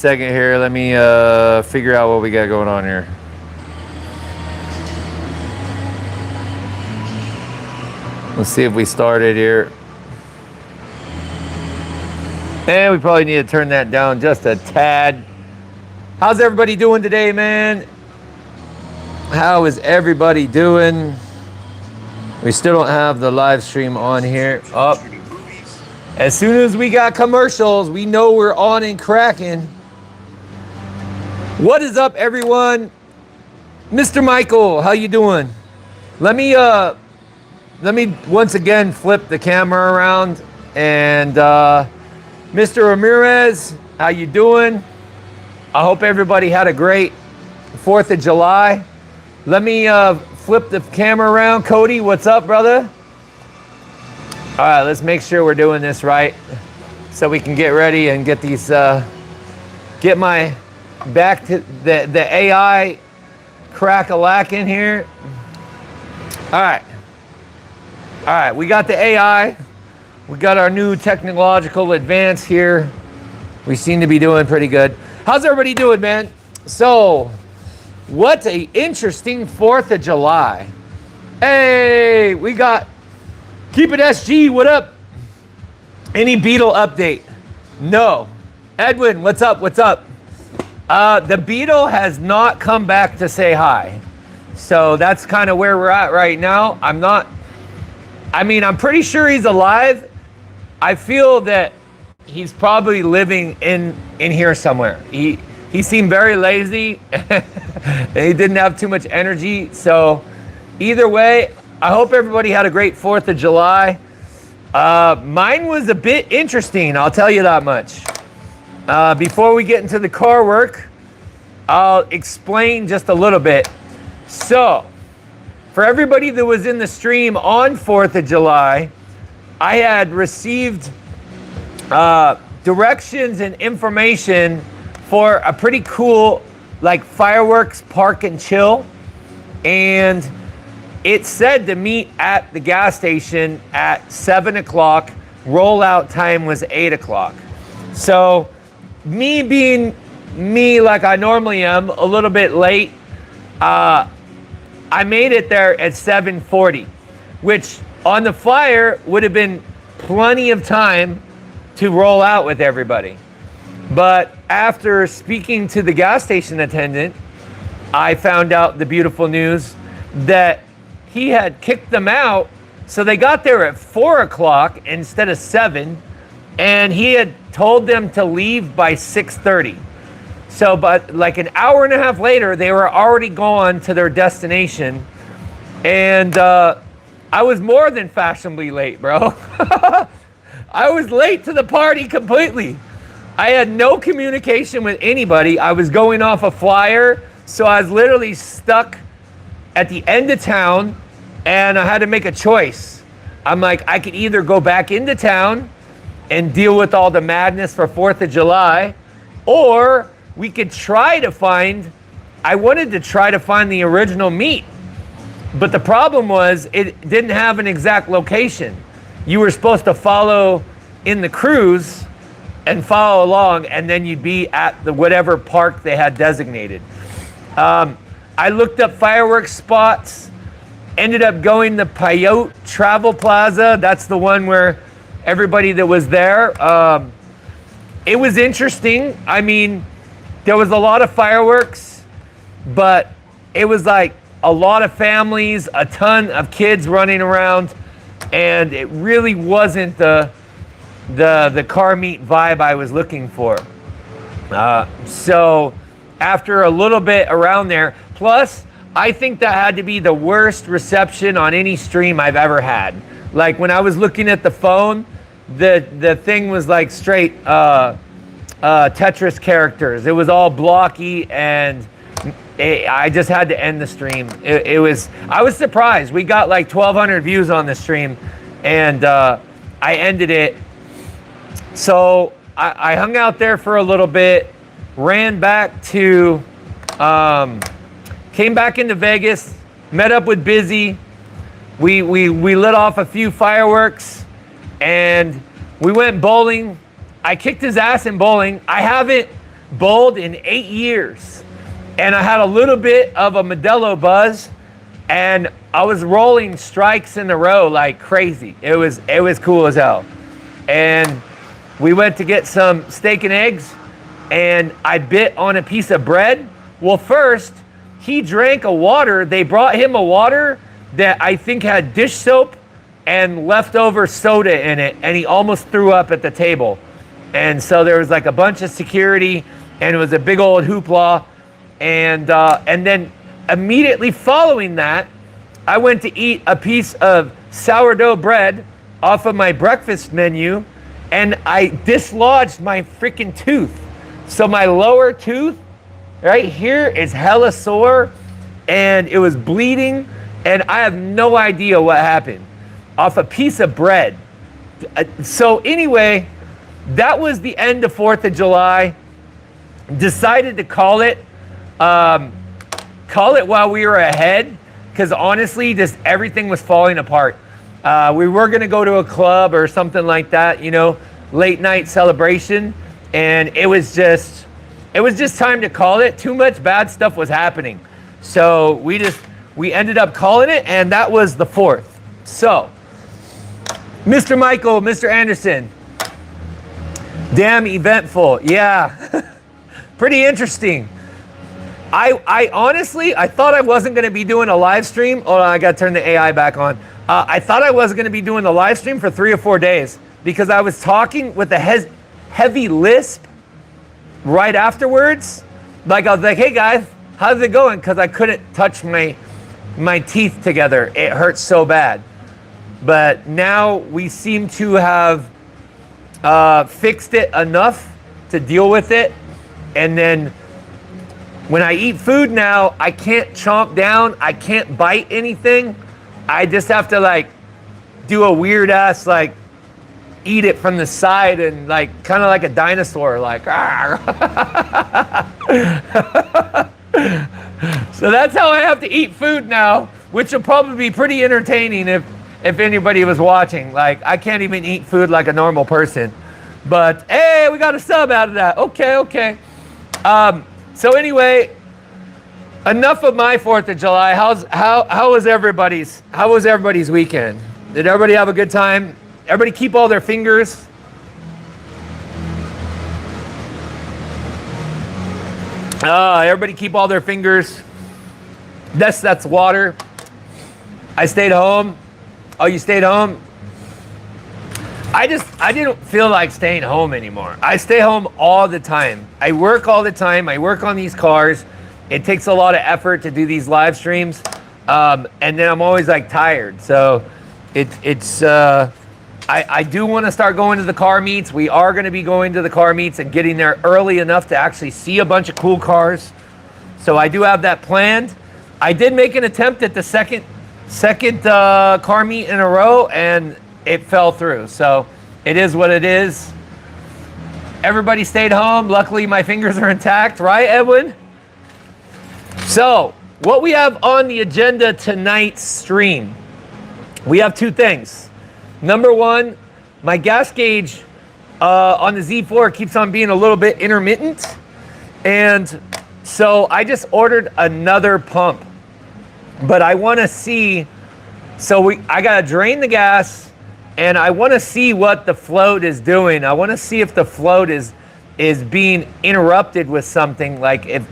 Second here. Let me figure out what we got going on here. Let's see if we started here. And we probably need to turn that down just a tad. How's everybody doing today, man? How is everybody doing? We still don't have the live stream on here. Up. As soon as we got commercials, we know we're on and cracking. What is up, everyone? Mr. Michael, how you doing? Let me once again flip the camera around. And Mr. Ramirez, how you doing? I hope everybody had a great 4th of July. Let me flip the camera around. Cody, what's up, brother? All right, let's make sure we're doing this right so we can get ready and get these, get my back to the AI crack-a-lack in here. All right, we got the AI. We got our new technological advance here. We seem to be doing pretty good. How's everybody doing, man? So, what a interesting 4th of July. Hey, we got Keep It SG, what up? Any Beetle update? No. Edwin, what's up? What's up? The Beetle has not come back to say hi. So that's kind of where we're at right now. I'm pretty sure he's alive. I feel that he's probably living in here somewhere. He seemed very lazy. He didn't have too much energy. So either way, I hope everybody had a great 4th of July. Mine was a bit interesting, I'll tell you that much. Before we get into the car work, I'll explain just a little bit. So, for everybody that was in the stream on 4th of July, I had received directions and information for a pretty cool, like, fireworks park and chill. And it said to meet at the gas station at 7 o'clock. Rollout time was 8 o'clock. So, me being me like I normally am, a little bit late, I made it there at 7:40, which on the flyer would have been plenty of time to roll out with everybody. But after speaking to the gas station attendant, I found out the beautiful news that he had kicked them out, so they got there at 4 o'clock instead of 7, and he had told them to leave by 6:30. So, but like an hour and a half later, they were already gone to their destination, and I was more than fashionably late, bro. I was late to the party completely. I had no communication with anybody. I was going off a flyer, so I was literally stuck at the end of town, and I had to make a choice. I'm like, I could either go back into town and deal with all the madness for 4th of July, or we could try to find, I wanted to try to find the original meet, but the problem was it didn't have an exact location. You were supposed to follow in the cruise and follow along, and then you'd be at the whatever park they had designated. I looked up fireworks spots, ended up going to Pyote Travel Plaza. That's the one where everybody that was there. It was interesting. I mean, there was a lot of fireworks, but it was like a lot of families, a ton of kids running around, and it really wasn't the car meet vibe I was looking for. So after a little bit around there, plus I think that had to be the worst reception on any stream I've ever had. Like when I was looking at the phone, the thing was like straight Tetris characters. It was all blocky, and I just had to end the stream. I was surprised. We got like 1,200 views on the stream, and I ended it. So I hung out there for a little bit, ran back to, came back into Vegas, met up with Busy. We lit off a few fireworks, and we went bowling. I kicked his ass in bowling. I haven't bowled in 8 years. And I had a little bit of a Modelo buzz, and I was rolling strikes in a row like crazy. It was cool as hell. And we went to get some steak and eggs, and I bit on a piece of bread. Well, first, he drank a water. They brought him a water that I think had dish soap and leftover soda in it, and he almost threw up at the table. And so there was like a bunch of security, and it was a big old hoopla. And then immediately following that, I went to eat a piece of sourdough bread off of my breakfast menu, and I dislodged my freaking tooth. So my lower tooth right here is hella sore, and it was bleeding, and I have no idea what happened off a piece of bread. So anyway, that was the end of 4th of July. Decided to call it while we were ahead, because honestly, just everything was falling apart. We were gonna go to a club or something like that, you know, late night celebration, and it was just time to call it. Too much bad stuff was happening. So we ended up calling it, and that was the 4th. So, Mr. Michael, Mr. Anderson, damn eventful. Yeah, pretty interesting. I honestly, I thought I wasn't going to be doing a live stream. Oh, I got to turn the AI back on. I thought I wasn't going to be doing the live stream for 3 or 4 days because I was talking with a heavy lisp right afterwards. Like I was like, hey guys, how's it going? Because I couldn't touch my teeth together. It hurt so bad. But now we seem to have fixed it enough to deal with it. And then when I eat food now, I can't chomp down. I can't bite anything. I just have to like do a weird ass like eat it from the side and like kind of like a dinosaur, like. So that's how I have to eat food now, which will probably be pretty entertaining if anybody was watching. Like I can't even eat food like a normal person. But hey, we got a sub out of that. Okay. So anyway, enough of my 4th of July. How was everybody's weekend? Did everybody have a good time? Everybody keep all their fingers. Everybody keep all their fingers. That's water. I stayed home. Oh, you stayed home? I didn't feel like staying home anymore. I stay home all the time. I work all the time. I work on these cars. It takes a lot of effort to do these live streams. And then I'm always like tired. So I do want to start going to the car meets. We are going to be going to the car meets and getting there early enough to actually see a bunch of cool cars. So I do have that planned. I did make an attempt at the second car meet in a row, and it fell through. So it is what it is. Everybody stayed home. Luckily, my fingers are intact, right, Edwin? So what we have on the agenda tonight's stream, we have 2 things. Number 1, my gas gauge on the Z4 keeps on being a little bit intermittent. And so I just ordered another pump. But I want to see, I got to drain the gas, and I want to see what the float is doing. I want to see if the float is being interrupted with something, like if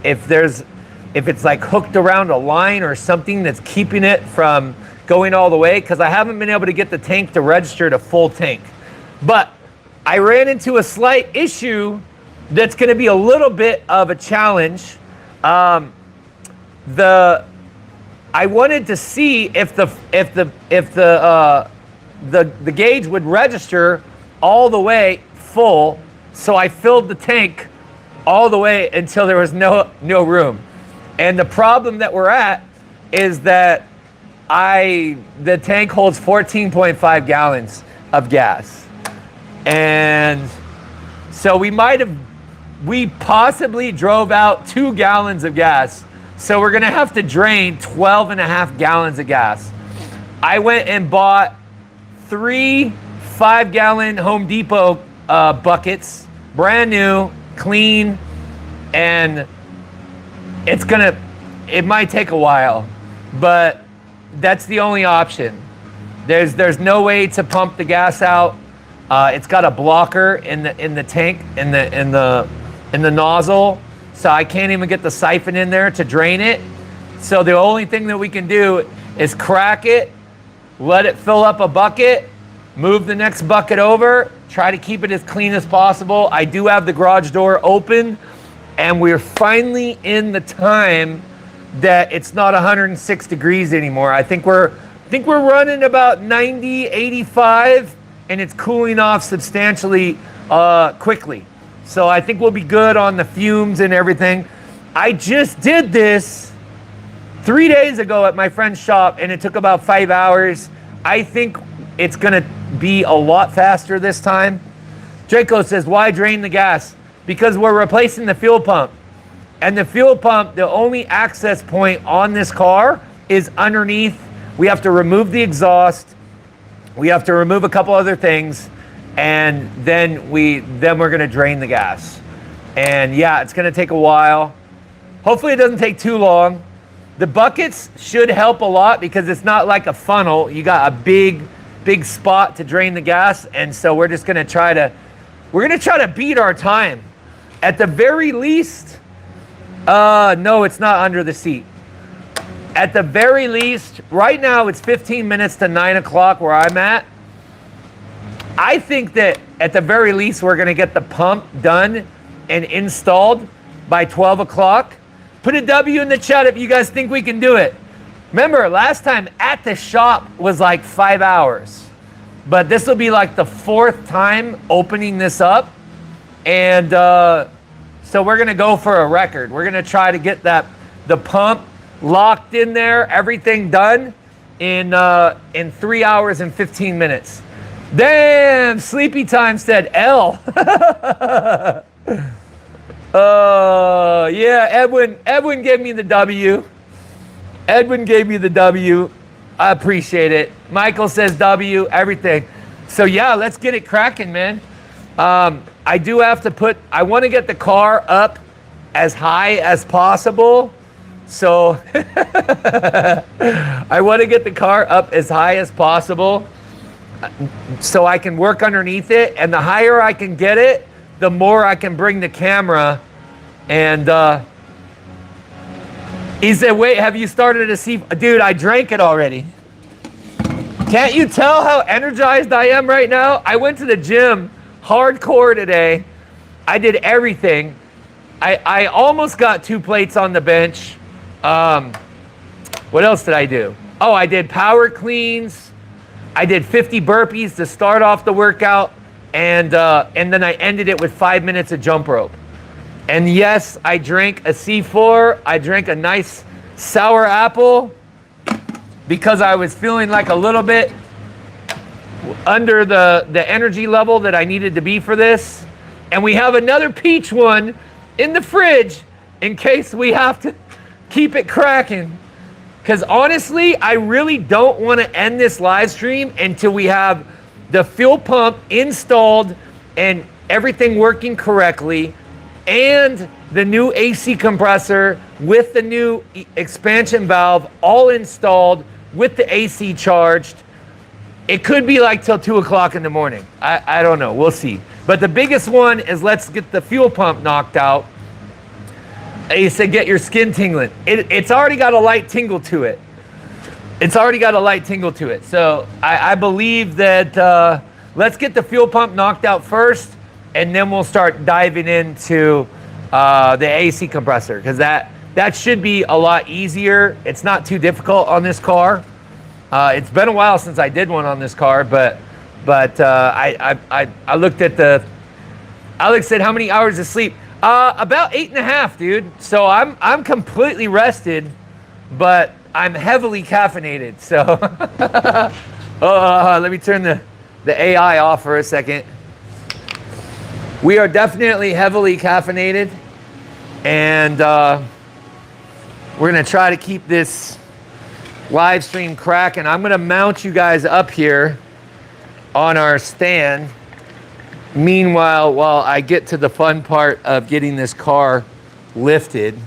it's like hooked around a line or something that's keeping it from going all the way, because I haven't been able to get the tank to register to full tank. But I ran into a slight issue that's going to be a little bit of a challenge. I wanted to see if the gauge would register all the way full, so I filled the tank all the way until there was no room. And the problem that we're at is that the tank holds 14.5 gallons of gas. And so we possibly drove out 2 gallons of gas. So we're gonna have to drain 12.5 gallons of gas. I went and bought 3 5-gallon Home Depot buckets, brand new, clean, and it might take a while, but that's the only option. There's no way to pump the gas out. It's got a blocker in the tank, in the nozzle, so I can't even get the siphon in there to drain it. So the only thing that we can do is crack it, let it fill up a bucket, move the next bucket over, try to keep it as clean as possible. I do have the garage door open, and we're finally in the time that it's not 106 degrees anymore. I think we're running about 90, 85, and it's cooling off substantially quickly. So I think we'll be good on the fumes and everything. I just did this 3 days ago at my friend's shop, and it took about 5 hours. I think it's gonna be a lot faster this time. Draco says, why drain the gas? Because we're replacing the fuel pump. And the fuel pump, the only access point on this car is underneath. We have to remove the exhaust. We have to remove a couple other things, and then we're gonna drain the gas. And yeah, it's gonna take a while. Hopefully it doesn't take too long. The buckets should help a lot because it's not like a funnel. You got a big spot to drain the gas, and so we're gonna try to beat our time. At the very least, no, it's not under the seat. At the very least, right now it's 15 minutes to 9 o'clock where I'm at. I think that at the very least, we're gonna get the pump done and installed by 12 o'clock. Put a W in the chat if you guys think we can do it. Remember, last time at the shop was like 5 hours. But this will be like the 4th time opening this up. And so we're gonna go for a record. We're gonna try to get the pump locked in there, everything done in 3 hours and 15 minutes. Damn, Sleepy Time said L. Yeah, Edwin gave me the W. Edwin gave me the W. I appreciate it. Michael says W, everything. So yeah, let's get it cracking, man. I do have to I want to get the car up as high as possible. So I want to get the car up as high as possible so I can work underneath it. And the higher I can get it, the more I can bring the camera. And he said, wait, have you started to see? Dude, I drank it already. Can't you tell how energized I am right now? I went to the gym hardcore today. I did everything. I almost got 2 plates on the bench. What else did I do? Oh, I did power cleans. I did 50 burpees to start off the workout. And then I ended it with 5 minutes of jump rope. And yes, I drank a C4. I drank a nice sour apple because I was feeling like a little bit under the energy level that I needed to be for this. And we have another peach one in the fridge in case we have to keep it cracking. Because honestly, I really don't want to end this live stream until we have the fuel pump installed and everything working correctly, and the new AC compressor with the new expansion valve all installed with the AC charged. It could be like till 2 o'clock in the morning. I don't know, we'll see. But the biggest one is let's get the fuel pump knocked out. He said get your skin tingling. It's already got a light tingle to it. It's already got a light tingle to it. So I believe that let's get the fuel pump knocked out first, and then we'll start diving into the AC compressor, because that should be a lot easier. It's not too difficult on this car. It's been a while since I did one on this car, but I looked at the. Alex said, how many hours of sleep? About 8.5, dude. So I'm completely rested, but I'm heavily caffeinated. So let me turn the AI off for a second. We are definitely heavily caffeinated, and we're gonna try to keep this live stream cracking. I'm gonna mount you guys up here on our stand. Meanwhile, while I get to the fun part of getting this car lifted.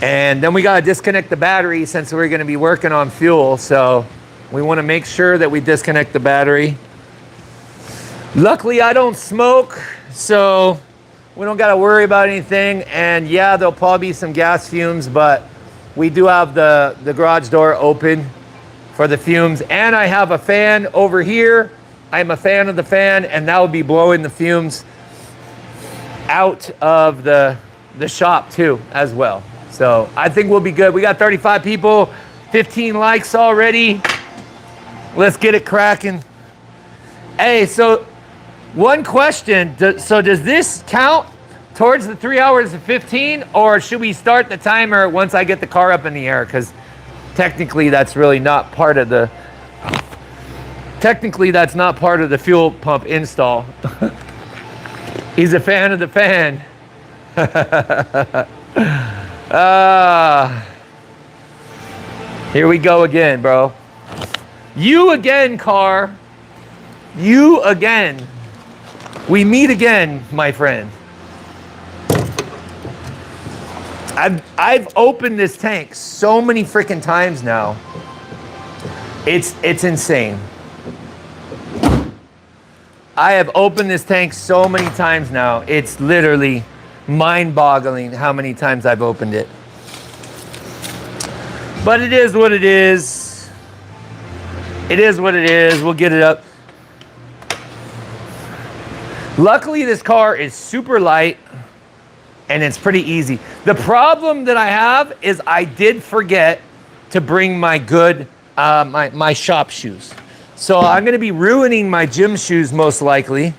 And then we got to disconnect the battery since we're going to be working on fuel. So we want to make sure that we disconnect the battery. Luckily, I don't smoke, so we don't got to worry about anything. And yeah, there'll probably be some gas fumes, but we do have the garage door open for the fumes. And I have a fan over here. I'm a fan of the fan, and that will be blowing the fumes out of the shop too as well. So I think we'll be good. We got 35 people, 15 likes already. Let's get it cracking. Hey, so one question. So does this count towards the 3 hours and 15, or should we start the timer once I get the car up in the air? Because technically that's really not part of the, fuel pump install. He's a fan of the fan. Here we go again, bro. You again, car. You again. We meet again, my friend. I've opened this tank so many freaking times now. It's insane. I have opened this tank so many times now. It's literally mind-boggling how many times I've opened it. But it is what it is. It is what it is. We'll get it up. Luckily, this car is super light and it's pretty easy. The problem that I have is I did forget to bring my good, my shop shoes. So I'm gonna be ruining my gym shoes most likely.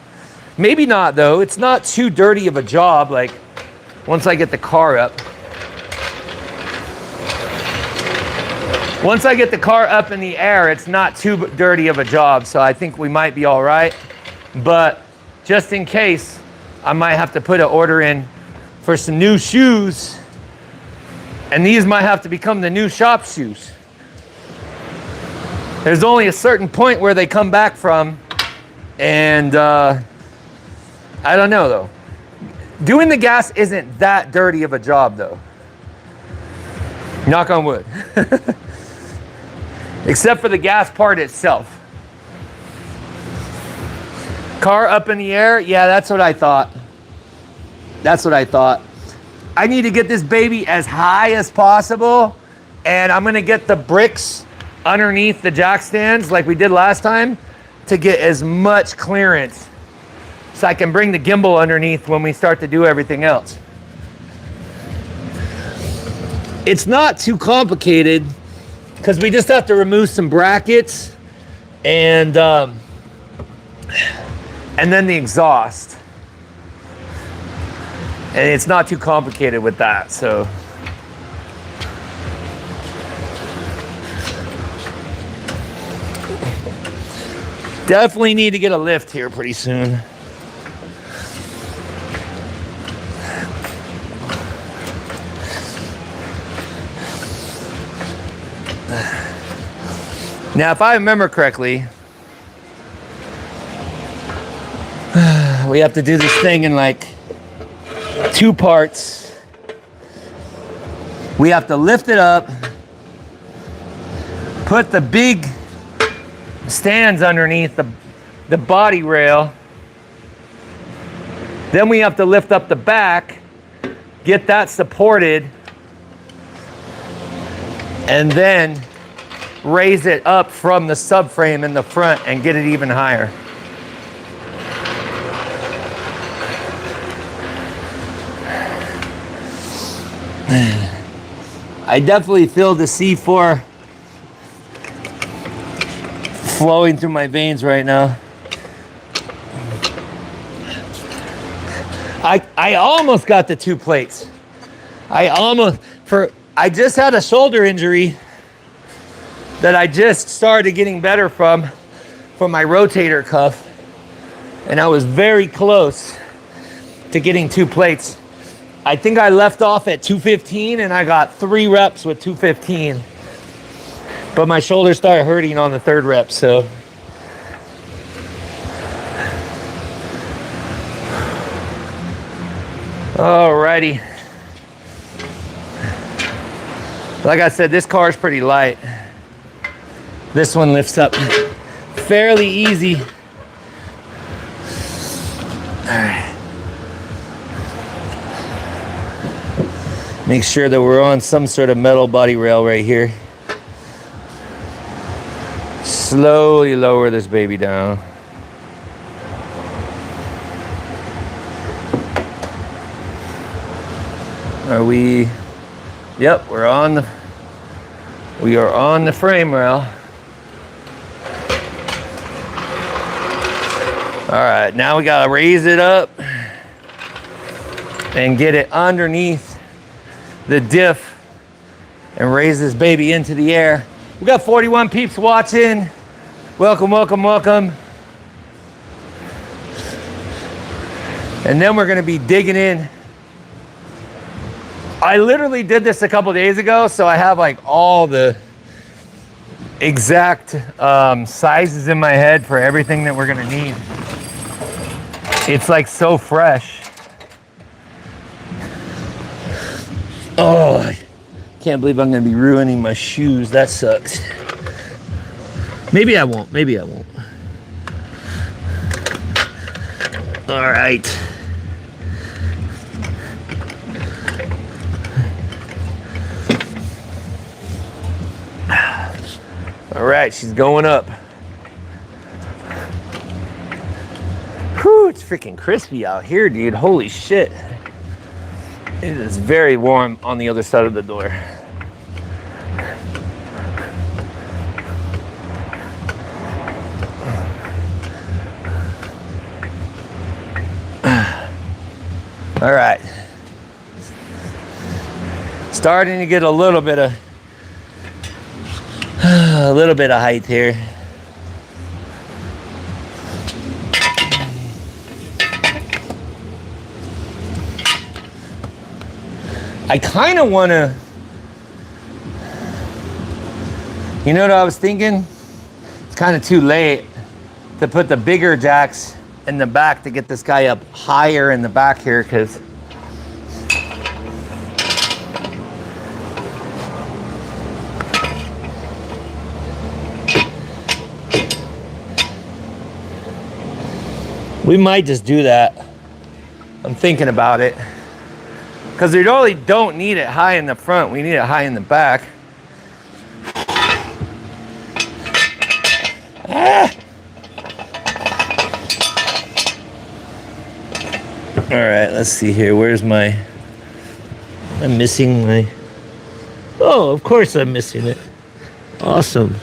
Maybe not though. It's not too dirty of a job, like once I get the car up. Once I get the car up in the air, it's not too dirty of a job, so I think we might be all right. But just in case, I might have to put an order in for some new shoes, and these might have to become the new shop shoes. There's only a certain point where they come back from, and I don't know though. Doing the gas isn't that dirty of a job though. Knock on wood. Except for the gas part itself. Car up in the air? Yeah, that's what I thought. That's what I thought. I need to get this baby as high as possible, and I'm gonna get the bricks underneath the jack stands like we did last time to get as much clearance so I can bring the gimbal underneath when we start to do everything else. It's not too complicated because we just have to remove some brackets and then the exhaust. And it's not too complicated with that, so. Definitely need to get a lift here pretty soon. Now, if I remember correctly, we have to do this thing in like 2 parts. We have to lift it up, put the big stands underneath the body rail. Then we have to lift up the back, get that supported, and then raise it up from the subframe in the front and get it even higher. I definitely feel the C4 flowing through my veins right now. I almost got the 2 plates. I just had a shoulder injury that I just started getting better from my rotator cuff, and I was very close to getting 2 plates. I think I left off at 215 and I got 3 reps with 215. But my shoulder started hurting on the 3rd rep, so. Alrighty. Like I said, this car is pretty light. This one lifts up fairly easy. All right. Make sure that we're on some sort of metal body rail right here. Slowly lower this baby down. Are we? Yep, we are on the frame rail. All right, now we gotta raise it up and get it underneath the diff and raise this baby into the air. We got 41 peeps watching. Welcome, welcome, welcome. And then we're gonna be digging in. I literally did this a couple days ago, so I have like all the exact sizes in my head for everything that we're gonna need. It's like so fresh. Oh, I can't believe I'm gonna be ruining my shoes. That sucks. Maybe I won't, maybe I won't. All right. All right, she's going up. Whew, it's freaking crispy out here, dude. Holy shit. It is very warm on the other side of the door. All right. Starting to get a little bit of height here. I kind of want to, you know what I was thinking? It's kind of too late to put the bigger jacks in the back to get this guy up higher in the back here, because we might just do that. I'm thinking about it. Because we really don't need it high in the front. We need it high in the back. Ah. All right, let's see here. Where's my... I'm missing my... Oh, of course I'm missing it. Awesome.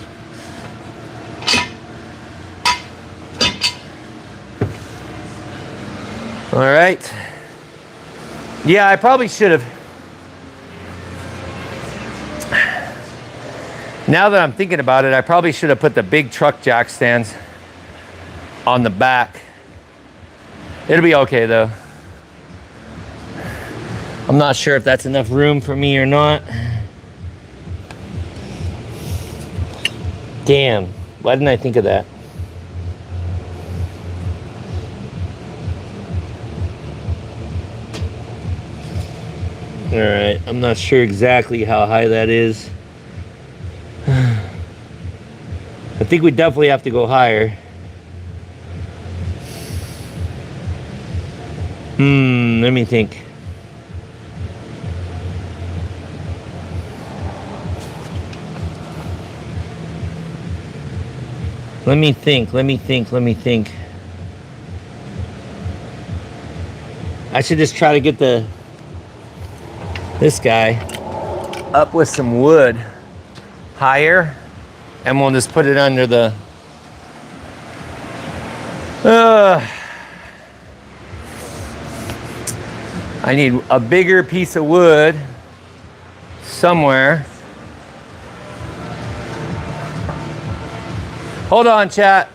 All right. Yeah, I probably should have. Now that I'm thinking about it, I probably should have put the big truck jack stands on the back. It'll be okay though. I'm not sure if that's enough room for me or not. Damn, why didn't I think of that? All right, I'm not sure exactly how high that is. I think we definitely have to go higher. Let me think. Let me think. I should just try to get this guy up with some wood higher, and we'll just put it under the I need a bigger piece of wood somewhere. Hold on, chat.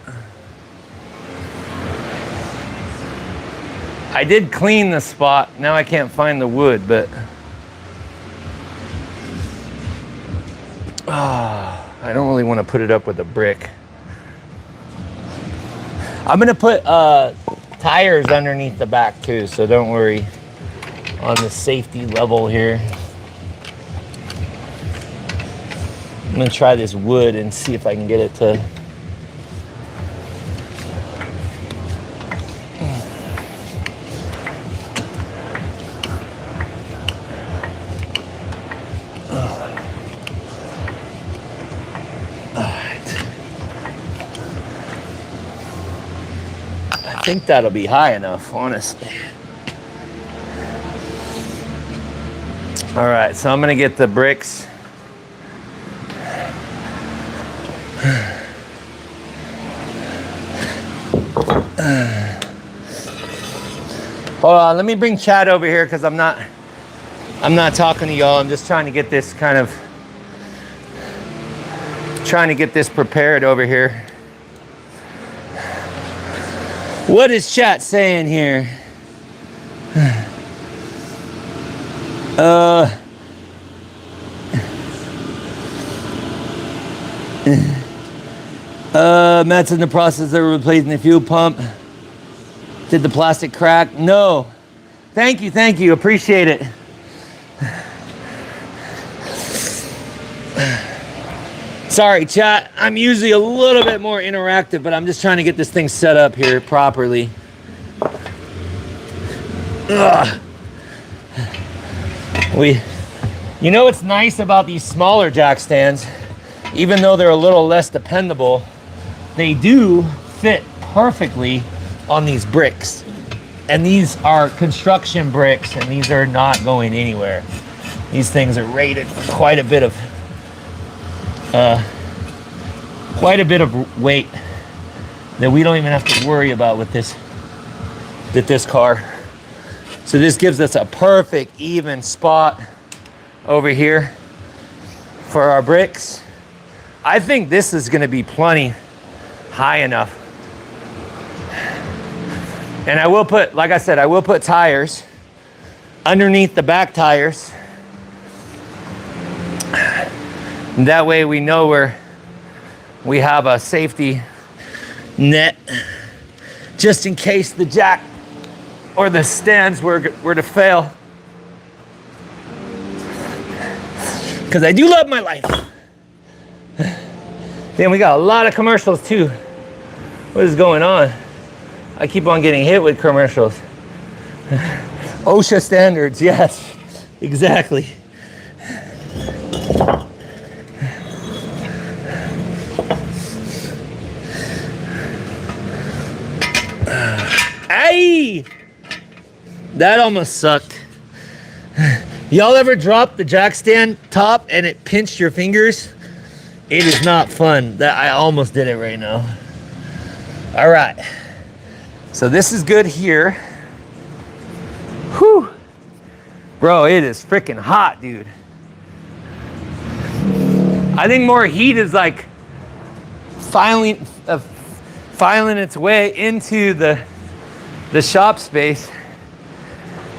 I did clean the spot. Now I can't find the wood, but I don't really want to put it up with a brick. I'm gonna put tires underneath the back too, so don't worry on the safety level here. I'm gonna try this wood and see if I can get it to. I think that'll be high enough, honestly. All right, so I'm gonna get the bricks. Hold on, let me bring Chad over here because I'm not talking to y'all. I'm just trying to get this prepared over here. What is chat saying here? Matt's in the process of replacing the fuel pump. Did the plastic crack? No. Thank you, appreciate it. Sorry, chat. I'm usually a little bit more interactive, but I'm just trying to get this thing set up here properly. Ugh. You know what's nice about these smaller jack stands? Even though they're a little less dependable, they do fit perfectly on these bricks. And these are construction bricks, and these are not going anywhere. These things are rated for quite a bit of weight that we don't even have to worry about with this car. So this gives us a perfect even spot over here for our bricks. I think this is going to be plenty high enough. And I will put, like I said, I will put tires underneath the back tires. And that way we know where we have a safety net just in case the jack or the stands were to fail. Because I do love my life. Then we got a lot of commercials too. What is going on? I keep on getting hit with commercials. OSHA standards, yes, exactly. Hey! That almost sucked. Y'all ever drop the jack stand top and it pinched your fingers? It is not fun. I almost did it right now. All right. So this is good here. Whew. Bro, it is freaking hot, dude. I think more heat is like filing its way into the shop space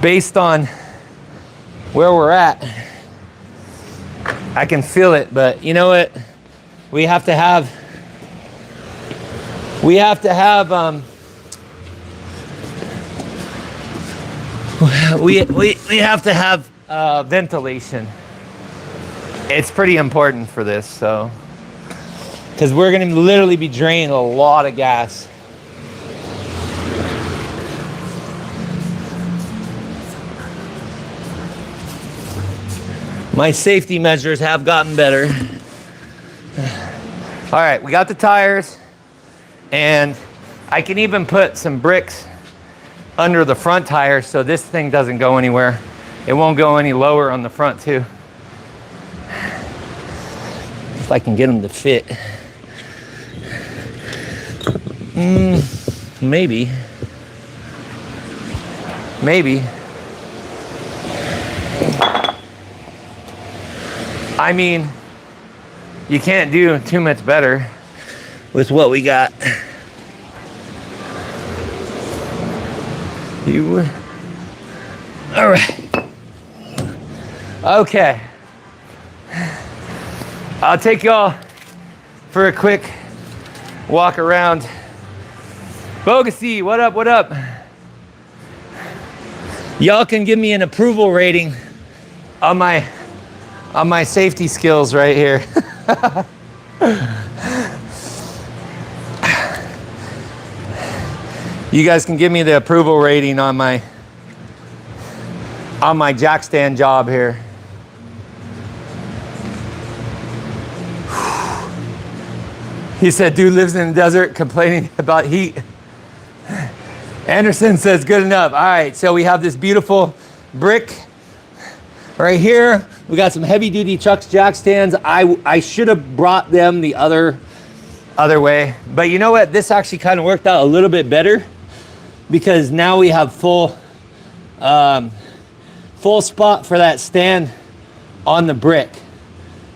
based on where we're at. I can feel it, but you know what? We have to have ventilation. It's pretty important for this, so because we're going to literally be draining a lot of gas. My safety measures have gotten better. All right, we got the tires, and I can even put some bricks under the front tire so this thing doesn't go anywhere. It won't go any lower on the front too. If I can get them to fit. Maybe. I mean, you can't do too much better with what we got. All right. Okay. I'll take y'all for a quick walk around. Bogacy, what up, what up? Y'all can give me an approval rating on my safety skills right here. You guys can give me the approval rating on my jack stand job here. He said, dude lives in the desert complaining about heat. Anderson says, good enough. All right, so we have this beautiful brick right here. We got some heavy duty trucks jack stands. I should have brought them the other way. But you know what? This actually kind of worked out a little bit better because now we have full spot for that stand on the brick.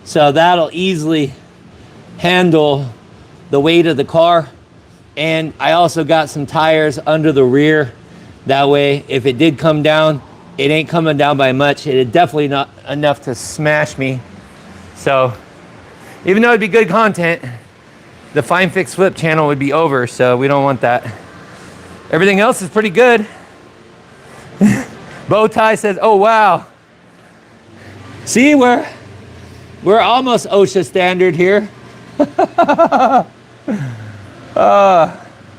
So that'll easily handle the weight of the car. And I also got some tires under the rear. That way, if it did come down, it ain't coming down by much. It is definitely not enough to smash me. So even though it'd be good content, the Find Fix Flip channel would be over. So we don't want that. Everything else is pretty good. Bowtie says, oh, wow. See, we're almost OSHA standard here. We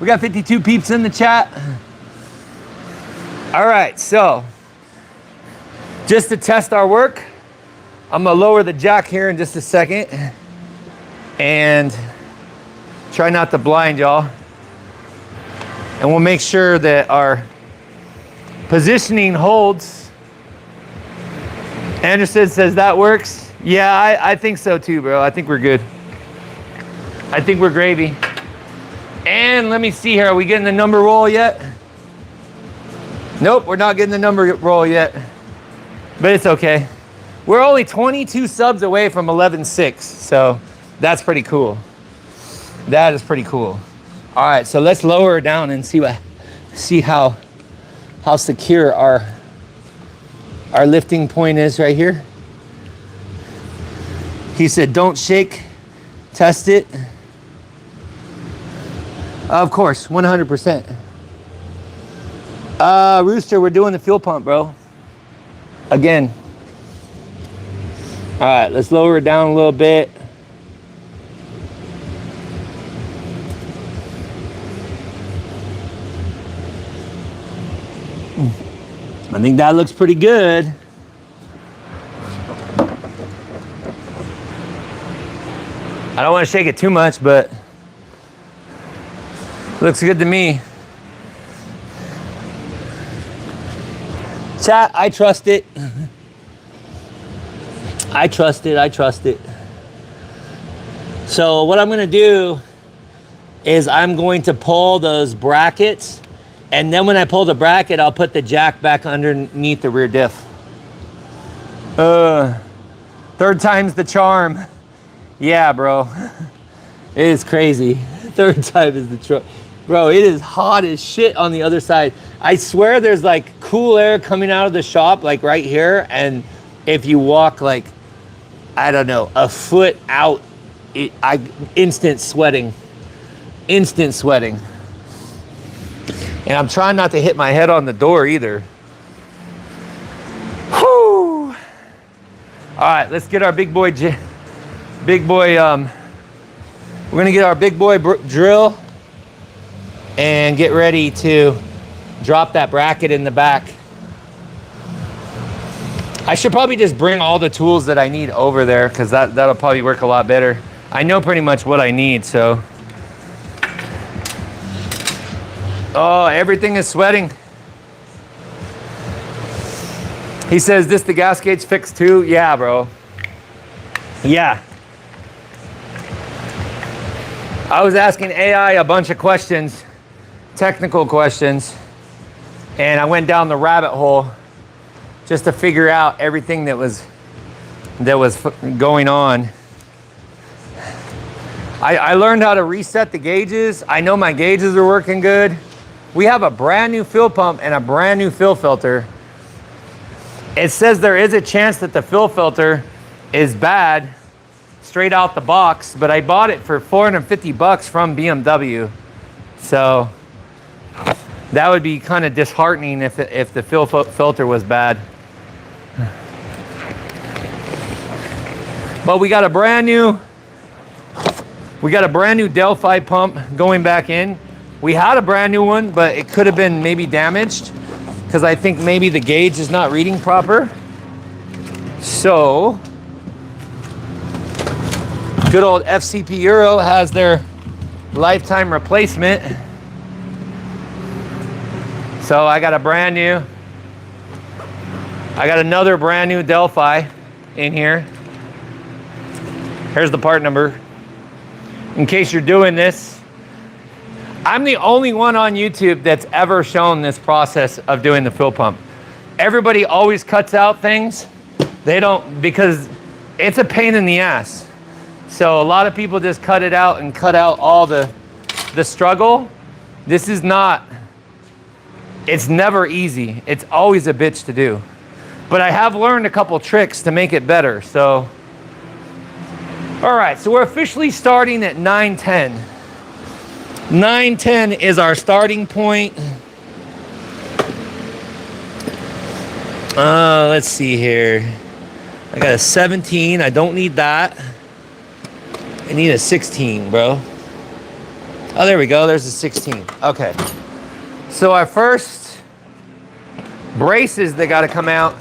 got 52 peeps in the chat. All right, so just to test our work, I'm gonna lower the jack here in just a second and try not to blind y'all. And we'll make sure that our positioning holds. Anderson says that works. Yeah, I think so too, bro. I think we're good. I think we're gravy. And let me see here, are we getting the number roll yet? Nope, we're not getting the number roll yet. But it's okay. We're only 22 subs away from 11.6, so that's pretty cool. That is pretty cool. All right, so let's lower her down and see how secure our lifting point is right here. He said, don't shake, test it. Of course, 100%. Rooster, we're doing the fuel pump, bro. Again. All right, let's lower it down a little bit. I think that looks pretty good. I don't want to shake it too much, but looks good to me. Chat, I trust it. I trust it. So what I'm gonna do is I'm going to pull those brackets, and then when I pull the bracket, I'll put the jack back underneath the rear diff. Third time's the charm. Yeah, bro. It is crazy. Third time is the charm. Bro, it is hot as shit on the other side. I swear there's like cool air coming out of the shop, like right here. And if you walk like, I don't know, a foot out, instant sweating. Instant sweating. And I'm trying not to hit my head on the door either. Whew. All right, let's get our big boy, we're gonna get our big boy drill and get ready to drop that bracket in the back. I should probably just bring all the tools that I need over there because that'll probably work a lot better. I know pretty much what I need, so. Oh, everything is sweating. He says, this the gas gauge fixed too? Yeah, bro. Yeah. I was asking AI a bunch of questions, technical questions, and I went down the rabbit hole just to figure out everything that was going on. I learned how to reset the gauges. I know my gauges are working good. We have a brand new fuel pump and a brand new fill filter. It says there is a chance that the fill filter is bad straight out the box, but I bought it for $450 from BMW. So that would be kind of disheartening if the fill filter was bad. But we got a brand new We got a brand new Delphi pump going back in. We had a brand new one, but it could have been maybe damaged because I think maybe the gauge is not reading proper. So, good old FCP Euro has their lifetime replacement. So I got a brand new, I got another brand new Delphi in here. Here's the part number. In case you're doing this, I'm the only one on YouTube that's ever shown this process of doing the fill pump. Everybody always cuts out things. They don't, because it's a pain in the ass. So a lot of people just cut it out and cut out all the struggle. This is not, it's never easy. It's always a bitch to do. But I have learned a couple tricks to make it better, so. All right, so we're officially starting at 9:10. 9:10 is our starting point. Let's see here. I got a 17, I don't need that. I need a 16, bro. Oh, there we go, there's a 16. Okay. So our first braces that gotta come out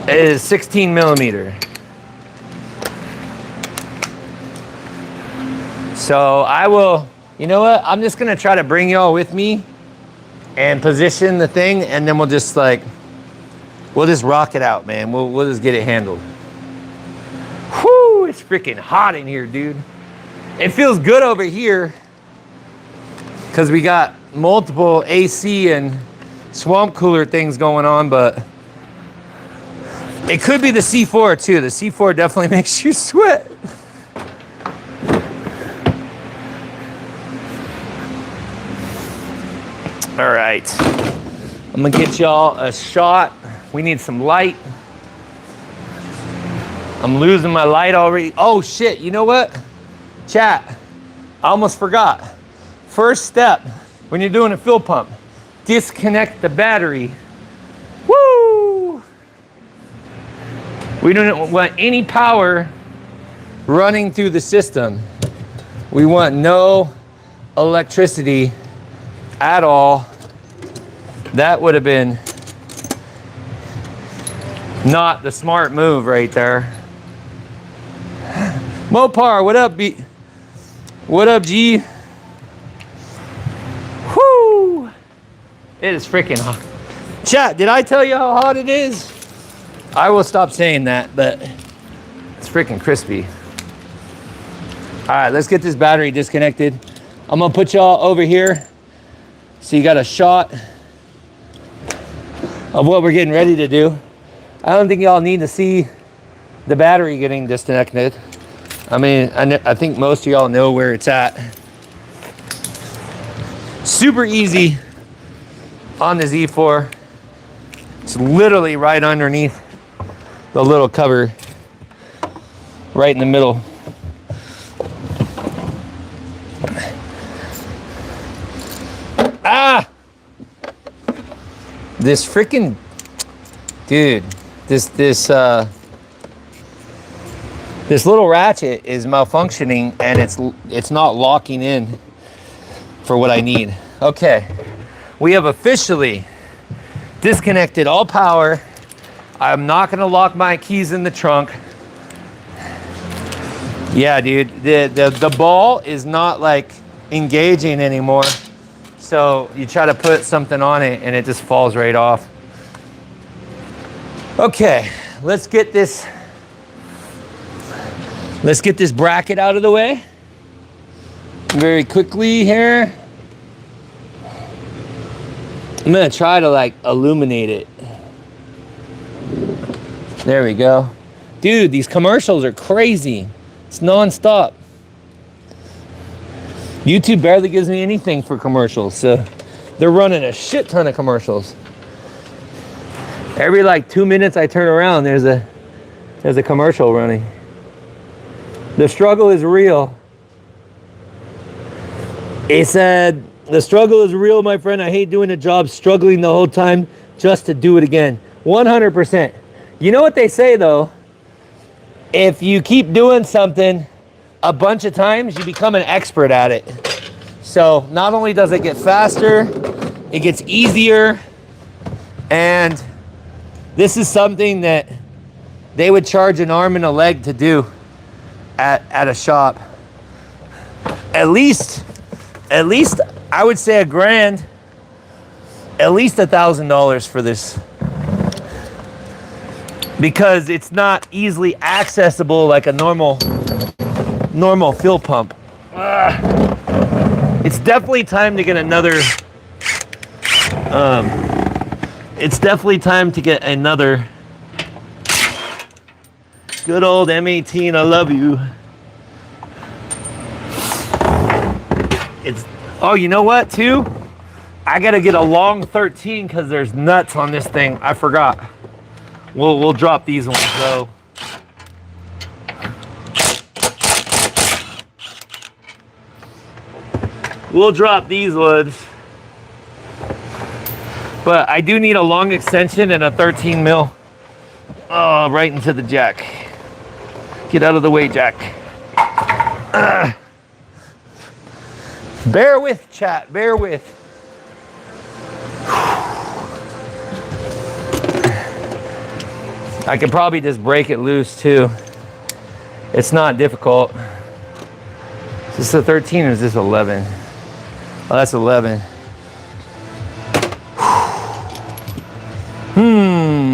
is 16 millimeter. So I will, you know what? I'm just gonna try to bring y'all with me and position the thing, and then we'll just like, we'll just rock it out, man. We'll just get it handled. Whew, it's freaking hot in here, dude. It feels good over here because we got multiple AC and swamp cooler things going on, but it could be the C4 too. The C4 definitely makes you sweat. All right, I'm gonna get y'all a shot. We need some light. I'm losing my light already. Oh shit, you know what? Chat, I almost forgot. First step, when you're doing a fill pump, disconnect the battery. Woo! We don't want any power running through the system. We want no electricity at all. That would have been not the smart move right there. Mopar, what up, B? What up, G? Whoo! It is freaking hot. Chat, did I tell you how hot it is? I will stop saying that, but it's freaking crispy. All right, let's get this battery disconnected. I'm gonna put y'all over here so you got a shot of what we're getting ready to do. I don't think y'all need to see the battery getting disconnected. I mean, I think most of y'all know where it's at. Super easy on the Z4. It's literally right underneath the little cover, right in the middle. Ah! This freaking, dude, this little ratchet is malfunctioning and it's not locking in for what I need. Okay, we have officially disconnected all power. I'm not gonna lock my keys in the trunk. Yeah, dude, the ball is not like engaging anymore. So you try to put something on it and it just falls right off. Okay, let's get this bracket out of the way very quickly here. I'm gonna try to like illuminate it. There we go. Dude, these commercials are crazy. It's non-stop. YouTube barely gives me anything for commercials, so they're running a shit ton of commercials. Every like 2 minutes I turn around, there's a commercial running. The struggle is real. He said, the struggle is real, my friend. I hate doing a job, struggling the whole time just to do it again. 100%. You know what they say though? If you keep doing something a bunch of times, you become an expert at it. So not only does it get faster, it gets easier, and this is something that they would charge an arm and a leg to do at a shop. At least I would say $1,000, at least $1,000 for this, because it's not easily accessible like a normal fuel pump. It's definitely time to get another. It's definitely time to get another good old M18. I love you. Oh, you know what, too? I gotta get a long 13 because there's nuts on this thing. I forgot. We'll drop these ones though. We'll drop these ones. But I do need a long extension and a 13 mil. Oh, right into the jack. Get out of the way, Jack. Bear with, chat. Bear with. I could probably just break it loose too. It's not difficult. Is this a 13 or is this 11? Oh, that's 11.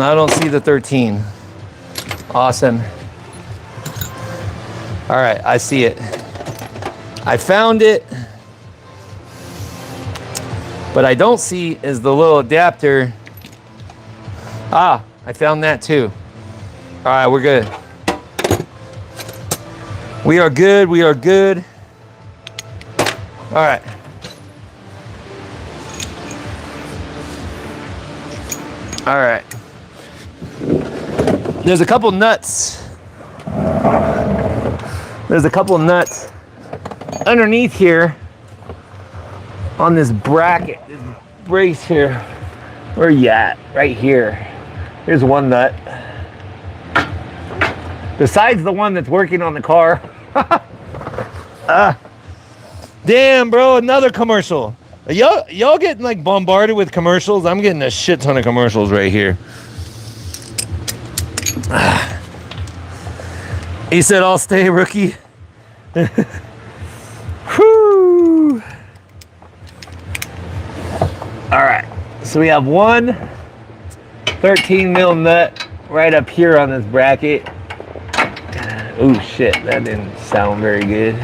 I don't see the 13. Awesome. All right, I see it. I found it. What I don't see is the little adapter. Ah, I found that too. All right, we're good. We are good, we are good. All right. All right. There's a couple nuts. There's a couple nuts underneath here on this bracket, this brace here. Where are you at? Right here. Here's one nut. Besides the one that's working on the car. Damn, bro, another commercial. Y'all getting like bombarded with commercials? I'm getting a shit ton of commercials right here. He said, I'll stay, rookie. Whew. All right, so we have one 13 mil nut right up here on this bracket. Oh shit, that didn't sound very good.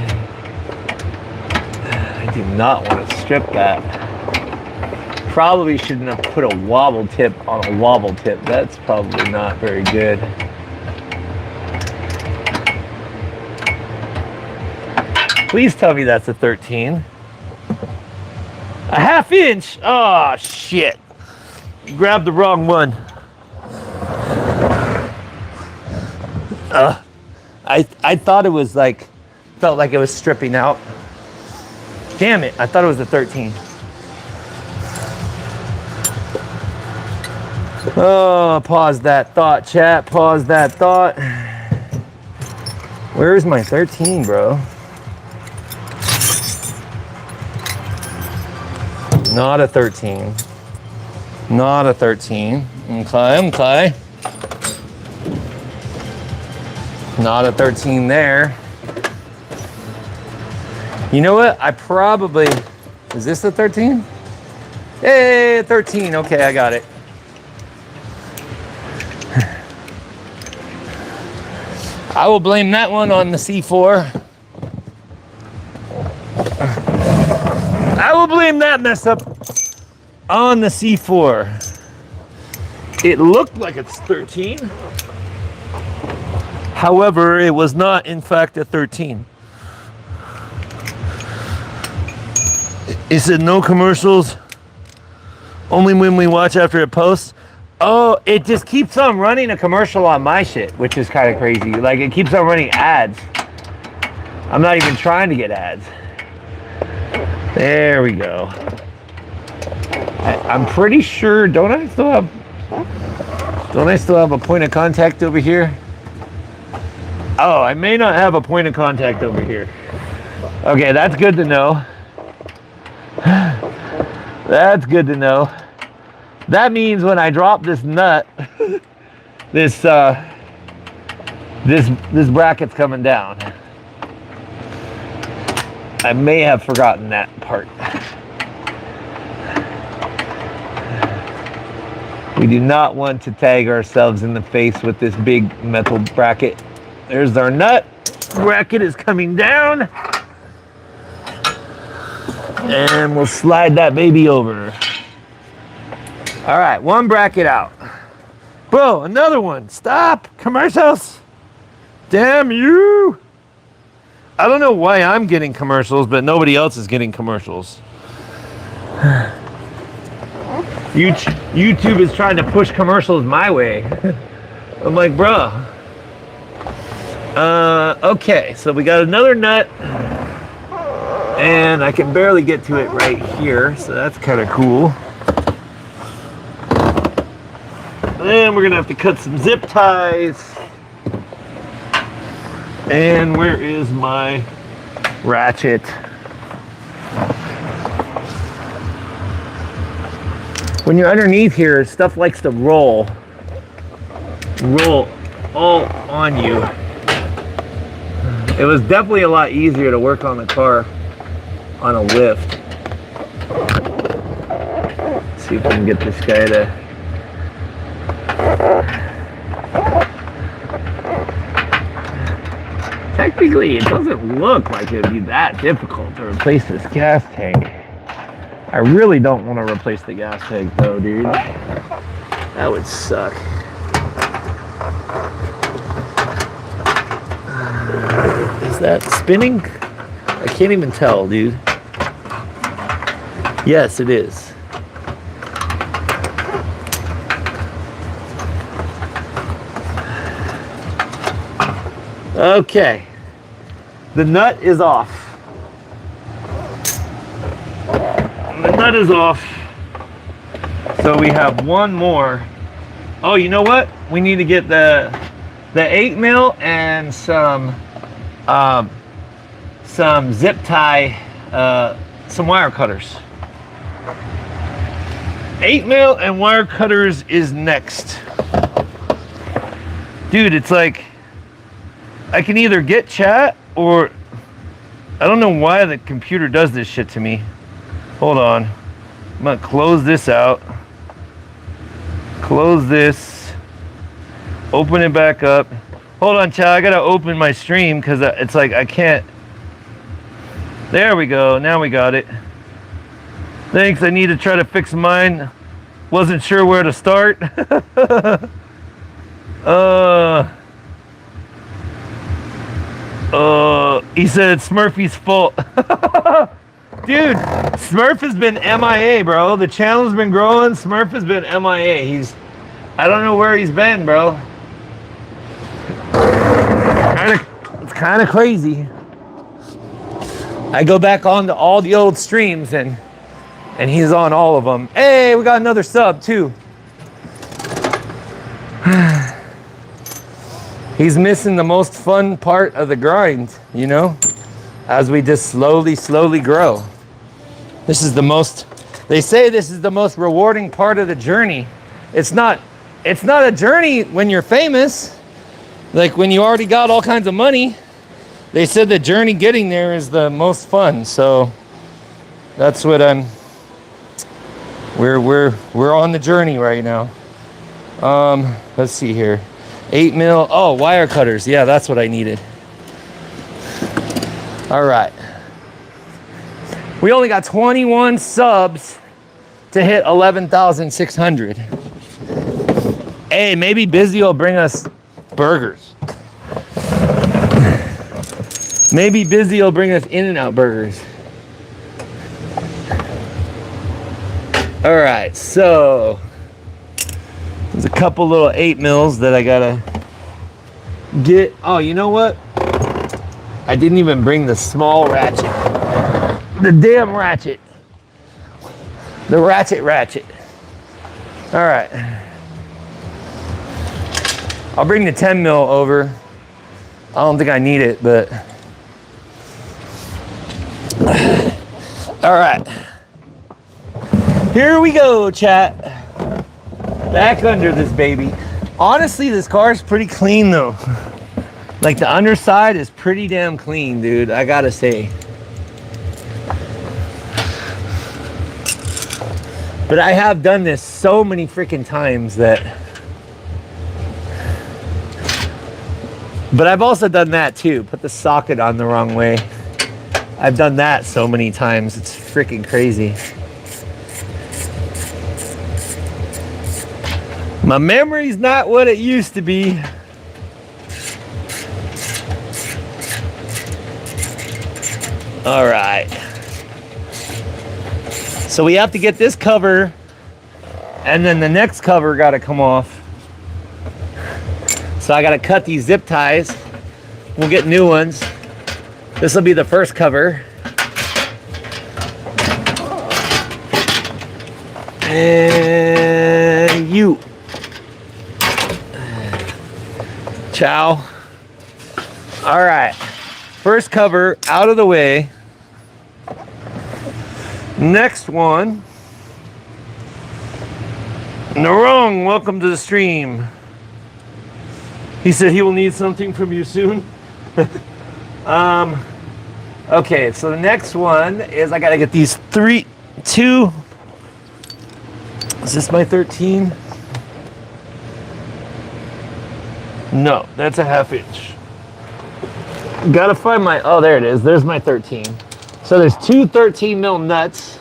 I do not want to strip that. Probably shouldn't have put a wobble tip on a wobble tip. That's probably not very good. Please tell me that's a 13. A half inch? Oh shit. You grabbed the wrong one. I thought it was like, felt like it was stripping out. Damn it, I thought it was a 13. Oh, pause that thought, chat. Pause that thought. Where's my 13, bro? Not a 13. Not a 13. Okay. Not a 13 there. You know what? I probably... Is this a 13? Hey, 13. Okay, I got it. I will blame that one on the C4. I will blame that mess up on the C4. It looked like it's 13. However, it was not, in fact, a 13. It said no commercials, only when we watch after it posts. Oh, it just keeps on running a commercial on my shit, which is kind of crazy. Like, it keeps on running ads. I'm not even trying to get ads. There we go. I'm pretty sure, don't I still have a point of contact over here? Oh, I may not have a point of contact over here. Okay, that's good to know. That's good to know. That means when I drop this nut, this bracket's coming down. I may have forgotten that part. We do not want to tag ourselves in the face with this big metal bracket. There's our nut. Bracket is coming down. And we'll slide that baby over. All right, one bracket out. Bro, another one. Stop. Commercials. Damn you. I don't know why I'm getting commercials, but nobody else is getting commercials. YouTube is trying to push commercials my way. I'm like, bro. Okay, so we got another nut. And I can barely get to it right here, so that's kind of cool. Then we're gonna have to cut some zip ties. And where is my ratchet? When you're underneath here, stuff likes to roll all on you. It was definitely a lot easier to work on the car on a lift. Let's see if we can get this guy to. Technically, it doesn't look like it would be that difficult to replace this gas tank. I really don't want to replace the gas tank though, dude. That would suck. Is that spinning? I can't even tell, dude. Yes, it is. Okay. The nut is off. The nut is off. So we have one more. Oh, you know what? We need to get the 8 mil and some zip tie, some wire cutters. 8 mil and wire cutters is next. Dude, it's like I can either get chat or I don't know why the computer does this shit to me. Hold on. I'm gonna close this out. Close this. Open it back up. Hold on, chat. I gotta open my stream because it's like I can't. There we go. Now we got it. Thanks. I need to try to fix mine. Wasn't sure where to start. He said it's Smurfy's fault. Dude, Smurf has been MIA, bro. The channel's been growing. Smurf has been MIA. I don't know where he's been, bro. It's kind of crazy. I go back on to all the old streams and he's on all of them. Hey, we got another sub too. He's missing the most fun part of the grind, you know, as we just slowly grow. This is the most, they say this is the most rewarding part of the journey. It's not a journey when you're famous, like when you already got all kinds of money. They said the journey getting there is the most fun. So that's what we're on the journey right now. Let's see here. 8 mil. Oh, wire cutters. Yeah, that's what I needed. All right. We only got 21 subs to hit 11,600. Hey, maybe Busy will bring us burgers. Maybe Busy will bring us In-N-Out burgers. All right, so there's a couple little 8 mils that I gotta get. Oh, you know what? I didn't even bring the small ratchet. The damn ratchet. The ratchet. All right. I'll bring the 10 mil over. I don't think I need it, but. All right. Here we go, chat. Back under this baby. Honestly, this car is pretty clean though. Like the underside is pretty damn clean, dude. I gotta say. But I have done this so many freaking times that. But I've also done that too. Put the socket on the wrong way. I've done that so many times. It's freaking crazy. My memory's not what it used to be. All right. So we have to get this cover, and then the next cover got to come off. So I got to cut these zip ties. We'll get new ones. This will be the first cover. And you. Ciao. All right. First cover out of the way. Next one. Narong, welcome to the stream. He said he will need something from you soon. Okay, so the next one is I gotta get these two. Is this my 13? No, that's a 1/2 inch. Gotta find my, oh, there it is. There's my 13. So there's two 13 mil nuts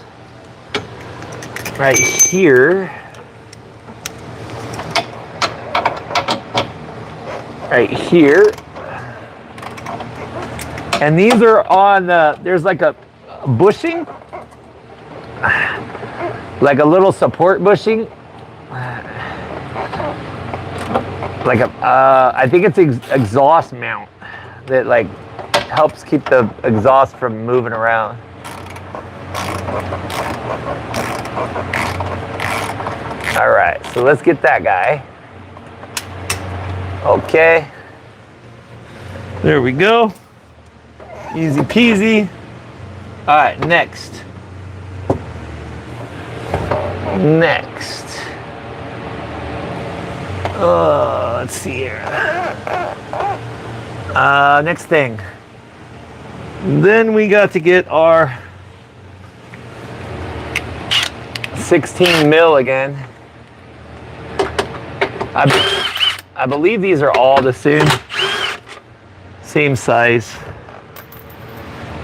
right here. Right here. And these are on, there's like a bushing, like a little support bushing. Like a, I think it's exhaust mount that like helps keep the exhaust from moving around. All right, so let's get that guy. Okay. There we go. Easy peasy. All right, next. Let's see here. Next thing. Then we got to get our 16 mil again. I believe these are all the same size.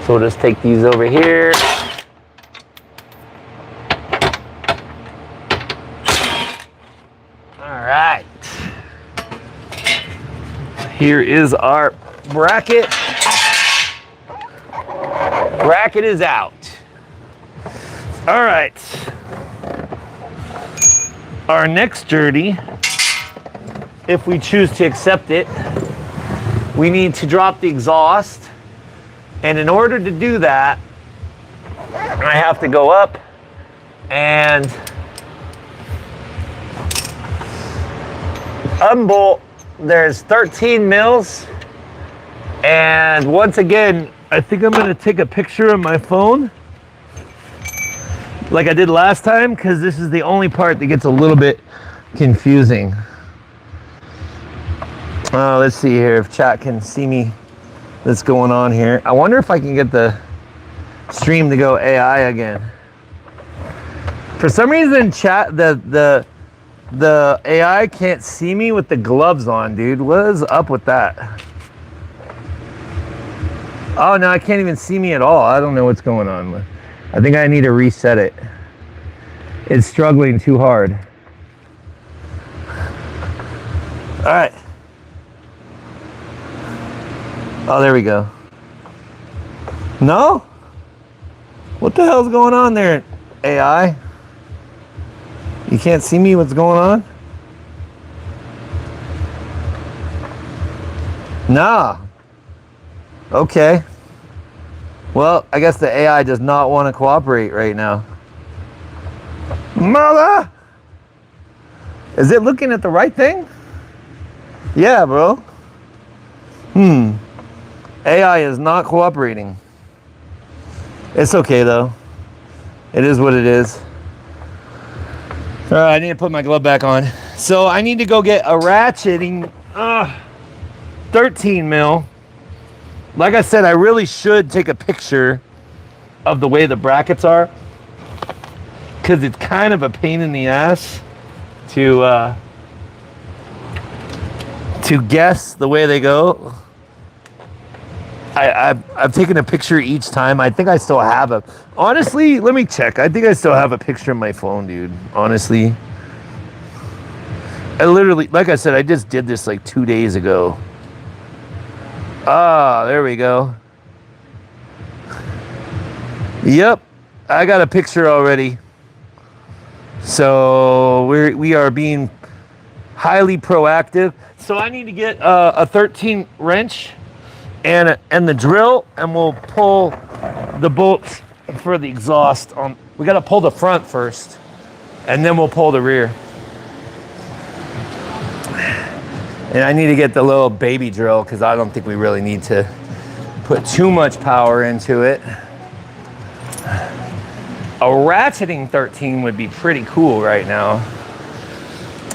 So we'll just take these over here. All right. Here is our bracket. Bracket is out. All right. Our next journey, if we choose to accept it, we need to drop the exhaust. And in order to do that, I have to go up and unbolt. There's 13 mils. And once again, I think I'm gonna take a picture of my phone like I did last time, because this is the only part that gets a little bit confusing. Let's see here if chat can see me. That's going on here. I wonder if I can get the stream to go AI again. For some reason, chat, the AI can't see me with the gloves on, dude. What is up with that? Oh no, I can't even see me at all. I don't know what's going on. I think I need to reset it. It's struggling too hard. All right. Oh, there we go. No? What the hell's going on there, AI? You can't see me? What's going on? Nah. Okay. Well, I guess the AI does not want to cooperate right now. Mother! Is it looking at the right thing? Yeah, bro. AI is not cooperating. It's okay though. It is what it is. All right, I need to put my glove back on. So I need to go get a ratcheting 13 mil. Like I said, I really should take a picture of the way the brackets are, because it's kind of a pain in the ass to guess the way they go. I've taken a picture each time. I think I still have a, honestly, let me check. I think I still have a picture on my phone, dude. Honestly. I literally, like I said, I just did this like 2 days ago. Ah, there we go. Yep, I got a picture already. So we are being highly proactive. So I need to get a 13 wrench and the drill, and we'll pull the bolts for the exhaust on. We got to pull the front first, and then we'll pull the rear. And I need to get the little baby drill because I don't think we really need to put too much power into it. A ratcheting 13 would be pretty cool right now.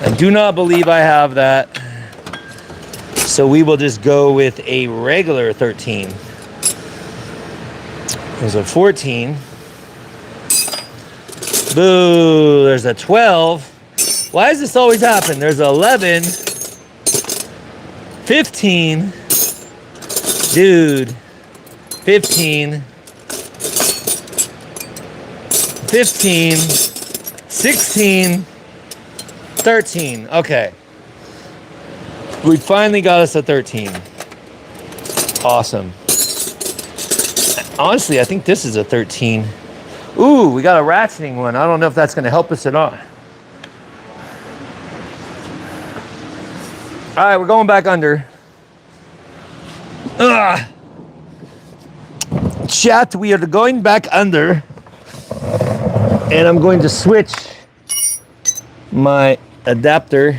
I do not believe I have that. So we will just go with a regular 13. There's a 14. Boo, there's a 12. Why does this always happen? There's 11. 15. Dude. 15. 15. 16. 13. Okay. We finally got us a 13. Awesome. Honestly, I think this is a 13. Ooh, we got a ratcheting one. I don't know if that's going to help us or not. All right, we're going back under. Chat, we are going back under. And I'm going to switch my adapter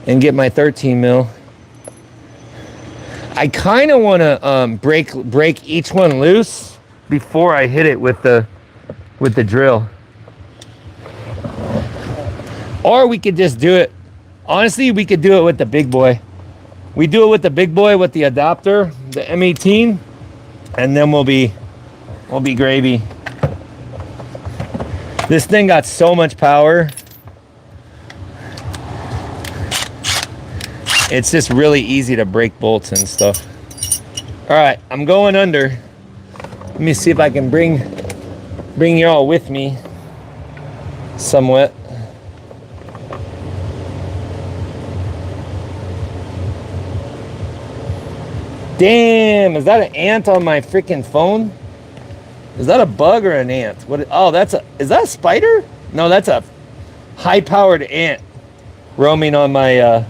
and get my 13 mil. I kind of want to break each one loose before I hit it with the drill. Or we could just do it. Honestly, we could do it with the big boy. We do it with the big boy with the adapter, the M18, and then we'll be gravy. This thing got so much power. It's just really easy to break bolts and stuff. All right, I'm going under. Let me see if I can bring y'all with me somewhat. Damn, is that an ant on my freaking phone? Is that a bug or an ant? What? Oh, is that a spider? No, that's a high-powered ant roaming on my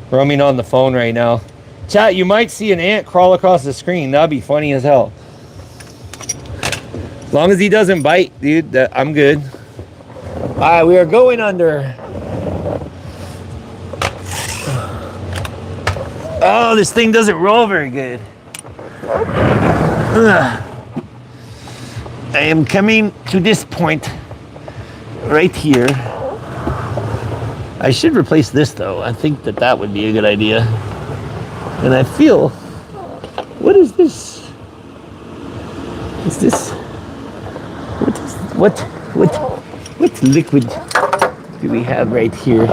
roaming on the phone right now. Chat, you might see an ant crawl across the screen. That'd be funny as hell. As long as he doesn't bite, dude, I'm good. All right, we are going under. Oh, this thing doesn't roll very good. I am coming to this point right here. I should replace this though. I think that would be a good idea. And I feel, what is this? Is this, what liquid do we have right here?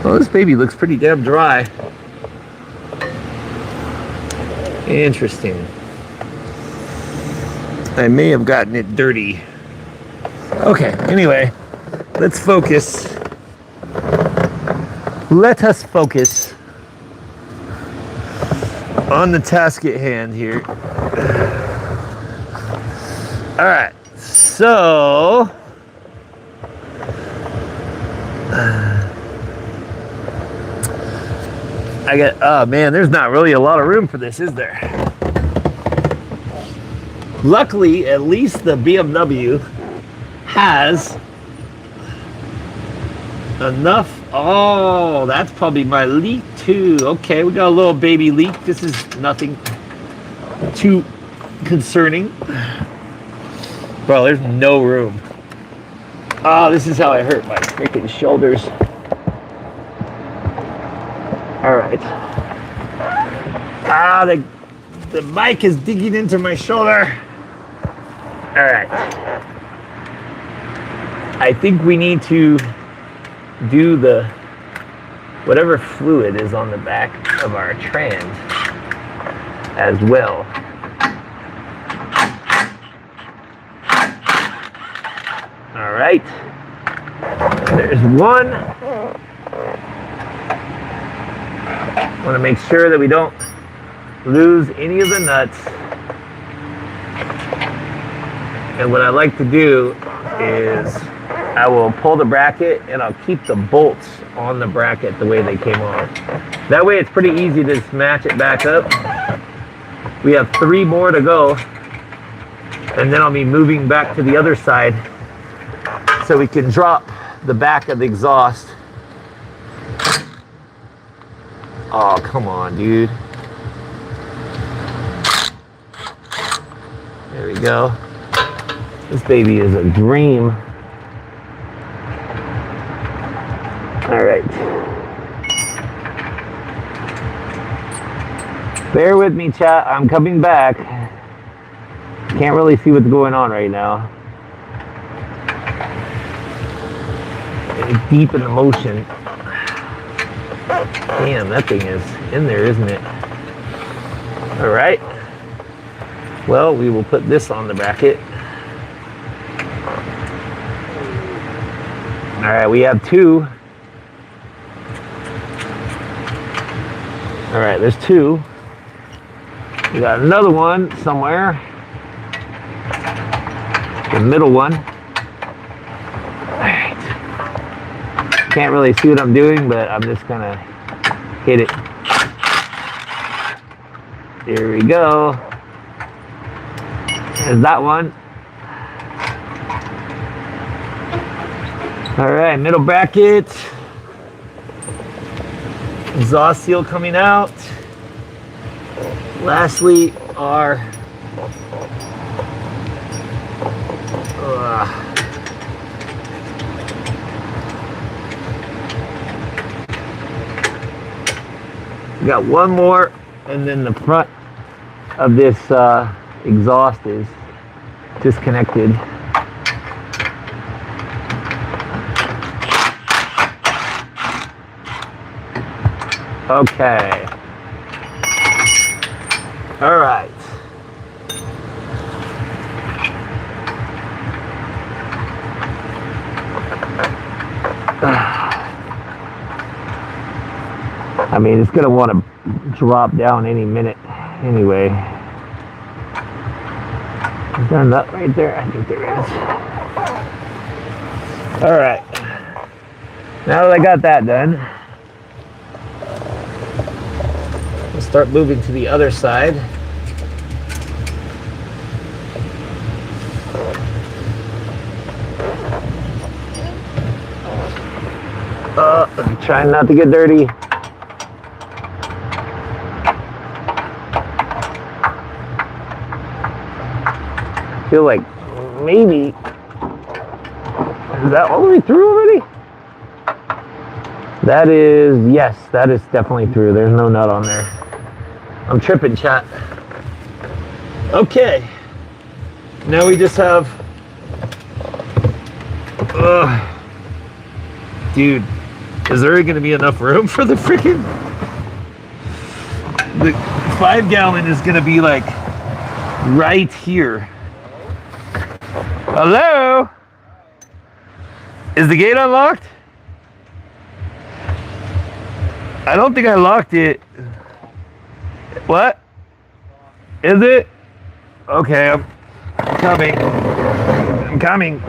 Oh, this baby looks pretty damn dry. Interesting. I may have gotten it dirty. Okay, anyway, let's focus. Let us focus on the task at hand here. All right, so I got, oh man, there's not really a lot of room for this, is there? Luckily, at least the BMW has Enough. Oh, that's probably my leak too. Okay, we got a little baby leak. This is nothing too concerning. Bro, there's no room. Oh, this is how I hurt my freaking shoulders. All right. Ah, the mic is digging into my shoulder. All right. I think we need to do the whatever fluid is on the back of our trans as well. All right. There's one. Want to make sure that we don't lose any of the nuts. And what I like to do is I will pull the bracket and I'll keep the bolts on the bracket the way they came on. That way it's pretty easy to just match it back up. We have 3 more to go. And then I'll be moving back to the other side so we can drop the back of the exhaust. Oh, come on, dude. There we go. This baby is a dream. All right. Bear with me, chat. I'm coming back. Can't really see what's going on right now. It's deep in emotion. Damn, that thing is in there, isn't it? All right. Well, we will put this on the bracket. All right, we have 2. All right, there's 2. We got another one somewhere. The middle one. All right. Can't really see what I'm doing, but I'm just gonna hit it. There we go. There's that one. All right, middle bracket. Exhaust seal coming out. Lastly, our we got one more, and then the front of this exhaust is disconnected. Okay. All right. I mean, it's gonna want to drop down any minute anyway. Is there a nut right there? I think there is. All right. Now that I got that done, we'll start moving to the other side. I'm trying not to get dirty. I feel like maybe, is that all the way through already? That is, yes, that is definitely through. There's no nut on there. I'm tripping, chat. Okay. Now we just have, dude, is there going to be enough room for the freaking, the 5 gallon is going to be like right here. Hello? Is the gate unlocked? I don't think I locked it. What? Is it? Okay, I'm coming. I'm coming.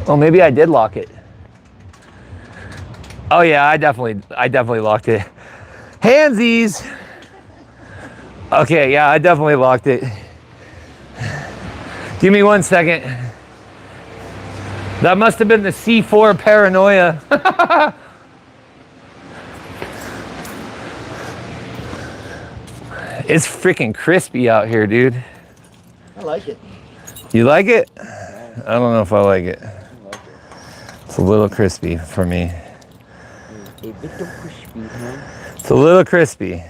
Oh, maybe I did lock it. Oh yeah, I definitely locked it. Handsies. Okay, yeah, I definitely locked it. Give me 1 second. That must have been the C4 paranoia. It's freaking crispy out here, dude. I like it. You like it? I don't know if I like it. It's a little crispy for me. A bit crispy, man. It's a little crispy,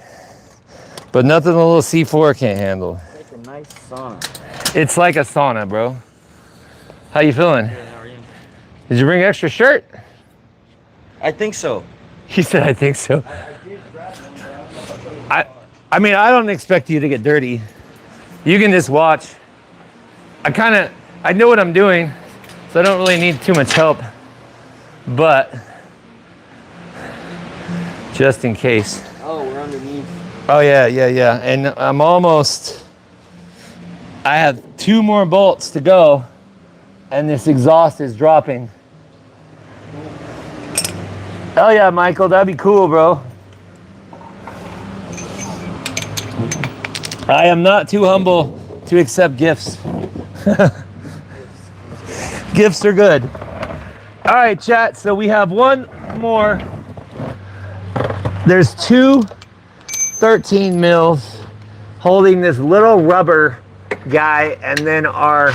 but nothing a little C4 can't handle. It's like a nice sauna. It's like a sauna, bro. How you feeling? Good, how are you? Did you bring an extra shirt? I think so. He said, I think so. I mean, I don't expect you to get dirty. You can just watch. I know what I'm doing, so I don't really need too much help, but just in case. Oh, we're underneath. Oh yeah. And I have 2 more bolts to go, and this exhaust is dropping. Hell yeah, Michael, that'd be cool, bro. I am not too humble to accept gifts. Gifts are good. All right, chat, so we have 1 more. There's 2 13 mils holding this little rubber guy, and then our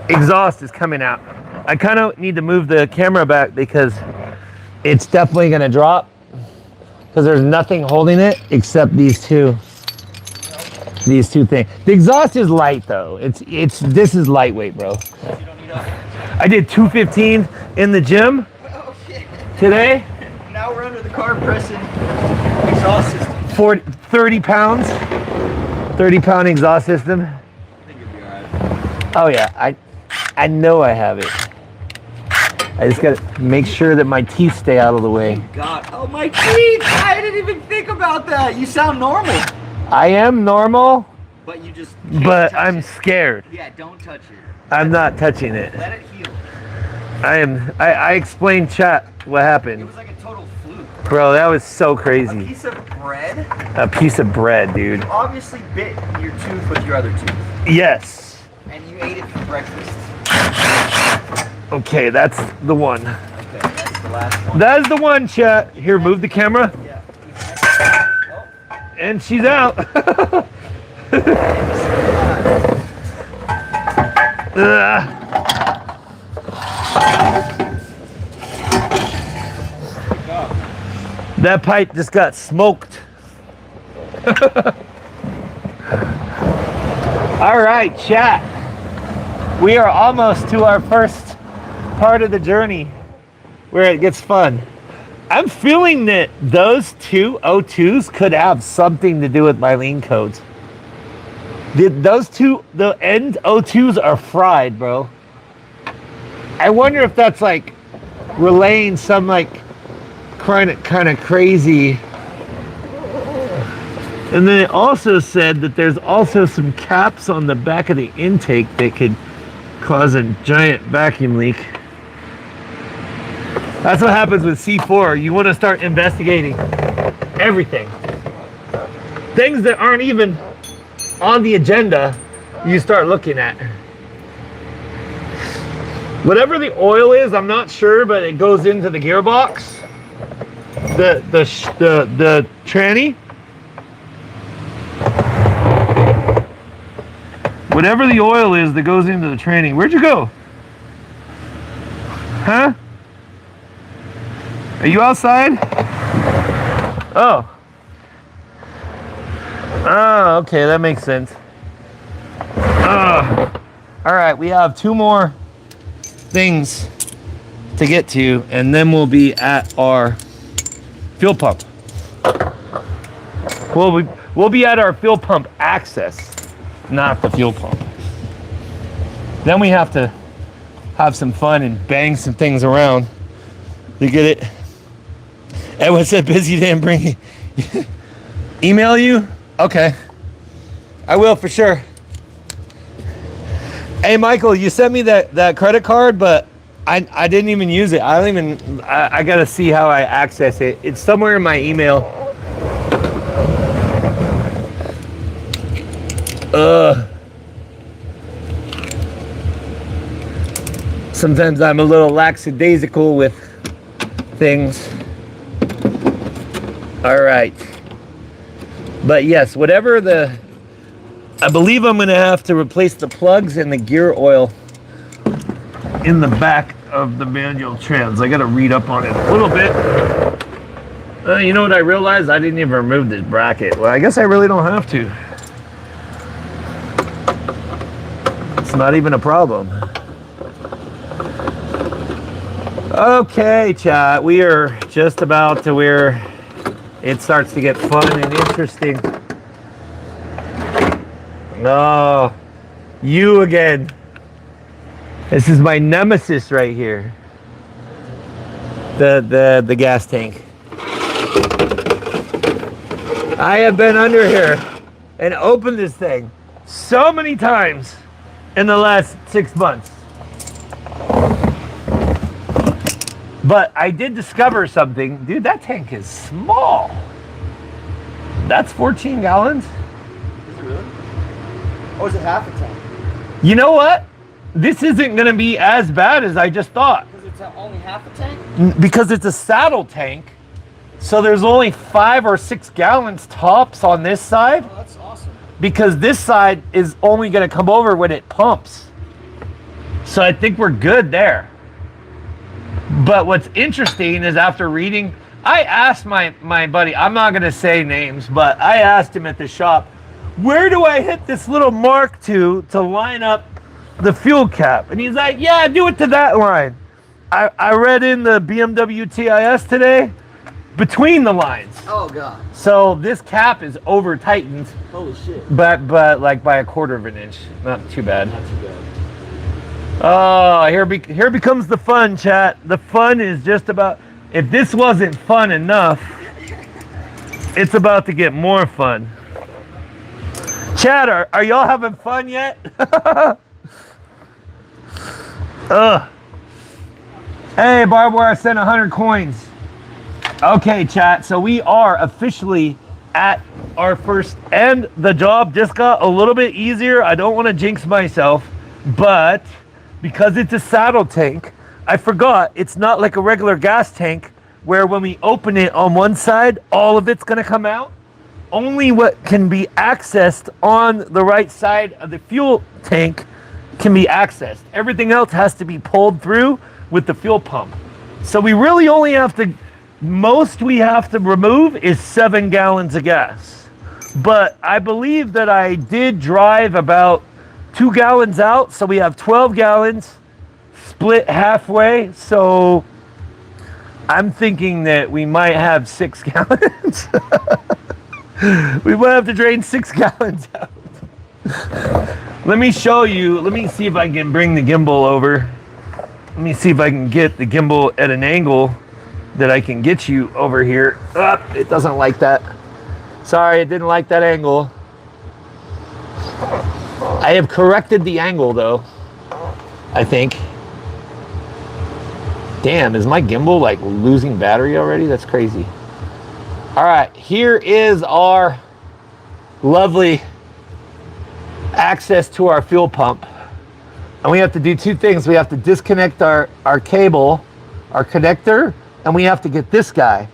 exhaust is coming out. I kind of need to move the camera back because it's definitely gonna drop because there's nothing holding it except these two things. The exhaust is light though. This is lightweight, bro. I did 215 in the gym today. Now we're under the car pressing exhaust system. 30 pounds. 30-pound exhaust system. I think you'll be alright. Oh yeah, I know I have it. I just gotta make sure that my teeth stay out of the way. God, oh my teeth! I didn't even think about that. You sound normal. I am normal, But you just but I'm scared. Yeah, don't touch it. I'm not touching it. Let it heal. I explained, chat, what It happened. was like a total fluke. Bro, that was so A crazy. piece of bread A piece of bread, dude. obviously bit your tooth with your other tooth. Yes. And you ate it for breakfast. Okay, that's the one. Okay, that's the last one. That is the one, chat. Here, move the camera. Yeah. Oh. And she's out. Ugh. That pipe just got smoked. All right, chat. We are almost to our first part of the journey where it gets fun. I'm feeling that those 2 O2s could have something to do with my lean codes. The end O2s are fried, bro. I wonder if that's like relaying some like kind of crazy. And then it also said that there's also some caps on the back of the intake that could cause a giant vacuum leak. That's what happens with C4. You want to start investigating everything. Things that aren't even on the agenda, you start looking at. Whatever the oil is, I'm not sure, but it goes into the gearbox. The tranny. Whatever the oil is that goes into the tranny. Where'd you go? Huh? Are you outside? Oh. Oh, okay, that makes sense. All right, we have 2 more things to get to, and then we'll be at our fuel pump. We'll be at our fuel pump access, not the fuel pump. Then we have to have some fun and bang some things around to get it. Edwin said busy didn't bring it. Email you? Okay. I will for sure. Hey Michael, you sent me that credit card, but I didn't even use it. I gotta see how I access it. It's somewhere in my email. Sometimes I'm a little lackadaisical with things. All right. But yes, whatever I believe I'm gonna have to replace the plugs and the gear oil in the back of the manual trans. I gotta read up on it a little bit. You know what I realized? I didn't even remove this bracket. Well, I guess I really don't have to. It's not even a problem. Okay, chat, we are just about to where it starts to get fun and interesting. Oh, you again. This is my nemesis right here. The gas tank. I have been under here and opened this thing so many times in the last 6 months. But I did discover something. Dude, that tank is small. That's 14 gallons. Is it really? Oh, is it half a tank? You know what? This isn't going to be as bad as I just thought. Because it's only half a tank? Because it's a saddle tank. So there's only 5 or 6 gallons tops on this side. Oh, that's awesome. Because this side is only going to come over when it pumps. So I think we're good there. But what's interesting is after reading, I asked my buddy, I'm not going to say names, but I asked him at the shop, where do I hit this little mark to line up the fuel cap? And he's like, yeah, do it to that line. I read in the BMW TIS today, between the lines. Oh, God. So this cap is over tightened. Holy shit. But like by a quarter of an inch. Not too bad. Not too bad. Oh, here becomes the fun, chat. The fun is just about, if this wasn't fun enough, it's about to get more fun. Chat, are y'all having fun yet? Hey, barbed wire sent 100 coins. Okay, chat, so we are officially at our first end. The job just got a little bit easier. I don't want to jinx myself, but because it's a saddle tank, I forgot it's not like a regular gas tank where when we open it on one side, all of it's going to come out. Only what can be accessed on the right side of the fuel tank can be accessed. Everything else has to be pulled through with the fuel pump. So we really only have to, most we have to remove is 7 gallons of gas. But I believe that I did drive about 2 gallons out, so we have 12 gallons split halfway. So I'm thinking that we might have 6 gallons. We might have to drain 6 gallons out. Let me show you. Let me see if I can bring the gimbal over. Let me see if I can get the gimbal at an angle that I can get you over here. It doesn't like that. Sorry, it didn't like that angle. I have corrected the angle though, I think. Damn, is my gimbal like losing battery already? That's crazy. All right, here is our lovely access to our fuel pump. And we have to do 2 things. We have to disconnect our cable, our connector, and we have to get this guy.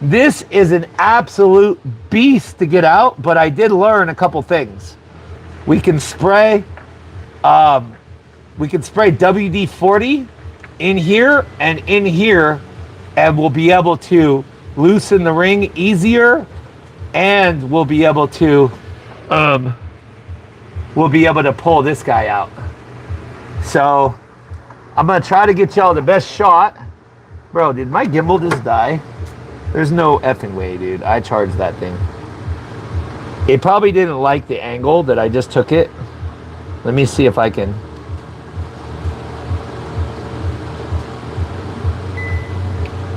This is an absolute beast to get out, but I did learn a couple things. We can spray WD-40 in here and in here, and we'll be able to loosen the ring easier, and we'll be able to pull this guy out. So I'm gonna try to get y'all the best shot. Bro, did my gimbal just die? There's no effing way, dude. I charged that thing. It probably didn't like the angle that I just took it. Let me see if I can.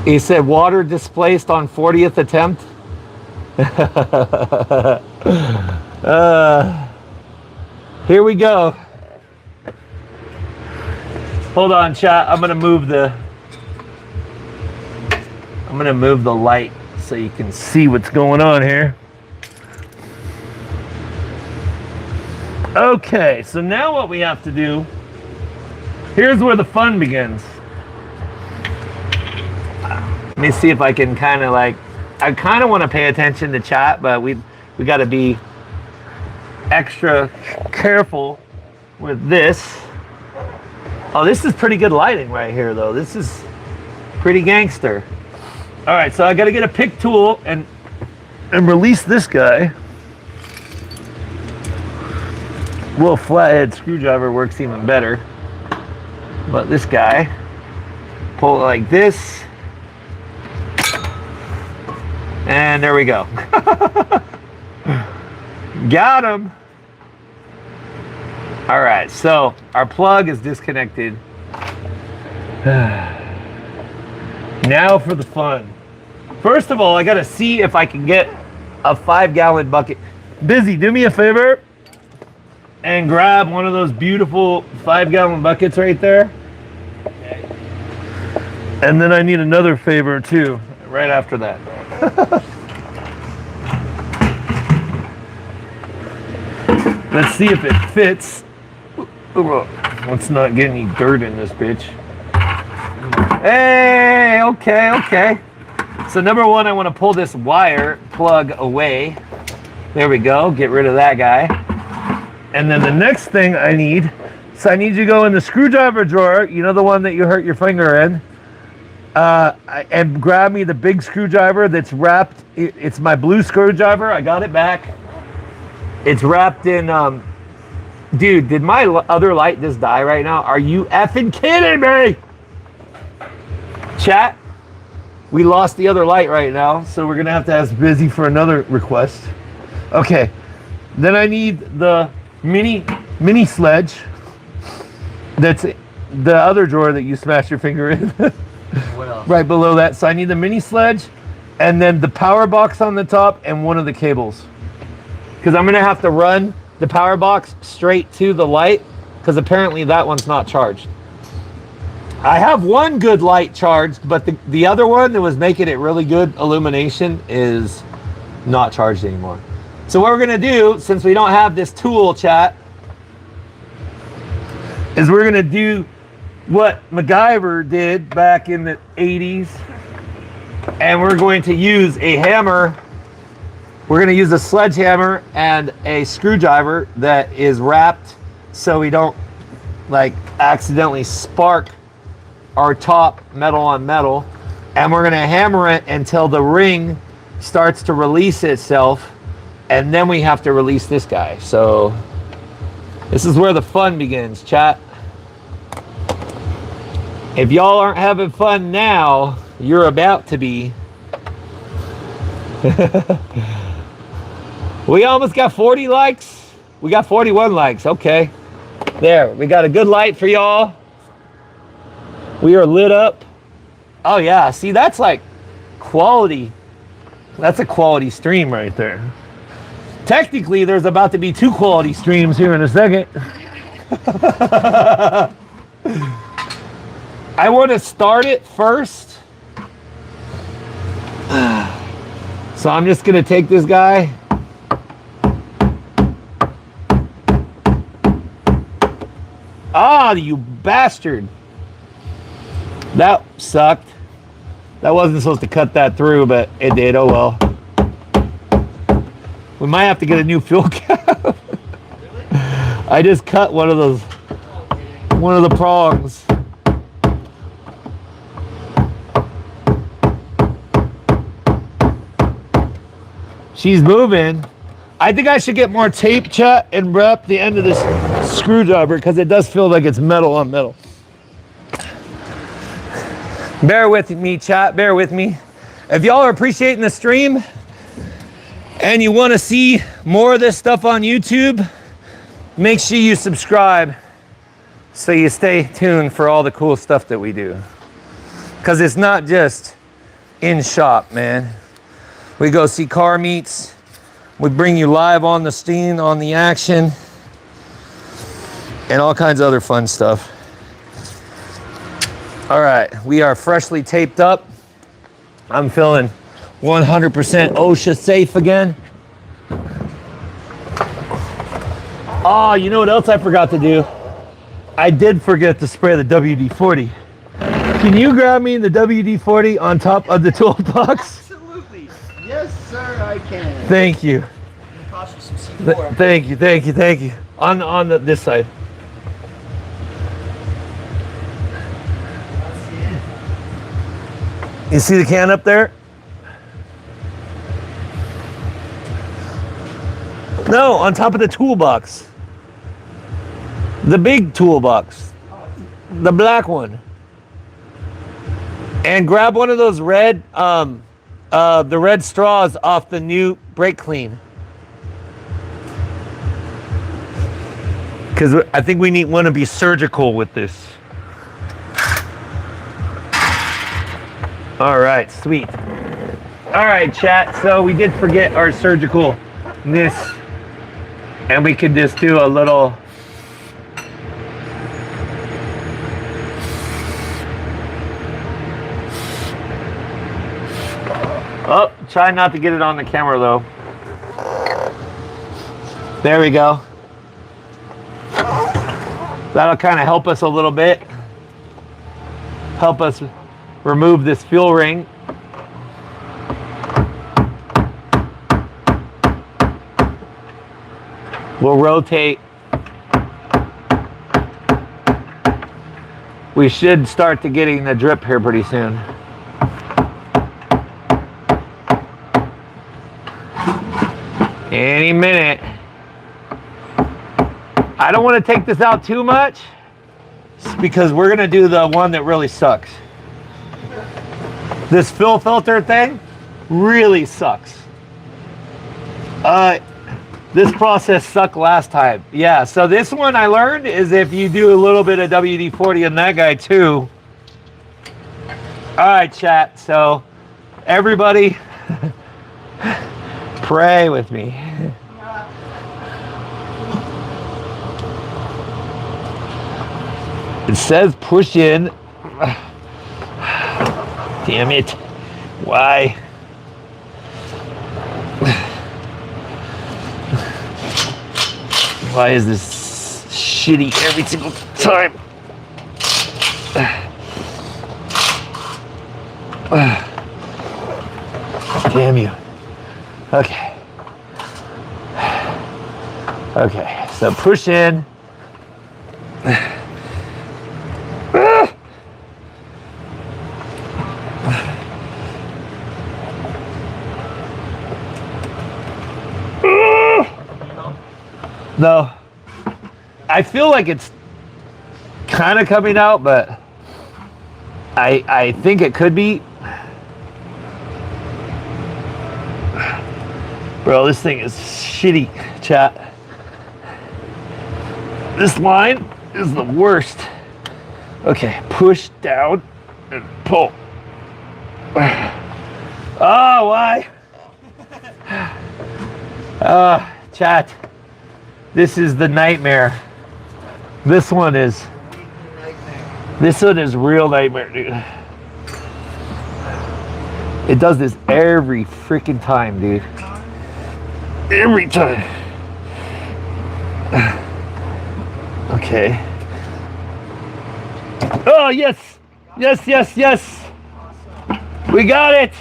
He said water displaced on 40th attempt. Here we go. Hold on, chat. I'm gonna move the light so you can see what's going on here. Okay, so now what we have to do here's where the fun begins. Let me see if I can kind of like, I kind of want to pay attention to chat, but we got to be extra careful with this. Oh, this is pretty good lighting right here though. This is pretty gangster. All right, so I got to get a pick tool and release this guy. Well, flathead screwdriver works even better. But this guy, pull it like this. And there we go. Got him. All right, so our plug is disconnected. Now for the fun. First of all, I gotta see if I can get a 5-gallon bucket. Busy, do me a favor and grab one of those beautiful 5-gallon buckets right there. And then I need another favor too, right after that. Let's see if it fits. Let's not get any dirt in this bitch. Hey, okay. So number one, I want to pull this wire plug away. There we go, get rid of that guy. And then the next thing I need, so I need you to go in the screwdriver drawer, you know the one that you hurt your finger in, and grab me the big screwdriver that's wrapped, it's my blue screwdriver, I got it back. It's wrapped in, dude, did my other light just die right now? Are you effing kidding me? Chat, we lost the other light right now, so we're gonna have to ask Busy for another request. Okay, then I need the mini sledge that's the other drawer that you smashed your finger in. What else? Right Right below that. So I need the mini sledge and then the power box on the top and one of the cables. Because I'm gonna have to run the power box straight to the light because apparently that one's not charged. I have one good light charged, but the other one that was making it really good illumination is not charged anymore. So what we're gonna do, since we don't have this tool, chat, is we're gonna do what MacGyver did back in the 80s, and we're going to use a hammer. We're gonna use a sledgehammer and a screwdriver that is wrapped so we don't like accidentally spark our top metal on metal, and we're gonna hammer it until the ring starts to release itself, and then we have to release this guy. So this is where the fun begins, chat. If y'all aren't having fun now, you're about to be. We almost got 40 likes. We got 41 likes, okay. There, we got a good light for y'all. We are lit up. Oh yeah, see, that's like quality. That's a quality stream right there. Technically, there's about to be 2 quality streams here in a second. I want to start it first. So I'm just gonna take this guy. Ah, you bastard. That sucked. That wasn't supposed to cut that through, but it did, oh well. We might have to get a new fuel cap. I just cut one of the prongs. She's moving. I think I should get more tape, chat, and wrap the end of this screwdriver because it does feel like it's metal on metal. Bear with me, chat, bear with me. If y'all are appreciating the stream and you want to see more of this stuff on YouTube, make sure you subscribe so you stay tuned for all the cool stuff that we do. Because it's not just in shop, man. We go see car meets. We bring you live on the scene, on the action, and all kinds of other fun stuff. All right, we are freshly taped up. I'm feeling 100% OSHA safe again. Oh, you know what else I forgot to do? I did forget to spray the WD-40. Can you grab me the WD-40 on top of the toolbox? Absolutely. Yes, sir, I can. Thank you. It'll cost you some C4. Thank you, thank you, thank you. On this side. You see the can up there? No, on top of the toolbox. The big toolbox. The black one. And grab one of those red, the red straws off the new brake clean. Because I think we want to be surgical with this. All right, sweet. All right, chat. So we did forget our surgicalness, and we could just do a little. Oh, try not to get it on the camera though. There we go. That'll kind of help us a little bit. Help us remove this fuel ring. We'll rotate. We should start to getting the drip here pretty soon. Any minute. I don't want to take this out too much because we're going to do the one that really sucks. This fill filter thing really sucks. This process sucked last time. Yeah, so this one I learned is if you do a little bit of WD-40 on that guy too. All right, chat. So everybody pray with me. It says push in. Damn it. Why? Why is this shitty every single time? Damn you. Okay. Okay, so push in. No, I feel like it's kind of coming out, but I think it could be. Bro, this thing is shitty, chat. This line is the worst. Okay, push down and pull. Oh, why? Chat. This is the nightmare. This one is real nightmare, dude. It does this every freaking time, dude. Every time. Okay. Oh, yes. Yes, yes, yes. We got it.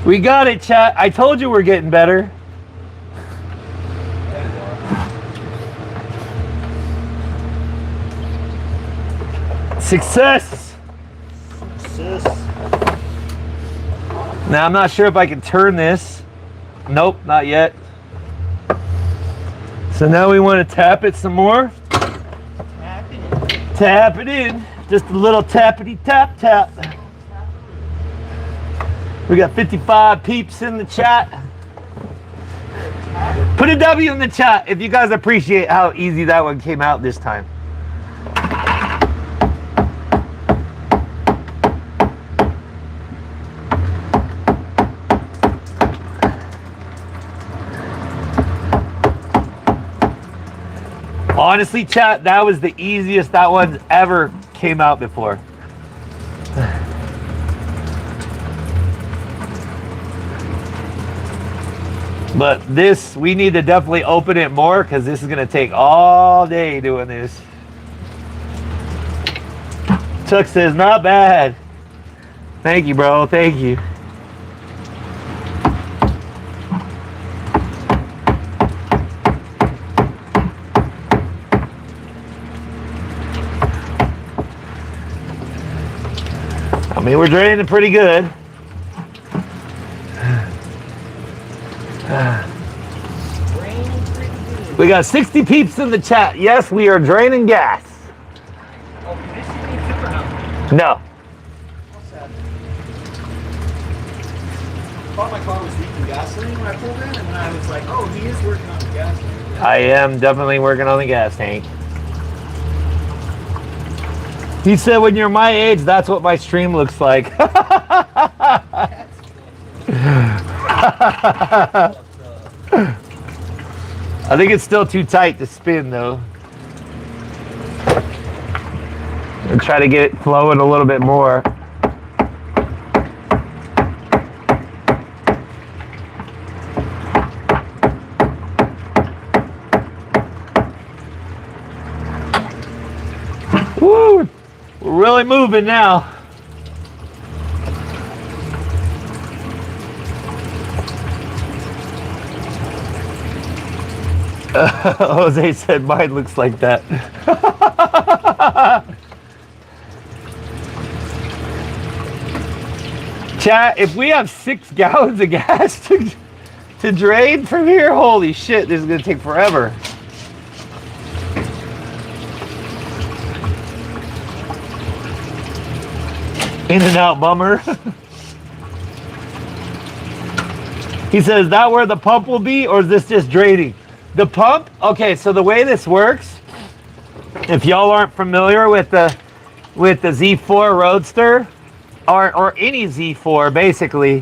We got it, chat. I told you we're getting better. Success. Success. Now, I'm not sure if I can turn this. Nope, not yet. So now we want to tap it some more. Tap it in. Tap it in. Just a little tappity tap tap. We got 55 peeps in the chat. Put a W in the chat if you guys appreciate how easy that one came out this time. Honestly, chat, that was the easiest that one ever came out before. But this, we need to definitely open it more because this is going to take all day doing this. Chuck says, not bad. Thank you, bro. Thank you. I mean, we're draining pretty good. We got 60 peeps in the chat. Yes, we are draining gas. Oh, did they see any tip or no? No. How sad. I thought my car was leaking gasoline when I pulled in, and then I was like, oh, he is working on the gas tank. I am definitely working on the gas tank. He said, when you're my age, that's what my stream looks like. I think it's still too tight to spin, though. I'll try to get it flowing a little bit more. Woo! We're really moving now. Jose said mine looks like that. Chat, if we have 6 gallons of gas to drain from here, holy shit, this is gonna take forever. In and out bummer. He says, is that where the pump will be, or is this just draining? The pump, okay, so the way this works, if y'all aren't familiar with the Z4 Roadster, or any Z4 basically,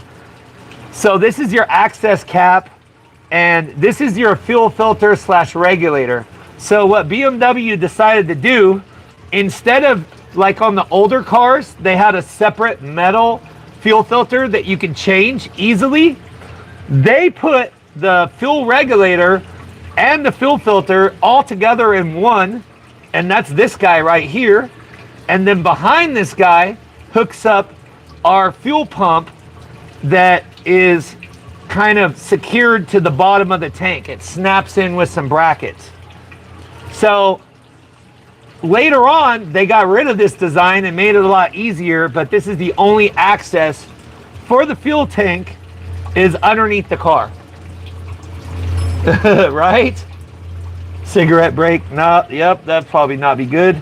so this is your access cap, and this is your fuel filter / regulator. So what BMW decided to do, instead of like on the older cars, they had a separate metal fuel filter that you can change easily. They put the fuel regulator and the fuel filter all together in one, and that's this guy right here. And then behind this guy hooks up our fuel pump that is kind of secured to the bottom of the tank. It snaps in with some brackets. So later on, they got rid of this design and made it a lot easier, but this is the only access for the fuel tank is underneath the car. Right? Cigarette break? No, yep, that'd probably not be good.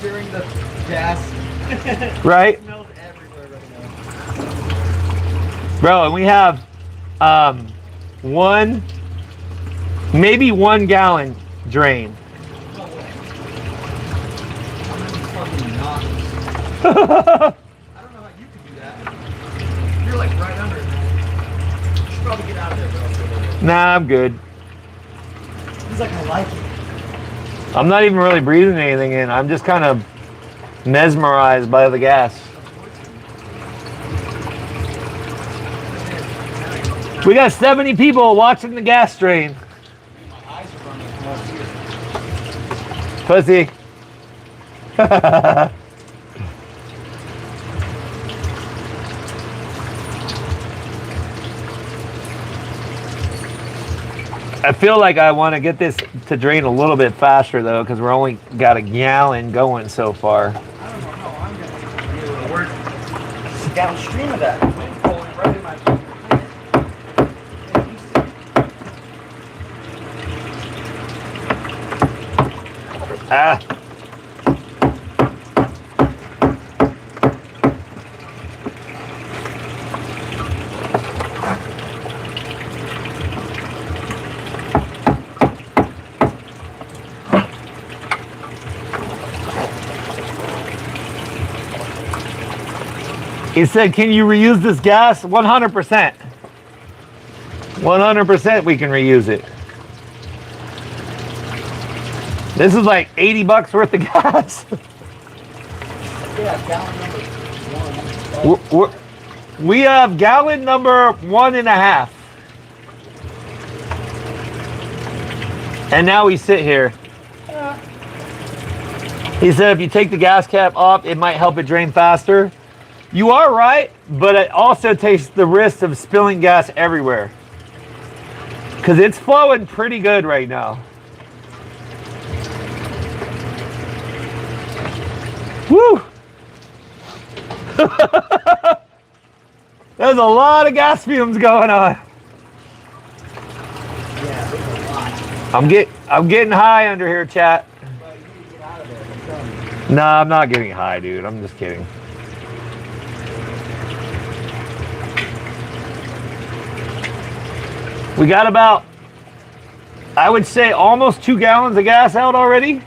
During the gas. Right? It smells everywhere right now. Bro, and we have maybe 1 gallon drain. No way. I'm fucking nauseous. I don't know how you can do that. You're like right under it. You should probably get out of there, bro. Nah, I'm good. He's like, I like it. I'm not even really breathing anything in. I'm just kind of mesmerized by the gas. We got 70 people watching the gas drain. My eyes are running from all here. Pussy. I feel like I want to get this to drain a little bit faster though, because we're only got 1 gallon going so far. I don't know how I'm going to be able to work downstream of that. Wind pulling right in my Ah. He said, can you reuse this gas? 100%. 100% we can reuse it. This is like 80 bucks worth of gas. Yeah, gallon number 1. We have gallon number 1.5. And now we sit here. He said if you take the gas cap off, it might help it drain faster. You are right, but it also takes the risk of spilling gas everywhere. Because it's flowing pretty good right now. Woo! There's a lot of gas fumes going on. Yeah, there's a lot. I'm getting high under here, chat. But you need to get out of there, I'm telling you. Nah, I'm not getting high, dude. I'm just kidding. We got about, I would say, almost 2 gallons of gas out already.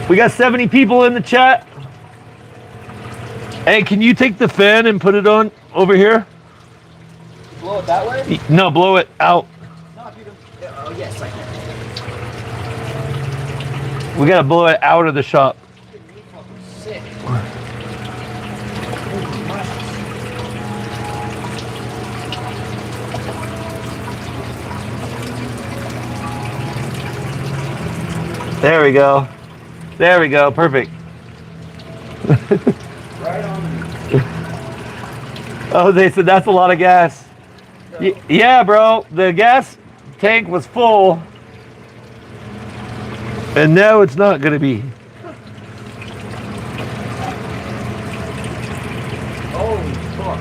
We got 70 people in the chat. Hey, can you take the fan and put it on over here? Blow it that way? No, blow it out. No, if you don't. Oh, yes, I can. We gotta blow it out of the shop. Getting me fucking sick. There we go. There we go. Perfect. Right on. Oh, they said that's a lot of gas. Yeah, bro. The gas tank was full. And now it's not going to be. Holy fuck.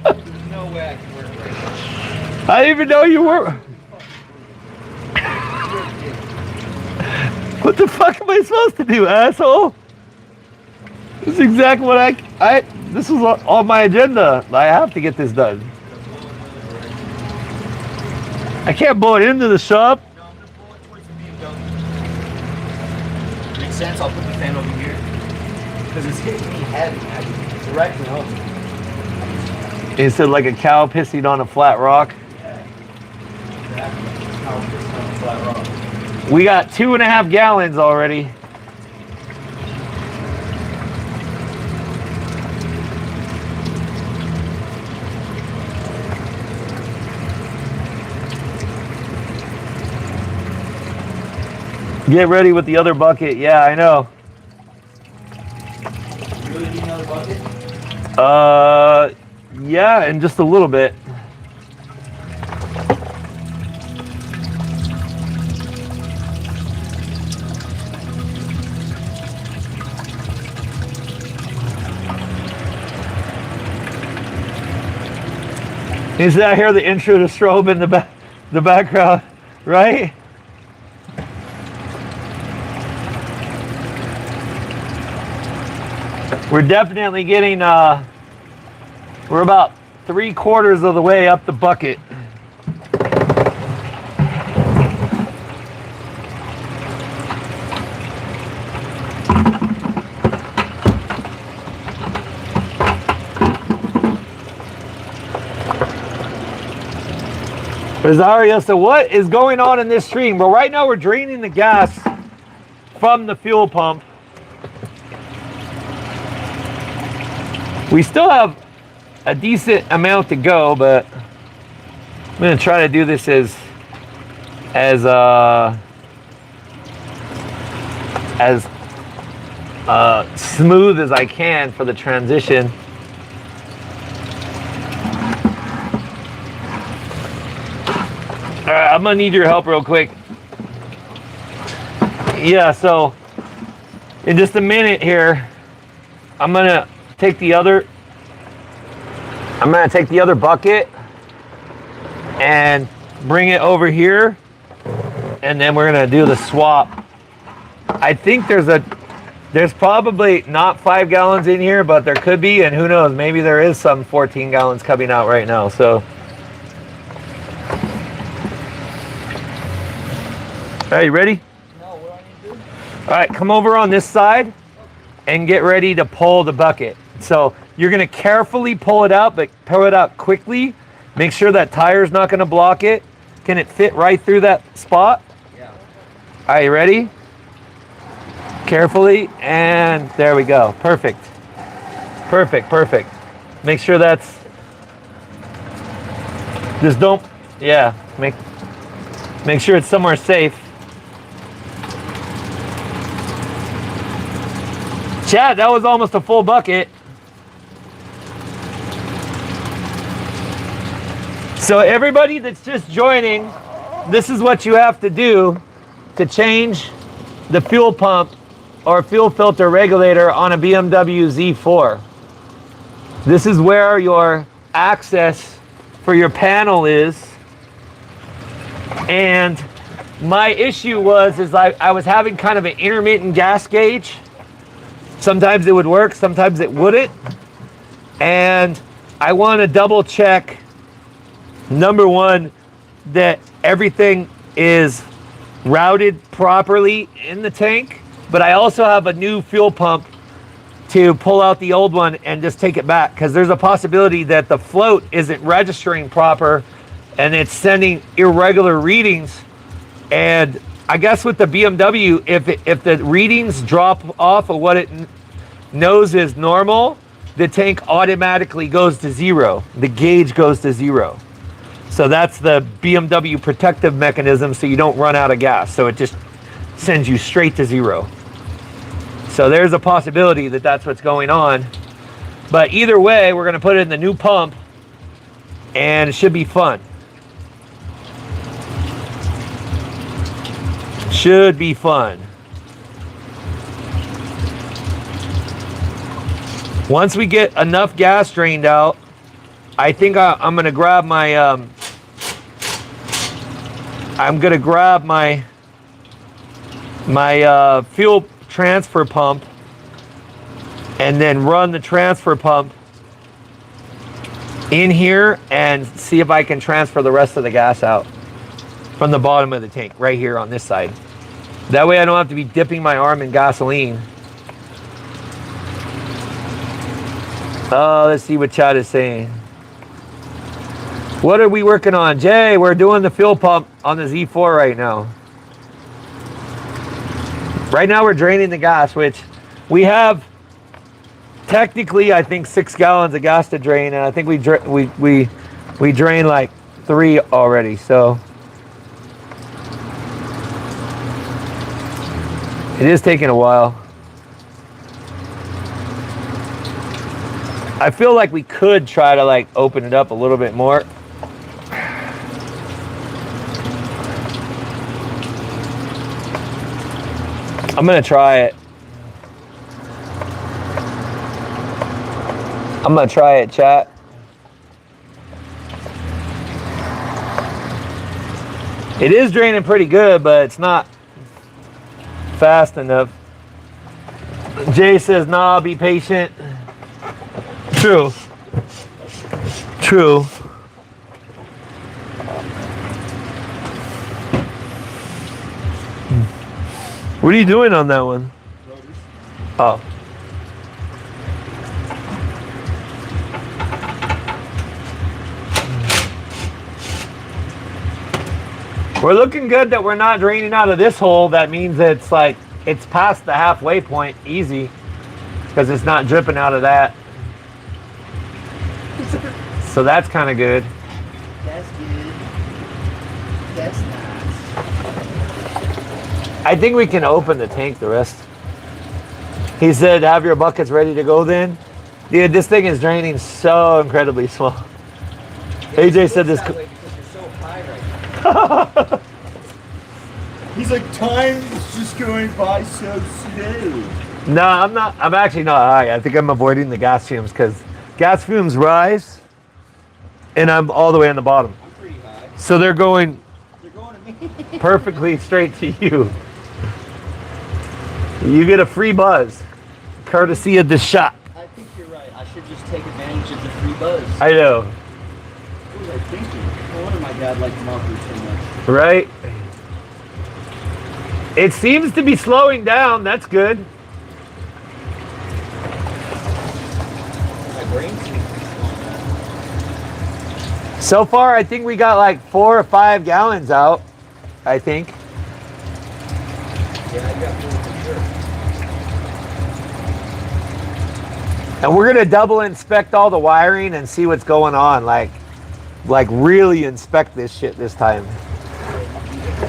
There's no way I can work right now. I didn't even know you were. What the fuck am I supposed to do, asshole? This is exactly what this was on my agenda. I have to get this done. I can't blow it into the shop. No, I'm gonna pull it towards the BMW. Makes sense, I'll put the fan over here. Because it's hitting me heavy, directly home. It said like a cow pissing on a flat rock. Yeah. Exactly. I'll just on a flat rock. We got 2.5 gallons already. Get ready with the other bucket. Yeah, I know. You really need another bucket? Yeah, in just a little bit. Is that here the intro to strobe in the background, right? We're definitely getting, we're about 3/4 of the way up the bucket. Rosario, so what is going on in this stream? Well, right now we're draining the gas from the fuel pump. We still have a decent amount to go, but I'm gonna try to do this as smooth as I can for the transition. All right, I'm gonna need your help real quick. Yeah, so in just a minute here, I'm gonna take the other bucket and bring it over here, and then we're gonna do the swap. I think there's probably not 5 gallons in here, but there could be, and who knows, maybe there is some 14 gallons coming out right now. So are you ready? No, what do I need to do? All right, come over on this side and get ready to pull the bucket. So you're gonna carefully pull it out, but pull it out quickly. Make sure that tire's not gonna block it. Can it fit right through that spot? Yeah. All right, you ready? carefully, and there we go. Perfect. Perfect, perfect. Make sure that's, just don't, yeah, make sure it's somewhere safe. Chad, that was almost a full bucket. So everybody that's just joining, this is what you have to do to change the fuel pump or fuel filter regulator on a BMW Z4. This is where your access for your panel is. And my issue was I was having kind of an intermittent gas gauge. Sometimes it would work, sometimes it wouldn't. And I want to double check, number one, that everything is routed properly in the tank, but I also have a new fuel pump to pull out the old one and just take it back, because there's a possibility that the float isn't registering proper and it's sending irregular readings. And I guess with the BMW, if the readings drop off of what it knows is normal, the tank automatically goes to zero. The gauge goes to zero. So that's the BMW protective mechanism, so you don't run out of gas. So it just sends you straight to zero. So there's a possibility that that's what's going on. But either way, we're going to put it in the new pump, and it should be fun. Should be fun. Once we get enough gas drained out, I think I'm going to grab my my fuel transfer pump, and then run the transfer pump in here and see if I can transfer the rest of the gas out from the bottom of the tank right here on this side. That way I don't have to be dipping my arm in gasoline. Let's see what Chad is saying. What are we working on? Jay, we're doing the fuel pump on the Z4 right now. Right now we're draining the gas, which we have technically, I think, 6 gallons of gas to drain, and I think we drained like 3 already. So it is taking a while. I feel like we could try to like open it up a little bit more. I'm gonna try it. I'm gonna try it, chat. It is draining pretty good, but it's not fast enough. Jay says, nah, be patient. True. True. What are you doing on that one? Oh. We're looking good that we're not draining out of this hole. That means it's like, it's past the halfway point easy, because it's not dripping out of that. So that's kind of good. That's good. That's nice. I think we can open the tank the rest. He said, have your buckets ready to go then. Dude, this thing is draining so incredibly small. Yeah, AJ said this. That way because you're so high right now. He's like, time is just going by so slow. No, I'm not. I'm actually not high. I think I'm avoiding the gas fumes, because gas fumes rise and I'm all the way on the bottom. I'm pretty high. So they're going They're going to me. perfectly straight to you. You get a free buzz, courtesy of the shop. I think you're right. I should just take advantage of the free buzz. I know. What was I thinking? No wonder my dad liked Mopper so much. Right? It seems to be slowing down. That's good. My brain seems to be slowing down. So far, I think we got like 4 or 5 gallons out, I think. Yeah, I got 4 for sure. And we're gonna double inspect all the wiring and see what's going on. Like really inspect this shit this time.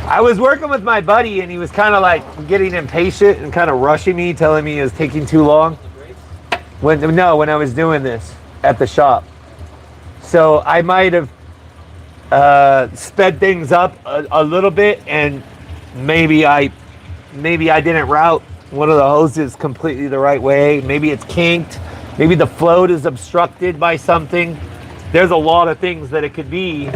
I was working with my buddy and he was kind of like getting impatient and kind of rushing me, telling me it was taking too long. When I was doing this at the shop. So I might have sped things up a little bit, and maybe I didn't route one of the hoses completely the right way. Maybe it's kinked. Maybe the float is obstructed by something. There's a lot of things that it could be.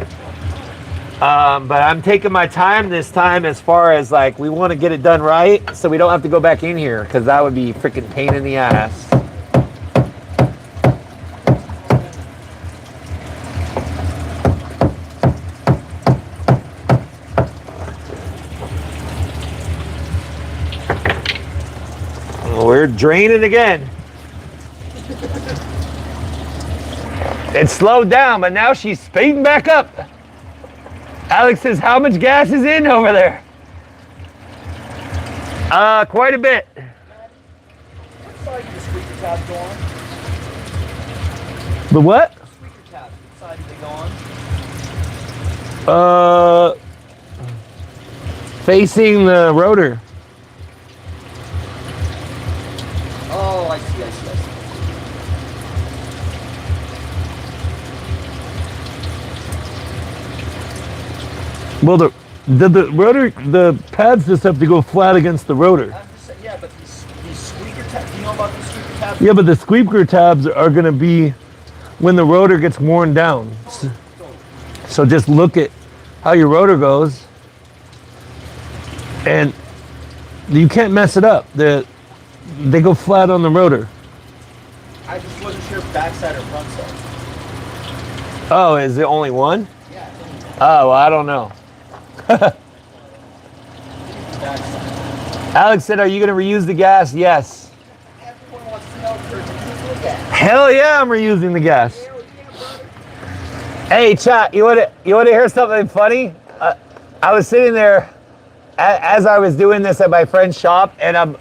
But I'm taking my time this time, as far as like, we want to get it done right so we don't have to go back in here, because that would be freaking pain in the ass. We're draining again. It slowed down, but now she's speeding back up. Alex says, how much gas is in over there? Quite a bit. What side do the squeaker tabs go on? The what? The squeaker tabs, what side do they go on? Facing the rotor. Oh, I see. Well, the rotor, the pads just have to go flat against the rotor. I'm just saying, yeah, but these squeaker tabs, do you know about the squeaker tabs? Yeah, but the squeaker tabs are going to be when the rotor gets worn down. So just look at how your rotor goes, and you can't mess it up. They go flat on the rotor. I just wasn't sure if backside or front side. Oh, is it only one? Yeah, it's only one. Oh, well, I don't know. Backside. Alex said, are you going to reuse the gas? Yes. Everyone wants to know if there's a gas. Hell yeah, I'm reusing the gas. Hell yeah, brother. Hey, chat, you want to hear something funny? I was sitting there as I was doing this at my friend's shop, and I'm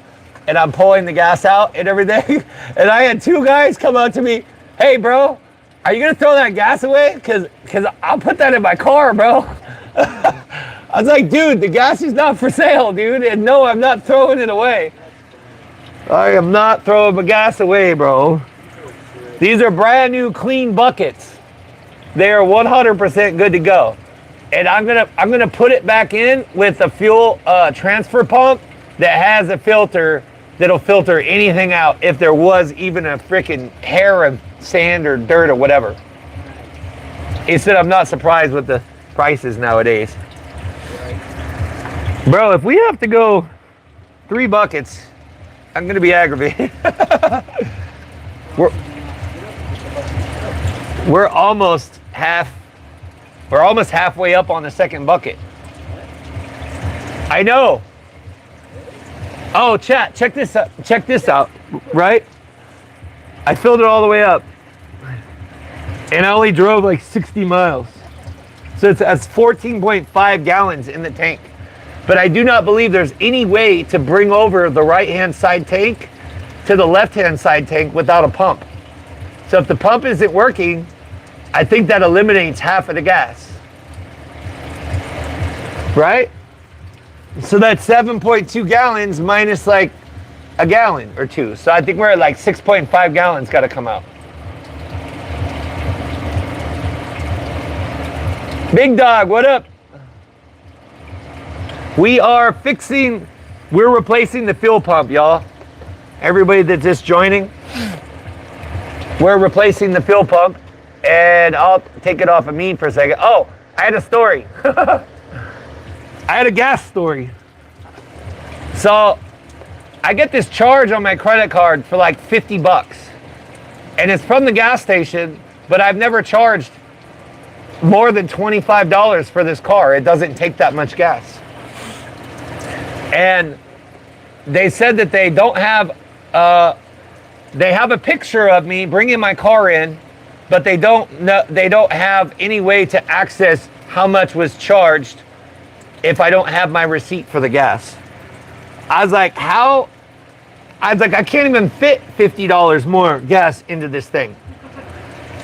pulling the gas out and everything, and I had two guys come up to me. Hey, bro, are you gonna throw that gas away? Cause I'll put that in my car, bro. I was like, dude, the gas is not for sale, dude, and no, I'm not throwing it away. I am not throwing my gas away, bro. These are brand new, clean buckets. They are 100% good to go. And I'm gonna put it back in with a fuel transfer pump that has a filter that'll filter anything out if there was even a freaking hair of sand or dirt or whatever. He said, I'm not surprised with the prices nowadays. Bro, if we have to go 3 buckets, I'm gonna be aggravated. We're almost halfway up on the second bucket. I know. Oh, chat, check this out. Check this out, right? I filled it all the way up, and I only drove like 60 miles. So that's 14.5 gallons in the tank. But I do not believe there's any way to bring over the right-hand side tank to the left-hand side tank without a pump. So if the pump isn't working, I think that eliminates half of the gas. Right? So that's 7.2 gallons minus like a gallon or two. So I think we're at like 6.5 gallons got to come out. Big Dog, what up? We're replacing the fuel pump, y'all. Everybody that's just joining, we're replacing the fuel pump, and I'll take it off of me for a second. Oh, I had a story. I had a gas story. So I get this charge on my credit card for like 50 bucks. And it's from the gas station, but I've never charged more than $25 for this car. It doesn't take that much gas. And they said that they don't have, they have a picture of me bringing my car in, but they don't have any way to access how much was charged if I don't have my receipt for the gas. I was like, how I was like, I can't even fit $50 more gas into this thing.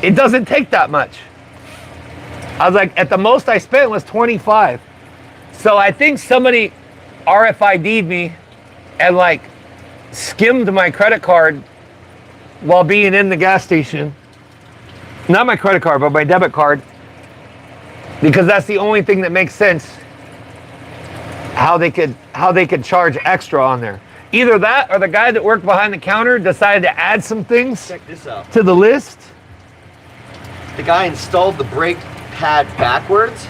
It doesn't take that much. I was like, at the most I spent was 25. So I think somebody RFID'd me and like skimmed my credit card while being in the gas station. Not my credit card, but my debit card. Because that's the only thing that makes sense how they could charge extra on there. Either that or the guy that worked behind the counter decided to add some things Check this out. to the list. The guy installed the brake pad backwards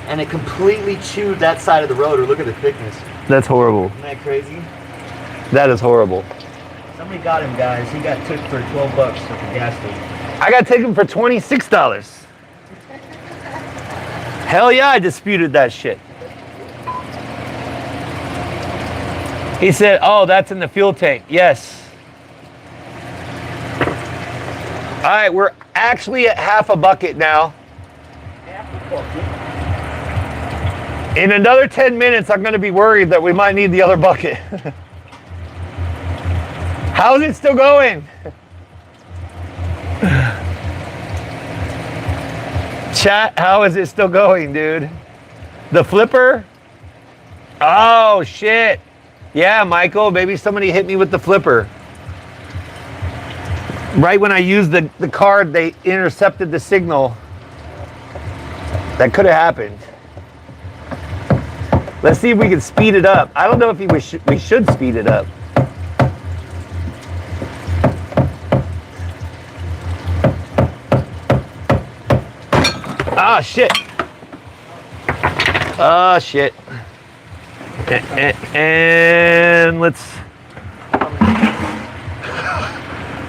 and it completely chewed that side of the rotor. Look at the thickness. That's horrible. Isn't that crazy? That is horrible. Somebody got him, guys. He got took for 12 bucks at the gas station. I got taken for $26. Hell yeah, I disputed that shit. He said, oh, that's in the fuel tank. Yes. All right, we're actually at half a bucket now. In another 10 minutes, I'm gonna be worried that we might need the other bucket. How's it still going? Chat, how is it still going, dude? The flipper? Oh, shit. Yeah, Michael, maybe somebody hit me with the flipper. Right when I used the card, they intercepted the signal. That could have happened. Let's see if we can speed it up. I don't know if we should speed it up. Ah, shit. Oh, shit. And let's...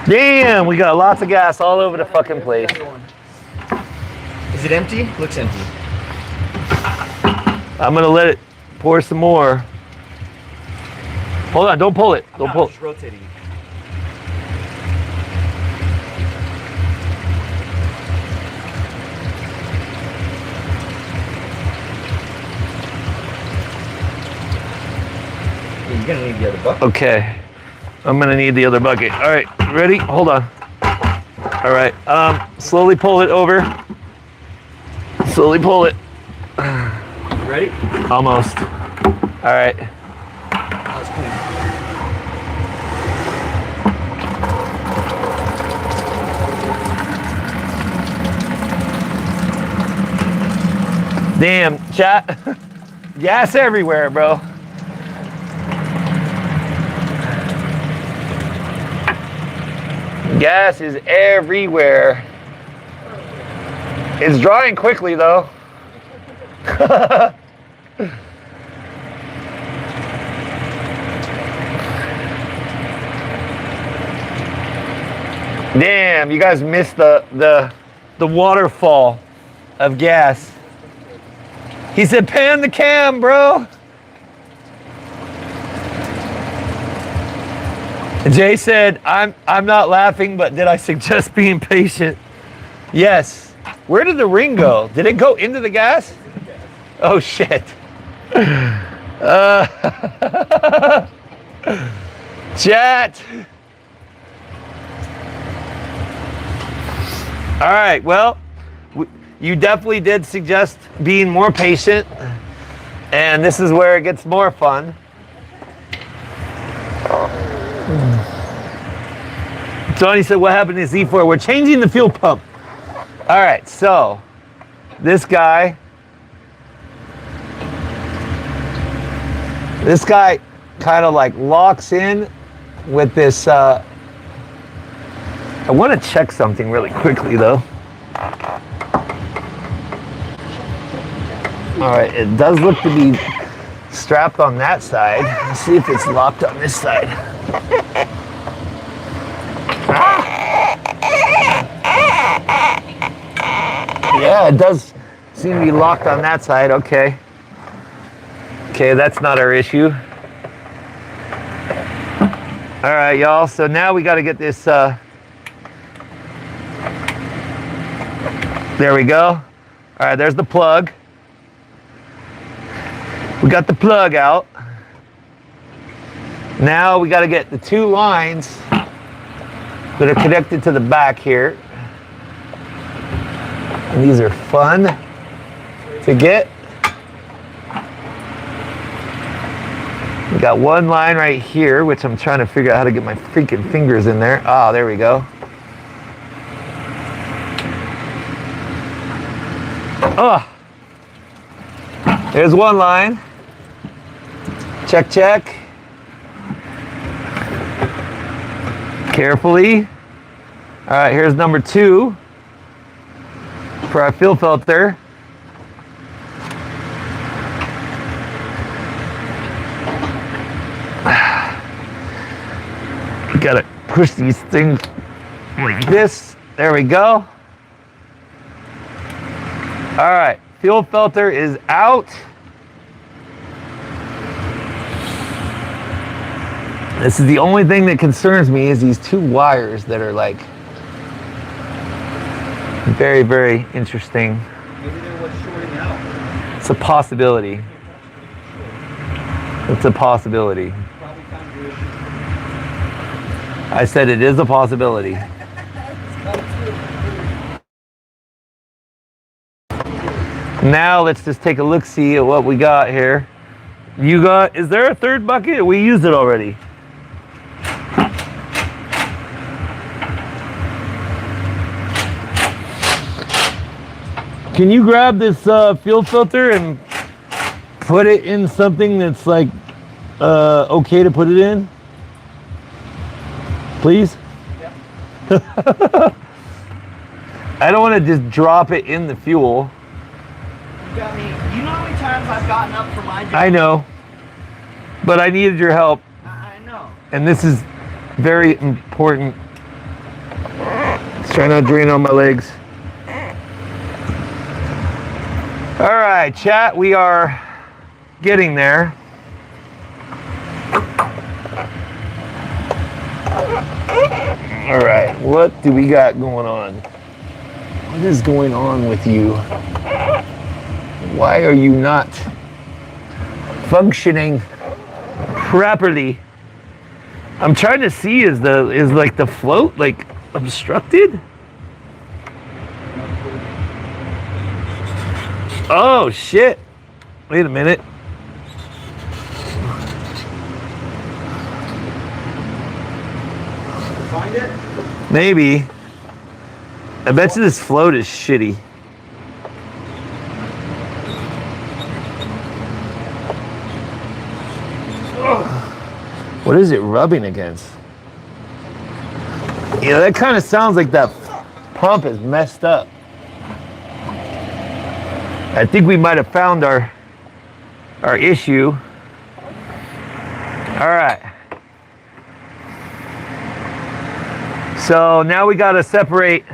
Damn, we got lots of gas all over the fucking place. Is it empty? Looks empty. I'm gonna let it pour some more. Hold on, don't pull it. Don't pull it. Just rotating. You're gonna need the other bucket. Okay. I'm gonna need the other bucket. All right, ready? Hold on. All right, slowly pull it over. Slowly pull it. Ready? Almost. All right. That's clean. Damn, chat. Gas everywhere, bro. Gas is everywhere. It's drying quickly though. Damn, you guys missed the waterfall of gas. He said, pan the cam, bro. Jay said, I'm not laughing, but did I suggest being patient? Yes. Where did the ring go? Did it go into the gas? Oh, shit. Chat. All right, well, you definitely did suggest being more patient, and this is where it gets more fun. Tony said, what happened to Z4? We're changing the fuel pump. All right, so this guy kind of like locks in with this, I want to check something really quickly though. All right, it does look to be strapped on that side. Let's see if it's locked on this side. Yeah, it does seem to be locked on that side. Okay. Okay, that's not our issue. All right, y'all. So now we got to get this. There we go. All right, there's the plug. We got the plug out. Now we got to get the two lines that are connected to the back here. And these are fun to get. We got one line right here, which I'm trying to figure out how to get my freaking fingers in there. Ah, there we go. Oh, there's one line. Check, check. Carefully. All right, here's number 2 for our fuel filter. We gotta push these things like this. There we go. All right, fuel filter is out. This is the only thing that concerns me is these 2 wires that are like very, very interesting. Maybe they're what's shorting out. It's a possibility. It's a possibility. Probably found your issue. I said it is a possibility. Now let's just take a look-see at what we got here. You got, is there a third bucket? We used it already. Can you grab this fuel filter and put it in something that's like okay to put it in? Please? Yeah. I don't want to just drop it in the fuel. You got me. You know how many times I've gotten up for my job? I know, but I needed your help, I know. and this is very important. Let's try not to drain on my legs. All right, chat, we are getting there. All right, what do we got going on? What is going on with you? Why are you not functioning properly? I'm trying to see, is like the float like obstructed? Oh shit. Wait a minute. Find it? Maybe. I bet you this float is shitty. What is it rubbing against? Yeah, that kind of sounds like that pump is messed up. I think we might have found our issue. All right. So now we got to separate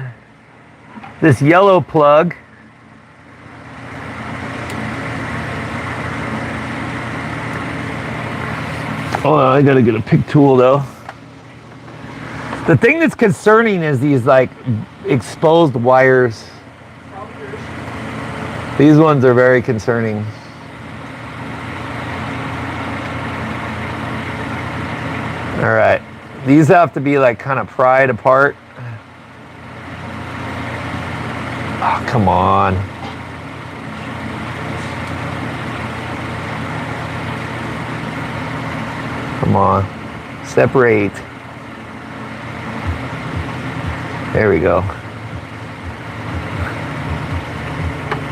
this yellow plug. Oh, I got to get a pick tool though. The thing that's concerning is these like exposed wires. These ones are very concerning. All right, these have to be like kind of pried apart. Oh, come on. Come on, separate. There we go.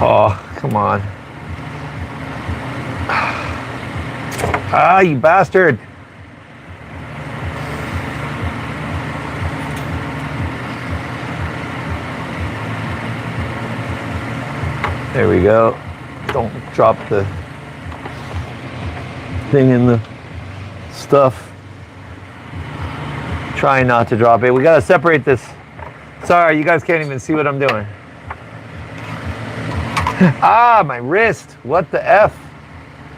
Oh, come on. Ah, you bastard. There we go. Don't drop the thing in the stuff. Try not to drop it. We gotta separate this. Sorry, you guys can't even see what I'm doing. Ah, my wrist. What the F?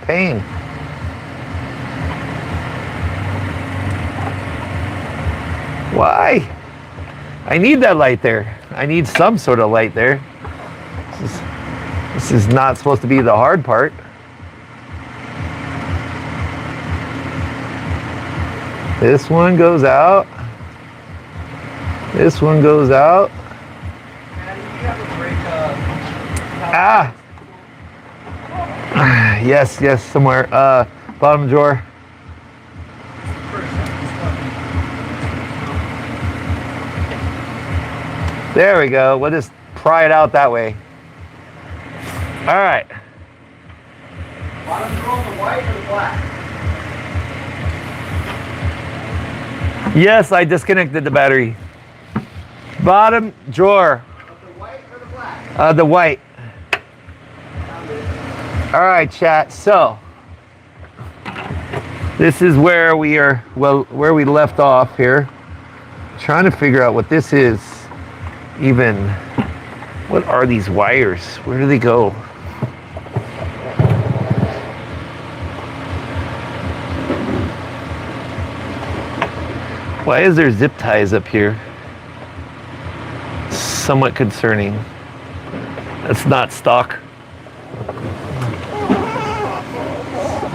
Pain. Why? I need that light there. I need some sort of light there. This is not supposed to be the hard part. This one goes out. This one goes out. Maddie, you have a brake, Ah! Yes, yes, somewhere. Bottom drawer. There we go. We'll just pry it out that way. All right. Bottom drawer, the white or the black? Yes, I disconnected the battery. Bottom drawer. Of the white or the black? The white. All right, chat. So this is where we are. Well, where we left off here. Trying to figure out what this is. Even. What are these wires? Where do they go? Why is there zip ties up here? Somewhat concerning. That's not stock.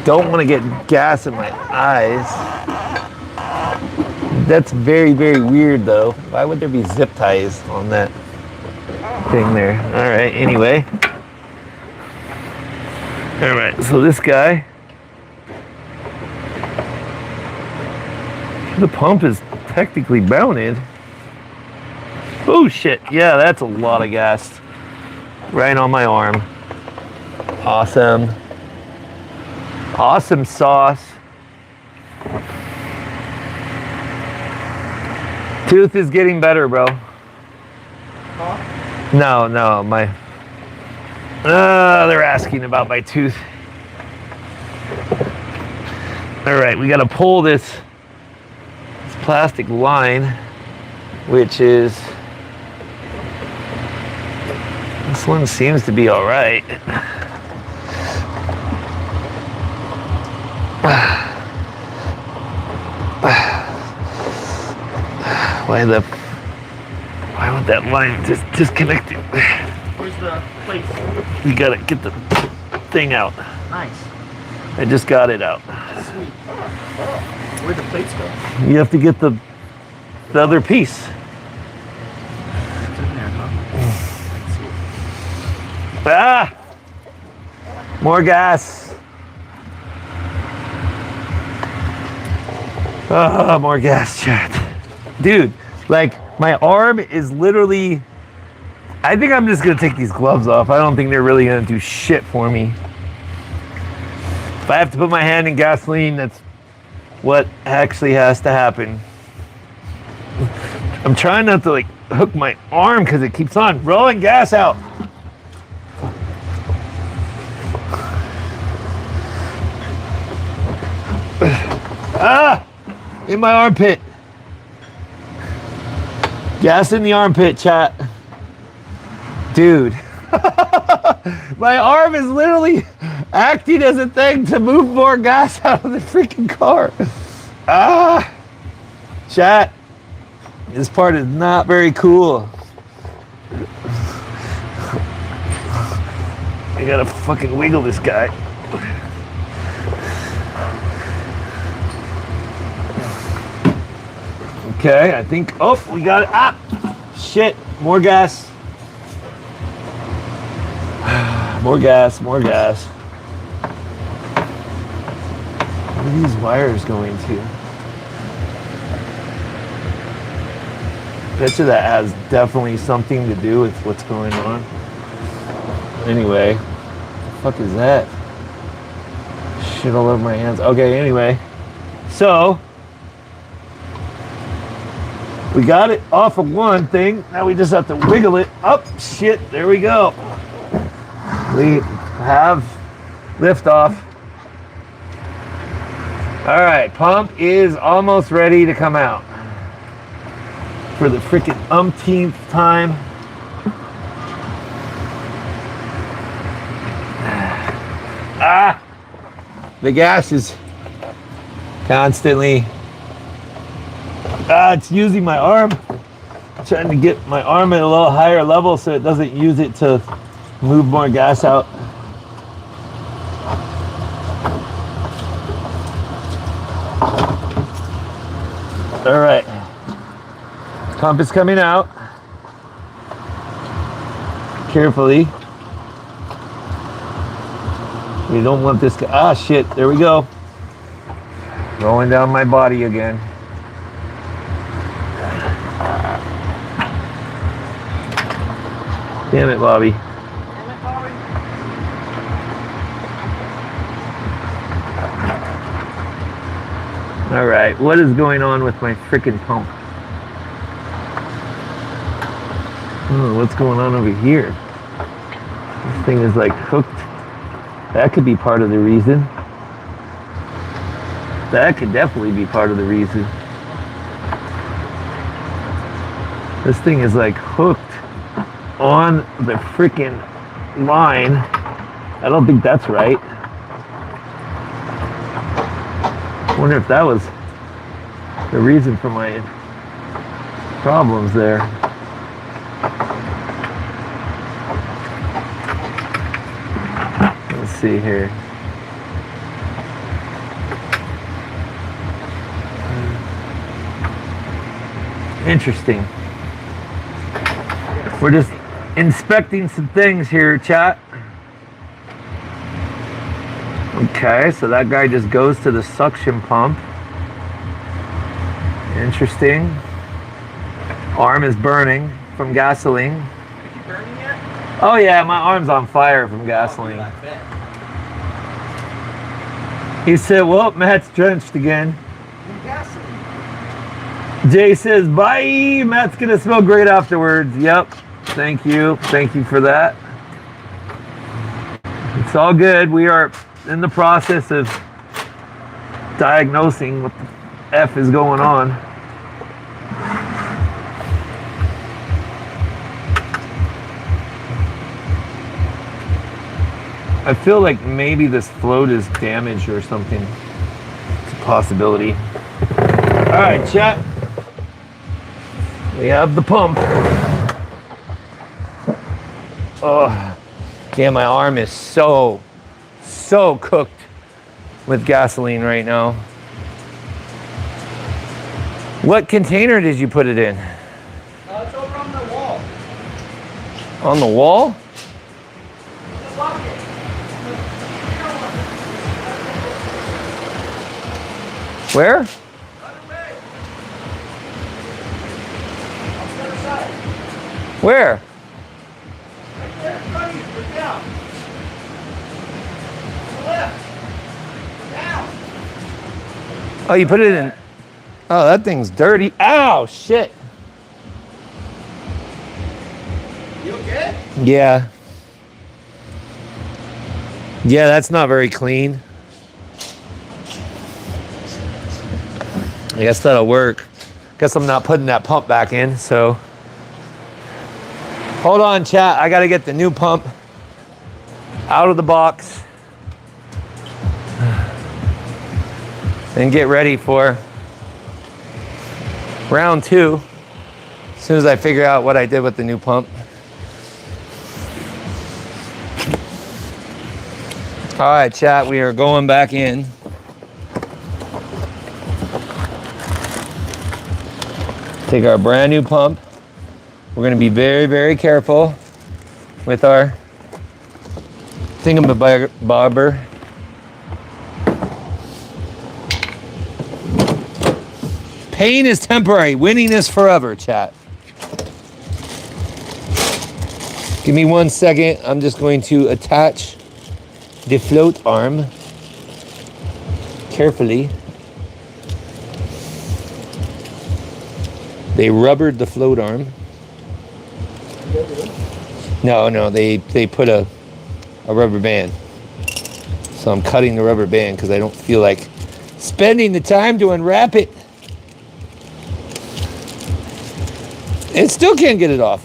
Don't want to get gas in my eyes. That's very, very weird though. Why would there be zip ties on that thing there? All right, anyway. All right, so this guy, the pump is technically mounted. Oh shit, yeah, that's a lot of gas. Right on my arm. Awesome. Awesome sauce. Tooth is getting better, bro. Huh? No, my... they're asking about my tooth. All right, we gotta pull this plastic line, which is... This one seems to be all right. Why would that line just disconnect it? Where's the plate? You gotta get the thing out. Nice. I just got it out. Sweet. Where'd the plates go? You have to get the other piece. It's in there, huh? Ah! More gas. Ah, more gas, chat. Dude, like my arm is literally... I think I'm just gonna take these gloves off. I don't think they're really gonna do shit for me. If I have to put my hand in gasoline, that's what actually has to happen. I'm trying not to like hook my arm because it keeps on rolling gas out. Ah! In my armpit. Gas in the armpit, chat. Dude. My arm is literally acting as a thing to move more gas out of the freaking car. Ah! Chat. This part is not very cool. I gotta fucking wiggle this guy. Okay, I think, oh, we got it. Ah, shit, more gas. More gas, more gas. Where are these wires going to? Bet you that has definitely something to do with what's going on. Anyway, what the fuck is that? Shit all over my hands. Okay, anyway. So, we got it off of one thing. Now we just have to wiggle it up. Shit, there we go. We have liftoff. All right, pump is almost ready to come out. For the freaking umpteenth time. Ah! The gas is constantly... it's using my arm. I'm trying to get my arm at a little higher level so it doesn't use it to move more gas out. Pump is coming out. Carefully. You don't want this to, ah shit, there we go. Rolling down my body again. Damn it, Bobby. All right, what is going on with my freaking pump? Oh, what's going on over here? This thing is like hooked. That could be part of the reason. That could definitely be part of the reason. This thing is like hooked on the freaking line. I don't think that's right. I wonder if that was the reason for my problems there. Let's see here. Interesting. We're just inspecting some things here, chat. Okay, so that guy just goes to the suction pump. Interesting. Arm is burning from gasoline. Are you burning yet? Oh yeah, my arm's on fire from gasoline. Oh, I bet. He said, well, Matt's drenched again. In gasoline. Jay says, bye, Matt's gonna smell great afterwards. Yep, thank you for that. It's all good. We are in the process of diagnosing what the F is going on. I feel like maybe this float is damaged or something. It's a possibility. All right, chat. We have the pump. Oh, damn, my arm is so cooked with gasoline right now. What container did you put it in? It's over on the wall. On the wall? The bucket. Where? Run away. On the other side. Where? Right there in front of you. Look down. To the left. Down. Oh, you put it in. Oh, that thing's dirty. Ow, shit. You okay? Yeah. Yeah, that's not very clean. I guess that'll work. Guess I'm not putting that pump back in, so. Hold on, chat. I gotta get the new pump out of the box and get ready for round 2 as soon as I figure out what I did with the new pump. All right, chat, we are going back in. Take our brand new pump. We're gonna be very, very careful with our thingamabobber. Pain is temporary, winning is forever, chat. Give me 1 second. I'm just going to attach the float arm carefully. They rubbered the float arm. No, they put a rubber band. So I'm cutting the rubber band because I don't feel like spending the time to unwrap it. And still can't get it off.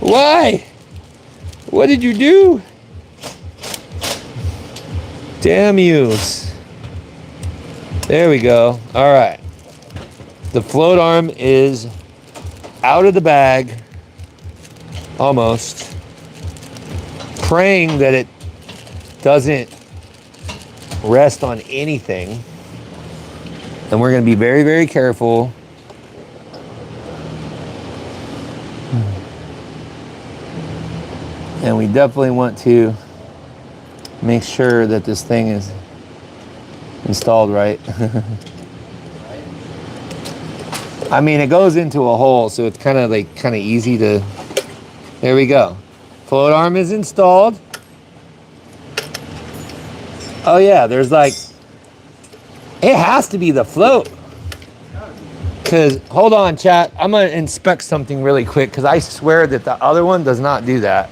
Why? What did you do? Damn yous. There we go. All right. The float arm is out of the bag. Almost. Praying that it doesn't rest on anything. And we're going to be very, very careful And we definitely want to make sure that this thing is installed right. I mean, it goes into a hole, so it's kind of easy to, there we go. Float arm is installed. Oh yeah, there's like, it has to be the float. Cause, hold on chat, I'm gonna inspect something really quick because I swear that the other one does not do that.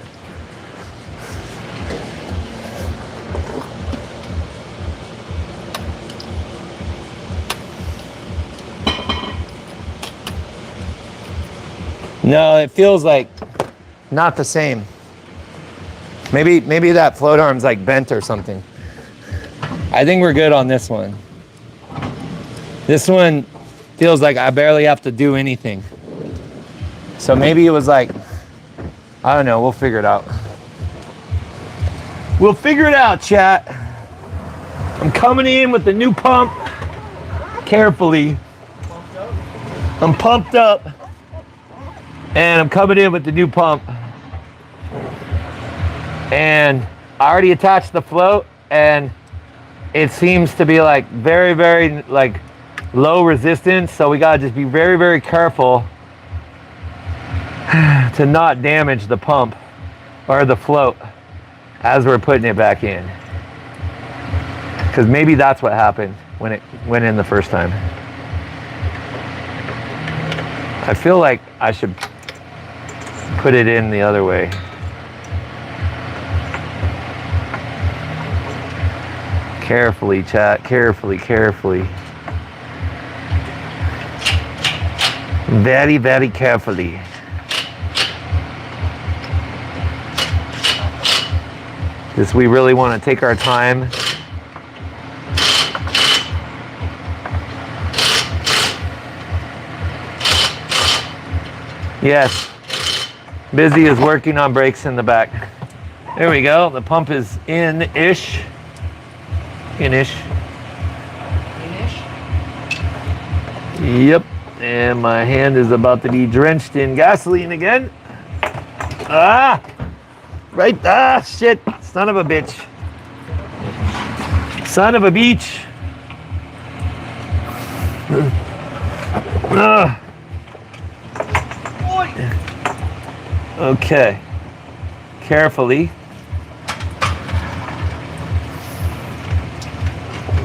No, it feels like not the same. Maybe that float arm's like bent or something. I think we're good on this one. This one feels like I barely have to do anything. So maybe it was like, I don't know, we'll figure it out. We'll figure it out, chat. I'm coming in with the new pump carefully. I'm pumped up. And I'm coming in with the new pump. And I already attached the float, and it seems to be like very, very like low resistance. So we gotta just be very, very careful to not damage the pump or the float as we're putting it back in. Because maybe that's what happened when it went in the first time. I feel like I should put it in the other way. Carefully, chat, carefully, carefully. Very, very carefully. Because we really want to take our time. Yes. Busy is working on brakes in the back. There we go. The pump is in-ish. In-ish. In-ish? Yep. And my hand is about to be drenched in gasoline again. Ah! Right. Ah, shit. Son of a bitch. Son of a beach. Okay. Carefully.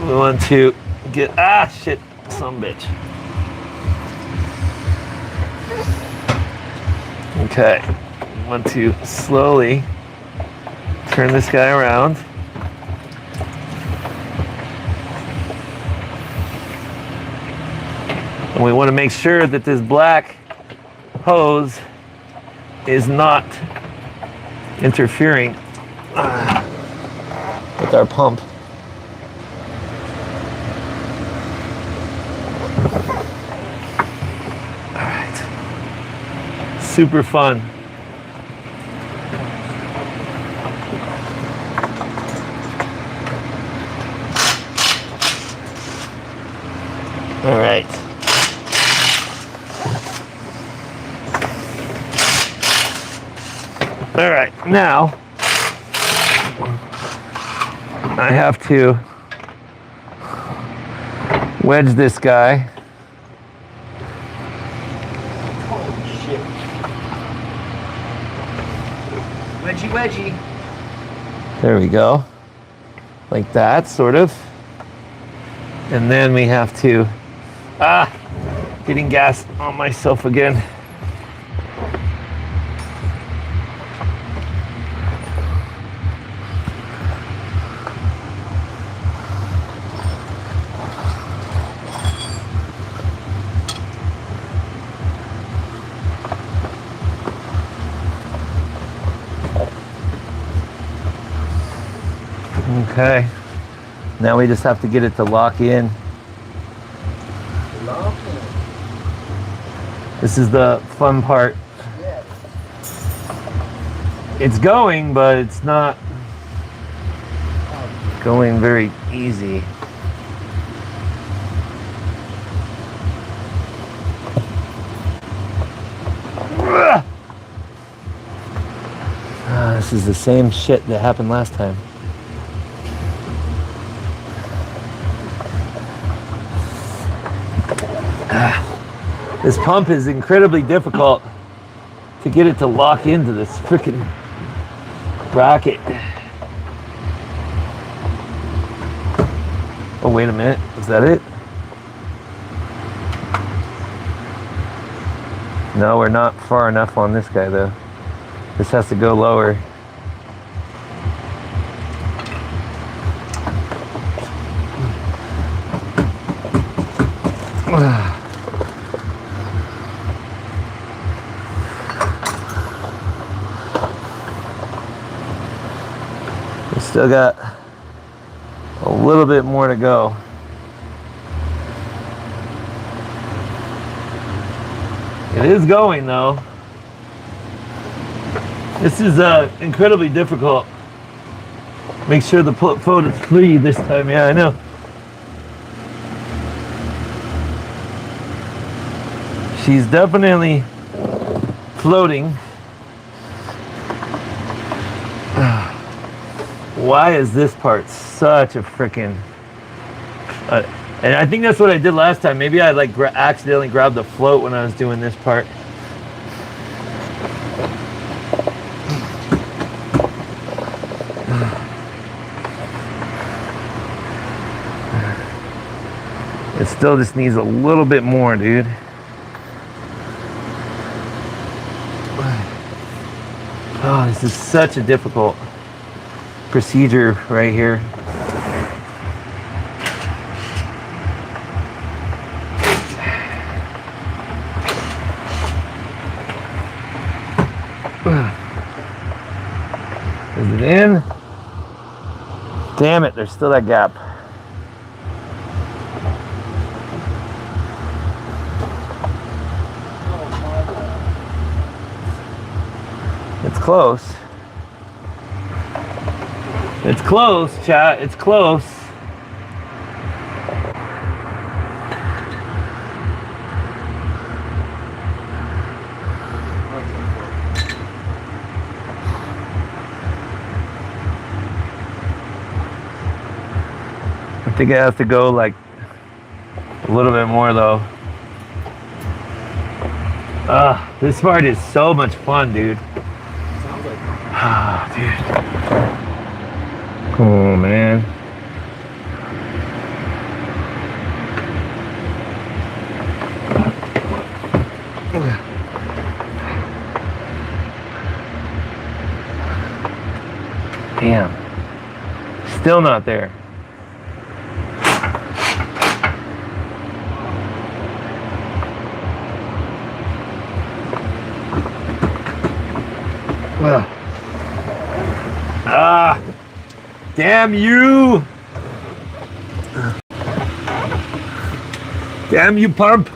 We want to get, ah, shit, some bitch. Okay. We want to slowly turn this guy around. And we want to make sure that this black hose is not interfering with our pump. All right. Super fun. All right. All right, now I have to wedge this guy. Holy shit. Wedgie, wedgie. There we go. Like that, sort of. And then we have to, getting gas on myself again. Okay, now we just have to get it to lock in. This is the fun part. It's going, but it's not going very easy. this is the same shit that happened last time. This pump is incredibly difficult to get it to lock into this freaking bracket. Oh, wait a minute. Is that it? No, we're not far enough on this guy, though. This has to go lower. We still got a little bit more to go. It is going though. This is incredibly difficult. Make sure the float is free this time. Yeah, I know. She's definitely floating. Why is this part such a freaking... and I think that's what I did last time. Maybe I like accidentally grabbed the float when I was doing this part. It still just needs a little bit more, dude. Oh, this is such a difficult procedure right here. Is it in? Damn it, there's still that gap. It's close. It's close, chat. It's close. I think it has to go like a little bit more though. This part is so much fun, dude. Ah, dude. Oh, man. Damn. Still not there. Ah, damn you! Damn you, pump!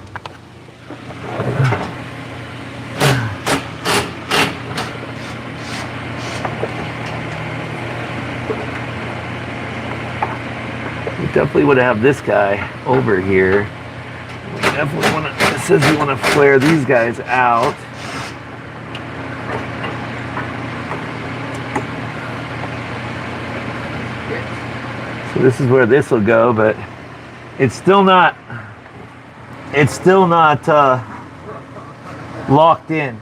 We definitely want to have this guy over here. We definitely want to. It says we want to flare these guys out. So this is where this will go, but it's still not locked in.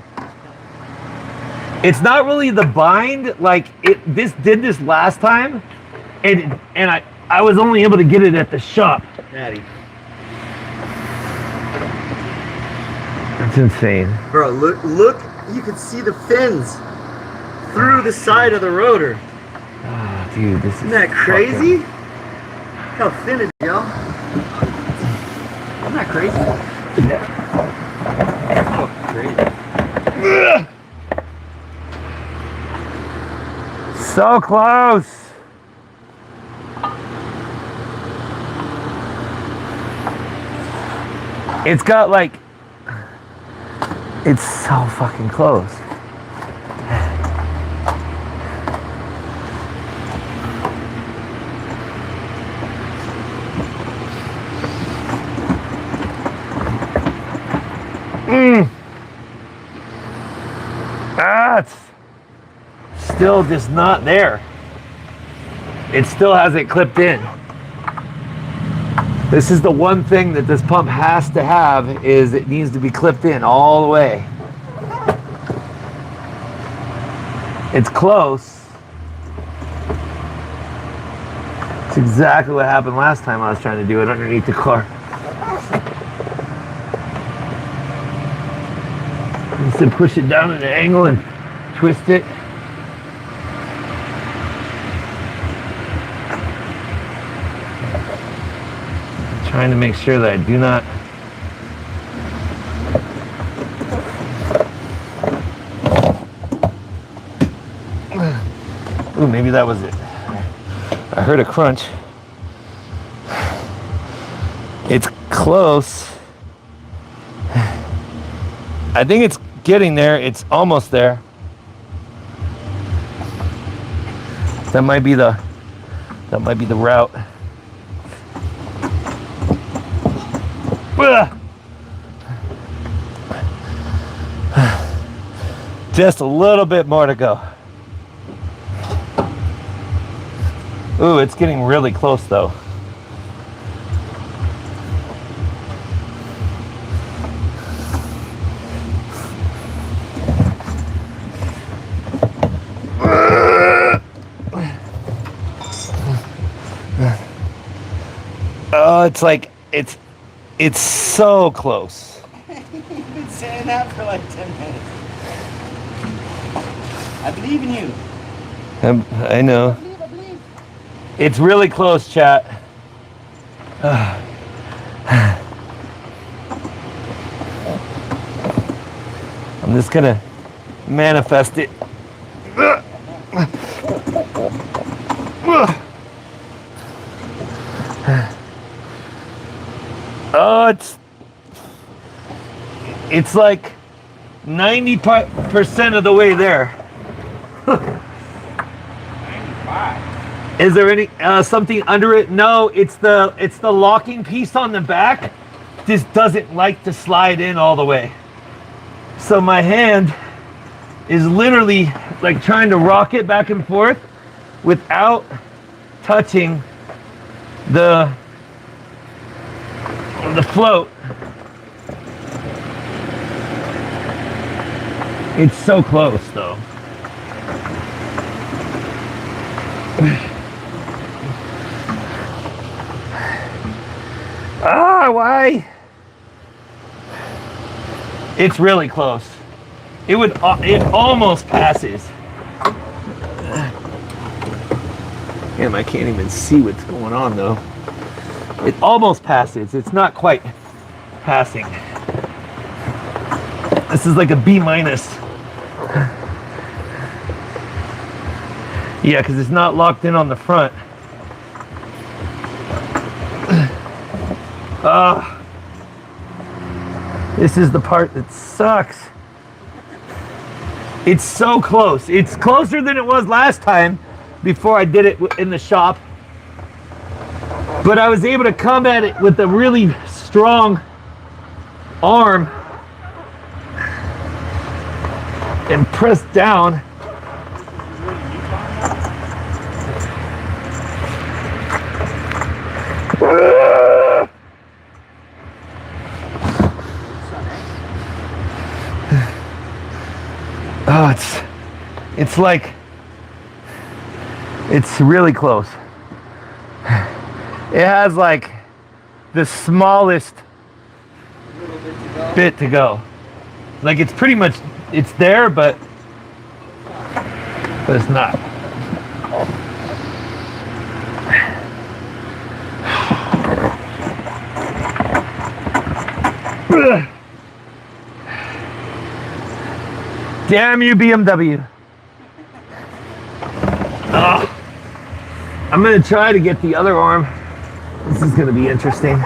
It's not really the bind, like this did this last time, and I was only able to get it at the shop. Daddy. That's insane. Bro, look, you can see the fins through the side of the rotor. Oh, dude, this Isn't that crazy? Look how thin it is, yo. Isn't that crazy? Yeah. Crazy. So close. It's got like, it's so fucking close. still just not there. It still hasn't clipped in. This is the one thing that this pump has to have, is it needs to be clipped in all the way. It's close. It's exactly what happened last time I was trying to do it underneath the car. Just to push it down at an angle and twist it. Trying to make sure that I do not ooh, maybe that was it. I heard a crunch. It's close. I think it's getting there. It's almost there. That might be the route. Just a little bit more to go. Ooh, it's getting really close though. Oh, it's like, it's so close. You've been saying that for like 10 minutes. I believe in you. I know. I believe. It's really close, chat. I'm just gonna manifest it. Oh, it's like 90% of the way there. 95. Is there any something under it? No, it's the locking piece on the back. Just doesn't like to slide in all the way. So my hand is literally like trying to rock it back and forth without touching the float. It's so close though. Why? It's really close. It almost passes. Damn, I can't even see what's going on though. It almost passes. It's not quite passing. This is like a B-. Yeah, because it's not locked in on the front. This is the part that sucks. It's so close. It's closer than it was last time before I did it in the shop. But I was able to come at it with a really strong arm and press down. Oh, it's like, it's really close. It has like the smallest bit to go. Like it's pretty much, it's there, but it's not. Damn you, BMW. I'm gonna try to get the other arm. This is gonna be interesting.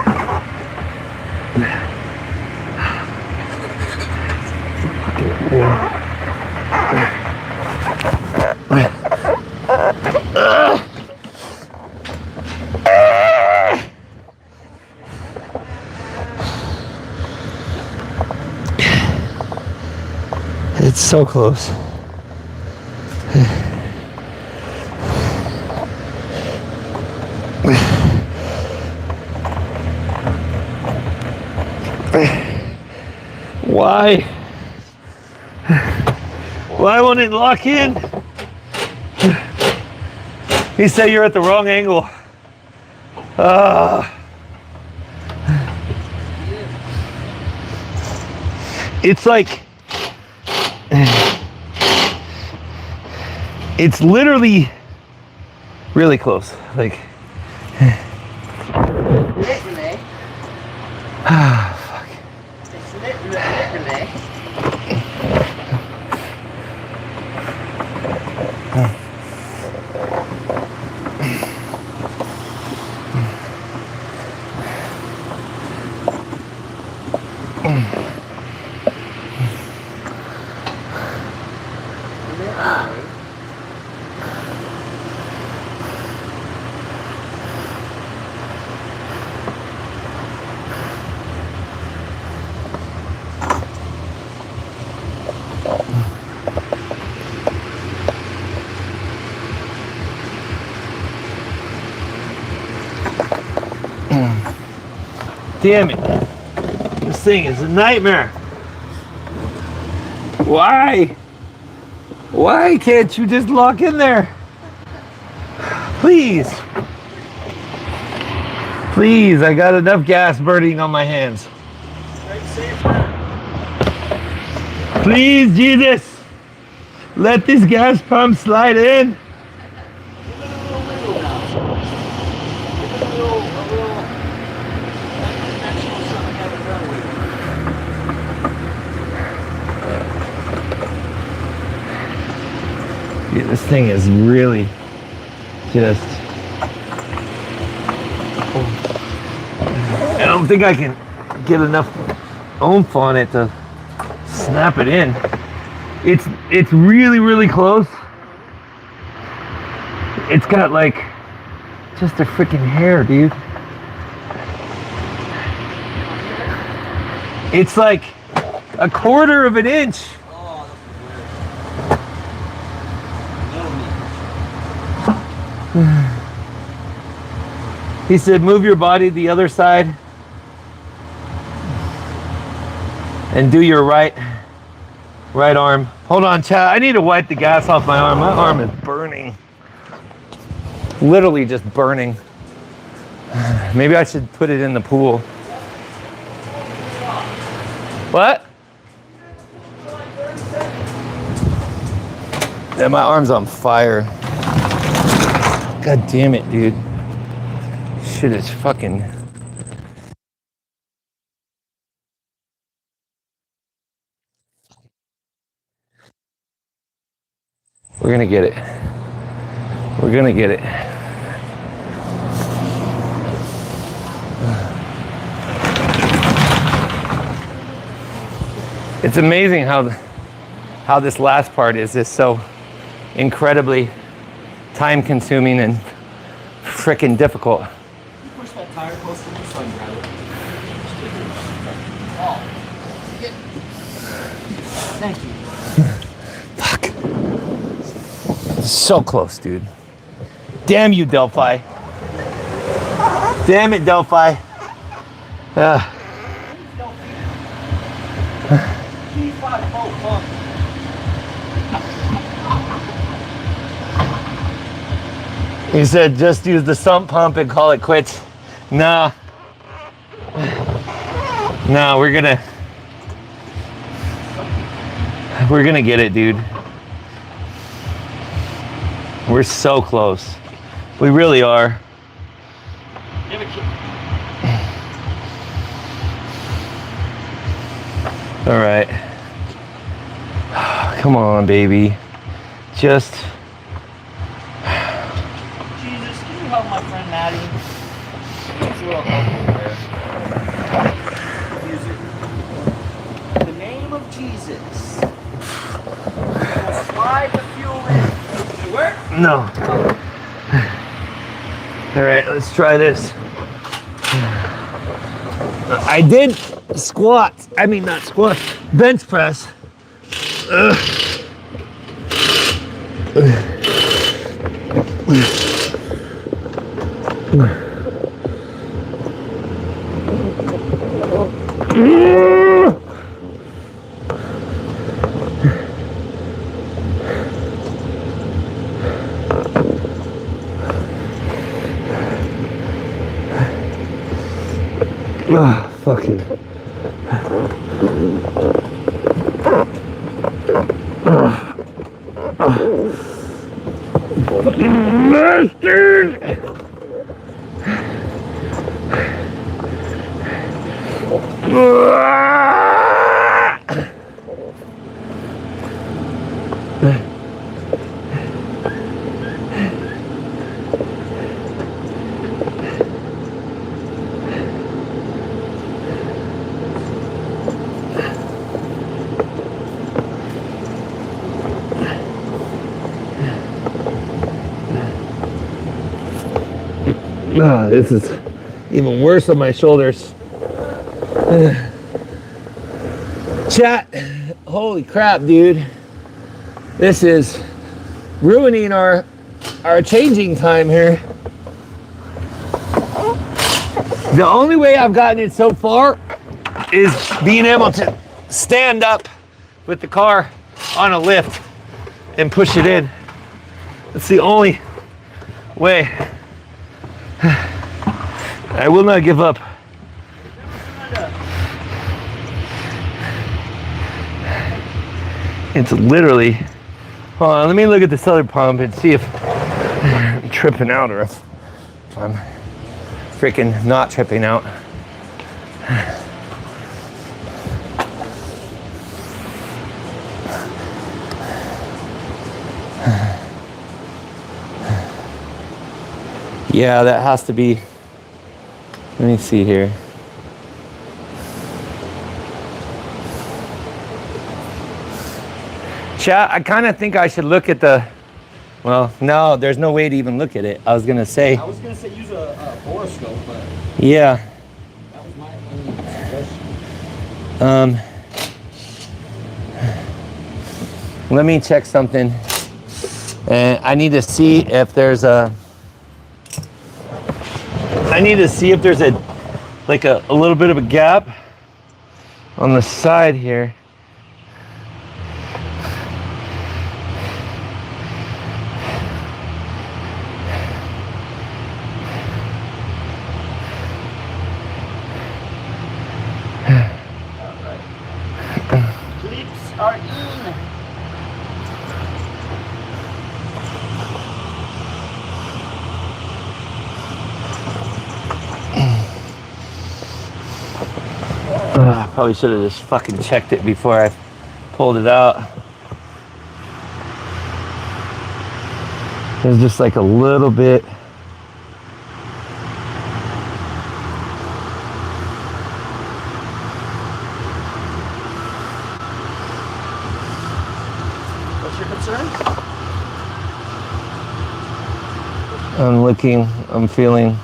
It's so close. Why? Why won't it lock in? He said you're at the wrong angle. It's like, it's literally really close. Like, Literally. fuck. It's literally. Damn it. This thing is a nightmare. Why? Why can't you just lock in there? Please. Please, I got enough gas burning on my hands. Please, Jesus. Let this gas pump slide in. Yeah, this thing is really just... I don't think I can get enough oomph on it to snap it in. It's really, really close. It's got like just a freaking hair, dude. It's like a quarter of an inch. He said, move your body to the other side and do your right arm. Hold on, Chad. I need to wipe the gas off my arm. My arm is burning. Literally just burning. Maybe I should put it in the pool. What? Yeah, my arm's on fire. God damn it, dude. Shit is fucking... We're gonna get it. We're gonna get it. It's amazing how this last part is just so incredibly time-consuming and frickin' difficult. Push that tire close to the sun, grab it. Oh. Thank you. Fuck. So close, dude. Damn you, Delphi. Damn it, Delphi. E85 fuel pump. He said just use the sump pump and call it quits. Nah. No, we're gonna get it, dude. We're so close. We really are. All right. Come on, baby. Just... Jesus, can you help my friend Maddie? It's a little helpful there. Use it. In the name of Jesus. We'll slide the fuel in. Does it work? No. All right, let's try this. I did squats. I mean, not squats. Bench press. fucking. Bastard! This is even worse on my shoulders. Chat, holy crap, dude. This is ruining our changing time here. The only way I've gotten it so far is being able to stand up with the car on a lift and push it in. That's the only way. I will not give up. It's literally, hold on, let me look at this other pump and see if I'm tripping out or if I'm freaking not tripping out. Yeah, that has to be, let me see here. Chat, I kind of think I should look at the, well, no, there's no way to even look at it. I was going to say use a boroscope, but yeah. that was my only suggestion. Let me check something. And I need to see if there's a, like a little bit of a gap on the side here. Clips are in. I probably should have just fucking checked it before I pulled it out. There's just like a little bit. What's your concern? I'm looking, I'm feeling.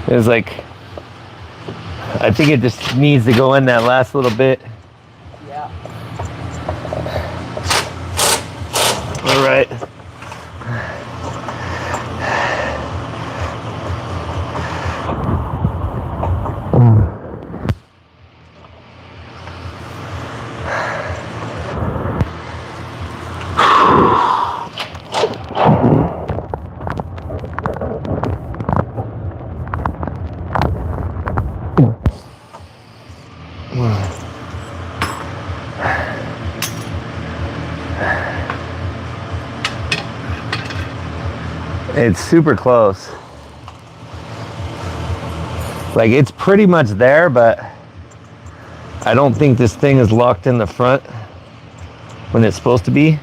It's like, I think it just needs to go in that last little bit. Yeah. All right. It's super close. Like, it's pretty much there, but I don't think this thing is locked in the front when it's supposed to be.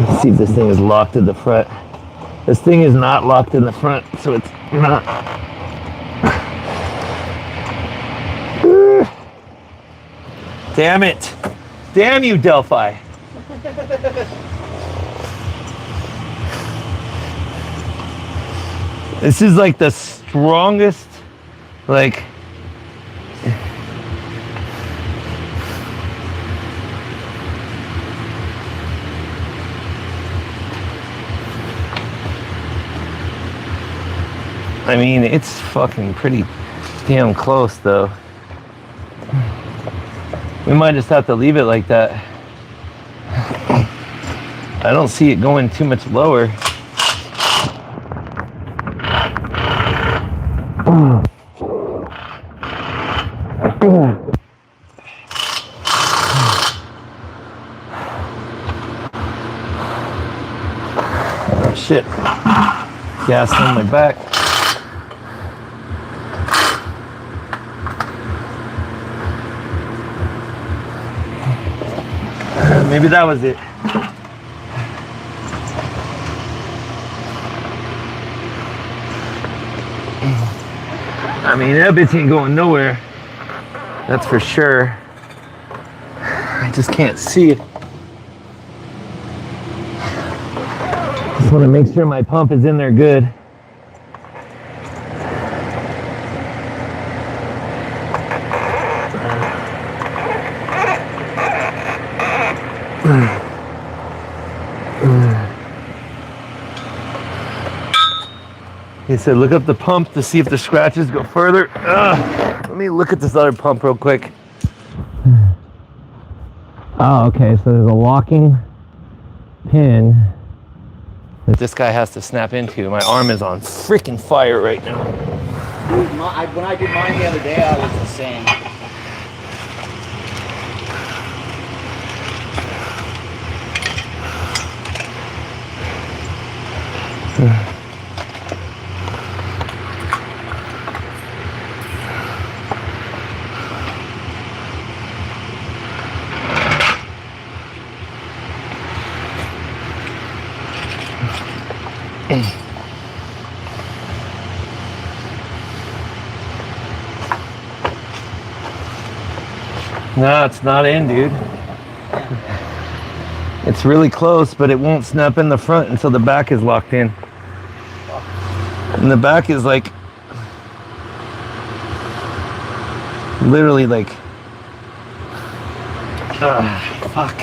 Let's see if this thing is locked in the front. This thing is not locked in the front, so it's not. Damn it. Damn you, Delphi. This is like the strongest, like, I mean, it's fucking pretty damn close though. We might just have to leave it like that. I don't see it going too much lower. Oh shit. Gas on my back. Maybe that was it. I mean, that bitch ain't going nowhere. That's for sure. I just can't see it. Just want to make sure my pump is in there good. He said, look up the pump to see if the scratches go further. Let me look at this other pump real quick. Oh, okay, so there's a locking pin that this guy has to snap into. My arm is on freaking fire right now. When I did mine the other day, I was the same. No, it's not in, dude. It's really close, but it won't snap in the front until the back is locked in. And the back is like, literally like, fuck.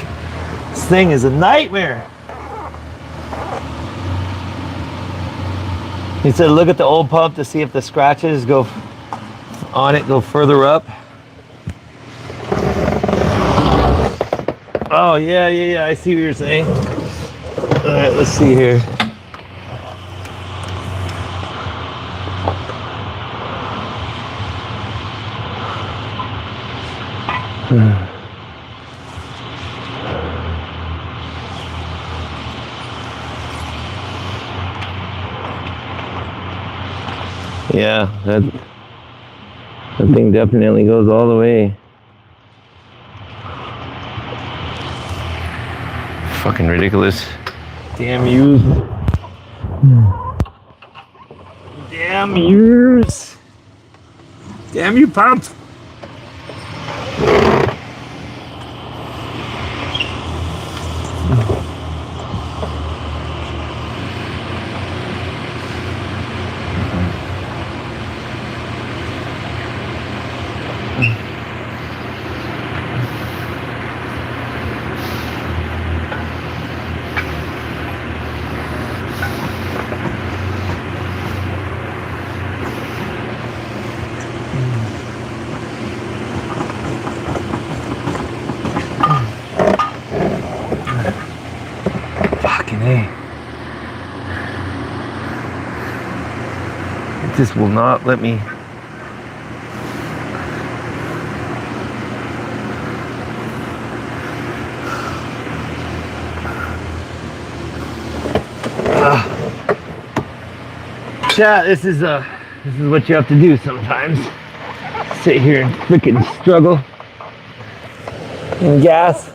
This thing is a nightmare. He said, look at the old pump to see if the scratches go on it, go further up. Oh, yeah, I see what you're saying. All right, let's see here. Yeah, that thing definitely goes all the way. Fucking ridiculous. Damn yous. Damn yous. Damn you, pump. This will not let me. Chat, this is what you have to do sometimes. Sit here and freaking struggle and gas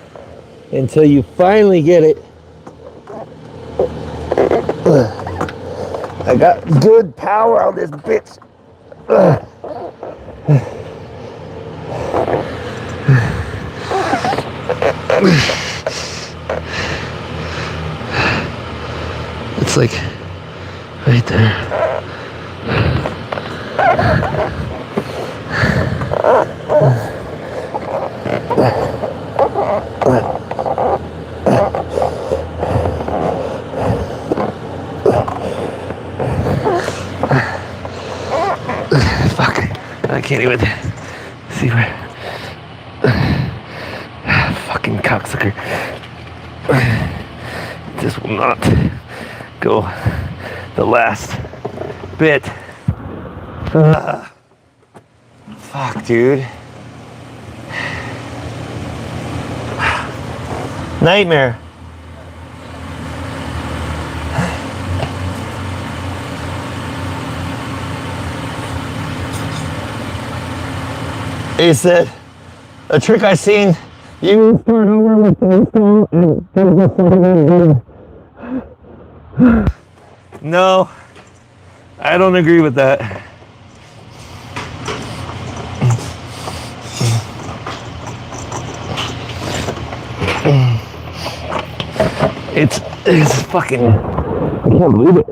until you finally get it. I got good power on this bitch. It's like right there. can't even see where. Fucking cocksucker. This will not go the last bit. Fuck, dude. Nightmare. He said, a trick I seen, you start over with the No, I don't agree with that. It's fucking, I can't believe it.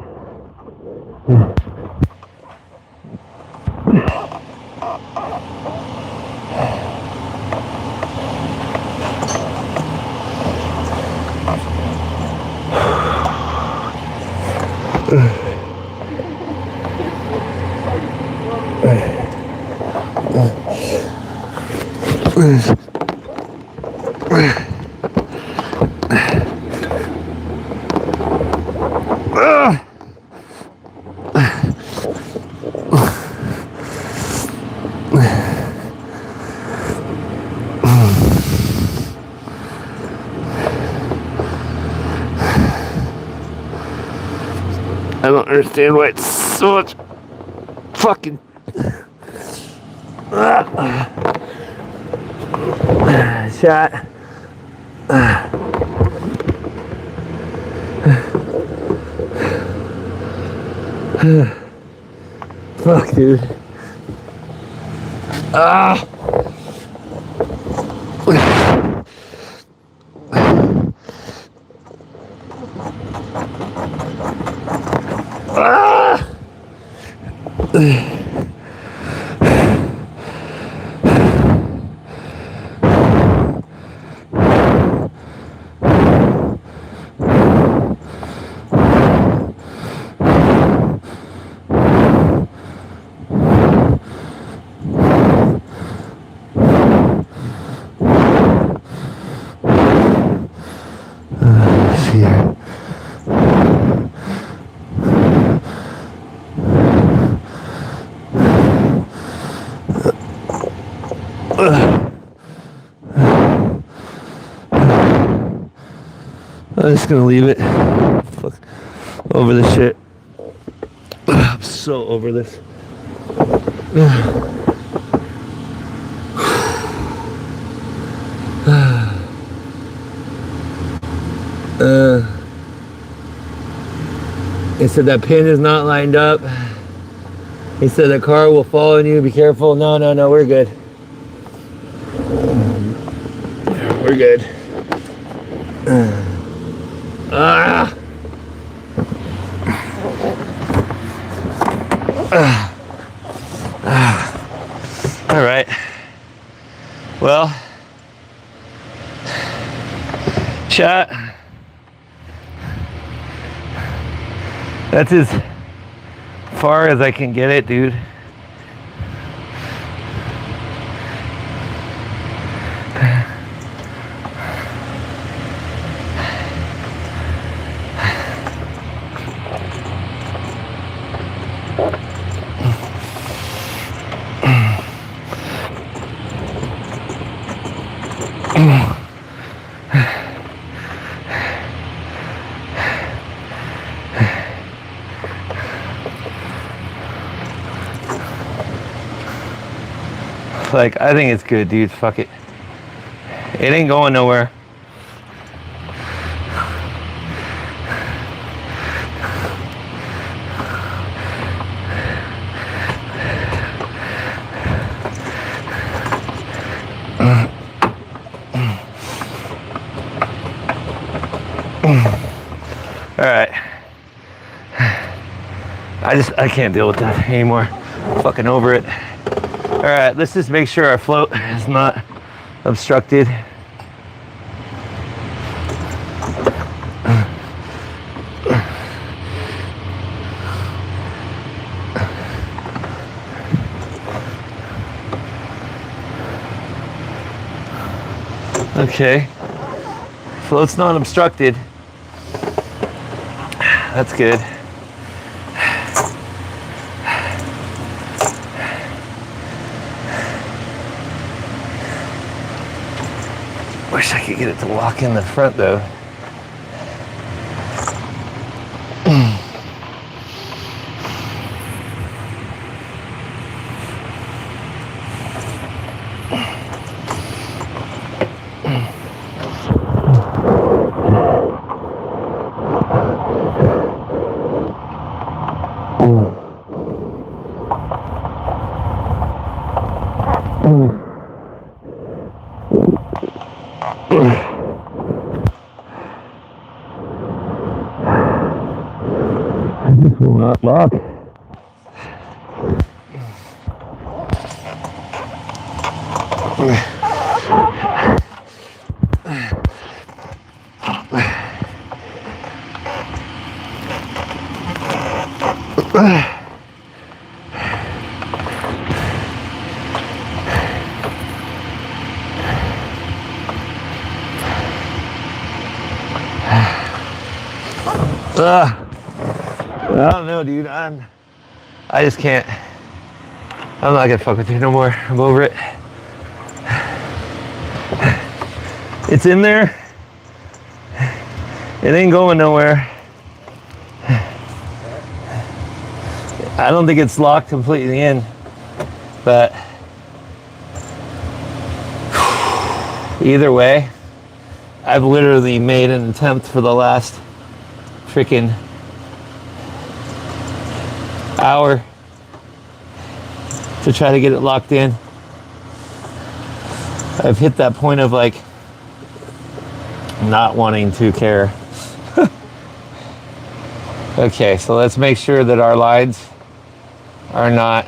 I don't understand why it's so much fucking shot. Fuck, dude. Here. I'm just gonna leave it. Fuck. Over this shit. I'm so over this. He said that pin is not lined up. He said the car will fall on you. Be careful. No, we're good. We're good. All right. Well, chat. That's as far as I can get it, dude. Like, I think it's good, dude. Fuck it. It ain't going nowhere. All right. I can't deal with that anymore. Fucking over it. All right, let's just make sure our float is not obstructed. Okay. Float's not obstructed. That's good. Wish I could get it to lock in the front though. This will not lock. I don't know, dude. I just can't. I'm not gonna fuck with you no more. I'm over it. It's in there. It ain't going nowhere. I don't think it's locked completely in, but either way, I've literally made an attempt for the last freaking hour to try to get it locked in. I've hit that point of like not wanting to care. Okay, so let's make sure that our lines are not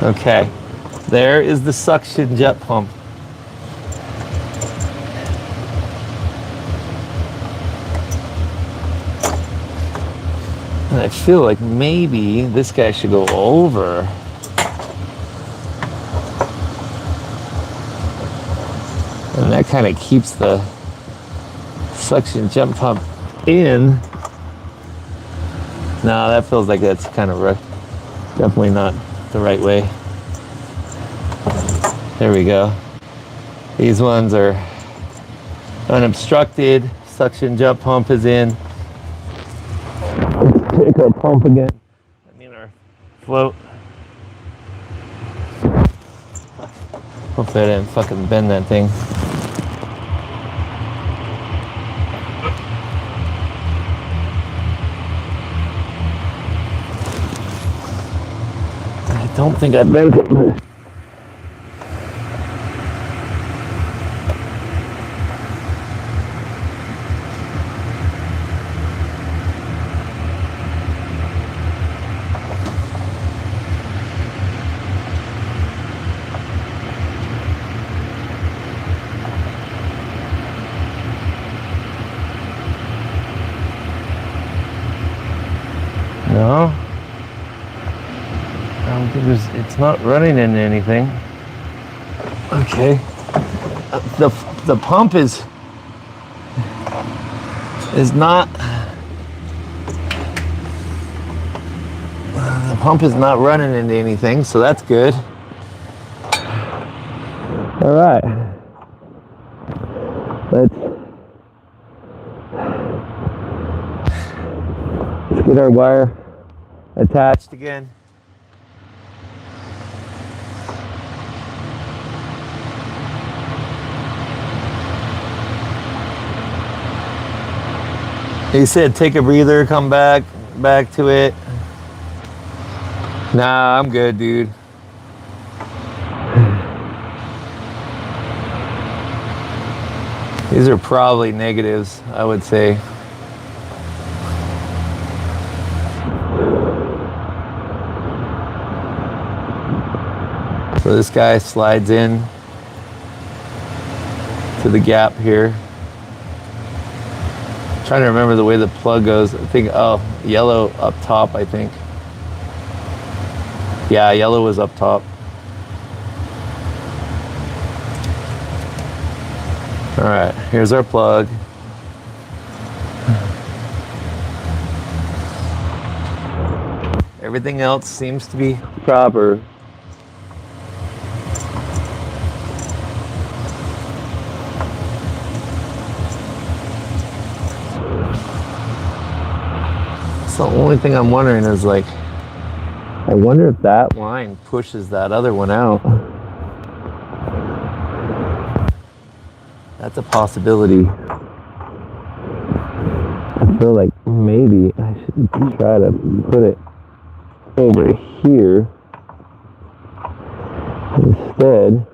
okay. There is the suction jet pump. And I feel like maybe this guy should go over. And that kind of keeps the suction jet pump in. No, that feels like that's kind of definitely not the right way. There we go. These ones are unobstructed. Suction jet pump is in. Let's take our pump again. I mean our float. Hopefully I didn't fucking bend that thing. I don't think I bent it, but no. I don't think it's not running into anything. Okay. The pump is not running into anything, so that's good. All right. Let's get our wire attached again. He said take a breather, come back to it. Nah, I'm good, dude. These are probably negatives, I would say. So this guy slides in to the gap here. Trying to remember the way the plug goes. I think, oh, yellow up top, I think. Yeah, yellow was up top. All right, here's our plug. Everything else seems to be proper. So the only thing I'm wondering is like, I wonder if that line pushes that other one out. That's a possibility. I feel like maybe I should try to put it over here instead.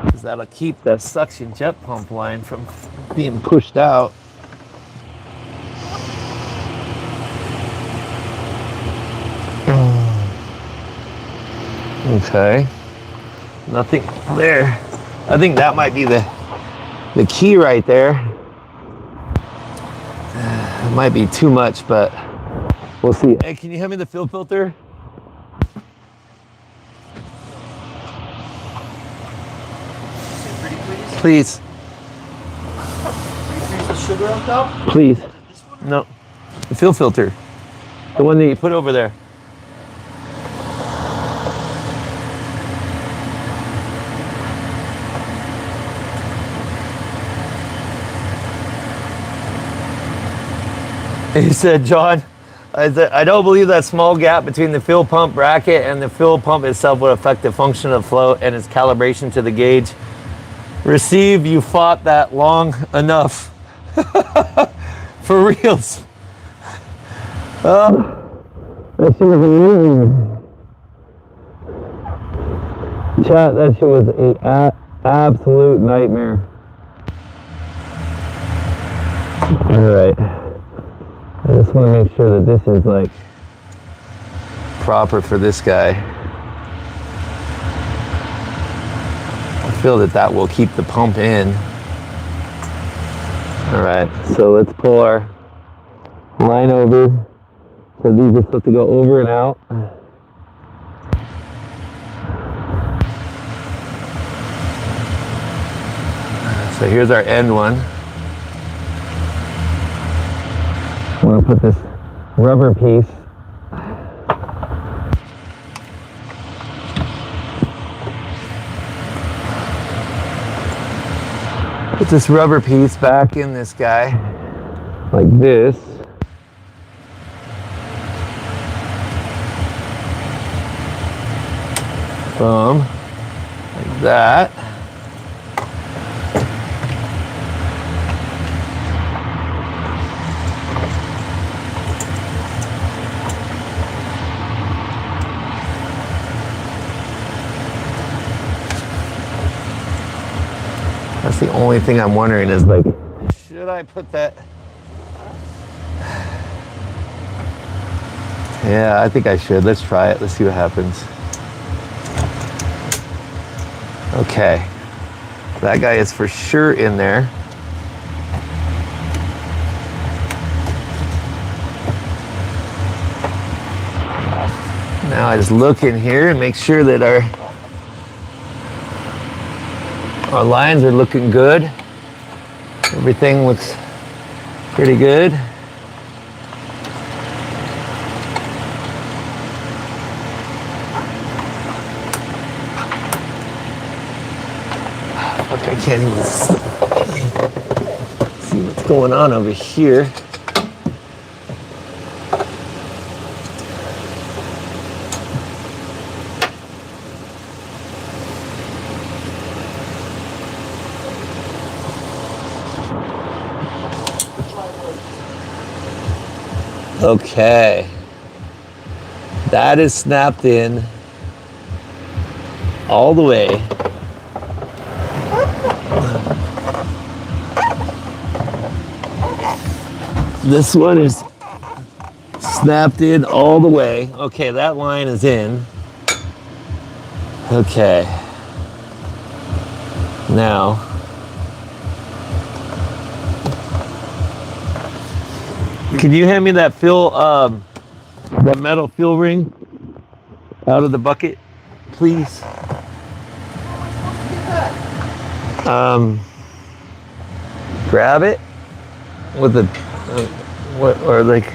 Because that'll keep the suction jet pump line from being pushed out. Okay, nothing there. I think that might be the key right there. It might be too much, but we'll see. Hey, can you hand me the fuel filter? Please. Increase the sugar on top? Please. No, the fuel filter. The one that you put over there. He said, John, I don't believe that small gap between the fuel pump bracket and the fuel pump itself would affect the function of flow and its calibration to the gauge. Receive, you fought that long enough. For reals. That shit was amazing. Chat, that shit was an absolute nightmare. Alright. I just want to make sure that this is like proper for this guy. I feel that that will keep the pump in. All right, so let's pull our line over. So these are supposed to go over and out. So here's our end one. I'm going to put this rubber piece back in this guy like this. Boom, like that. That's the only thing I'm wondering is like, should I put that? Yeah, I think I should. Let's try it. Let's see what happens. Okay. That guy is for sure in there. Now I just look in here and make sure that our lines are looking good. Everything looks pretty good. Fuck, I can't even see what's going on over here. Okay, that is snapped in all the way. This one is snapped in all the way. Okay, that line is in. Okay, now Can you hand me that that metal fuel ring out of the bucket, please? Grab it with the what, or like.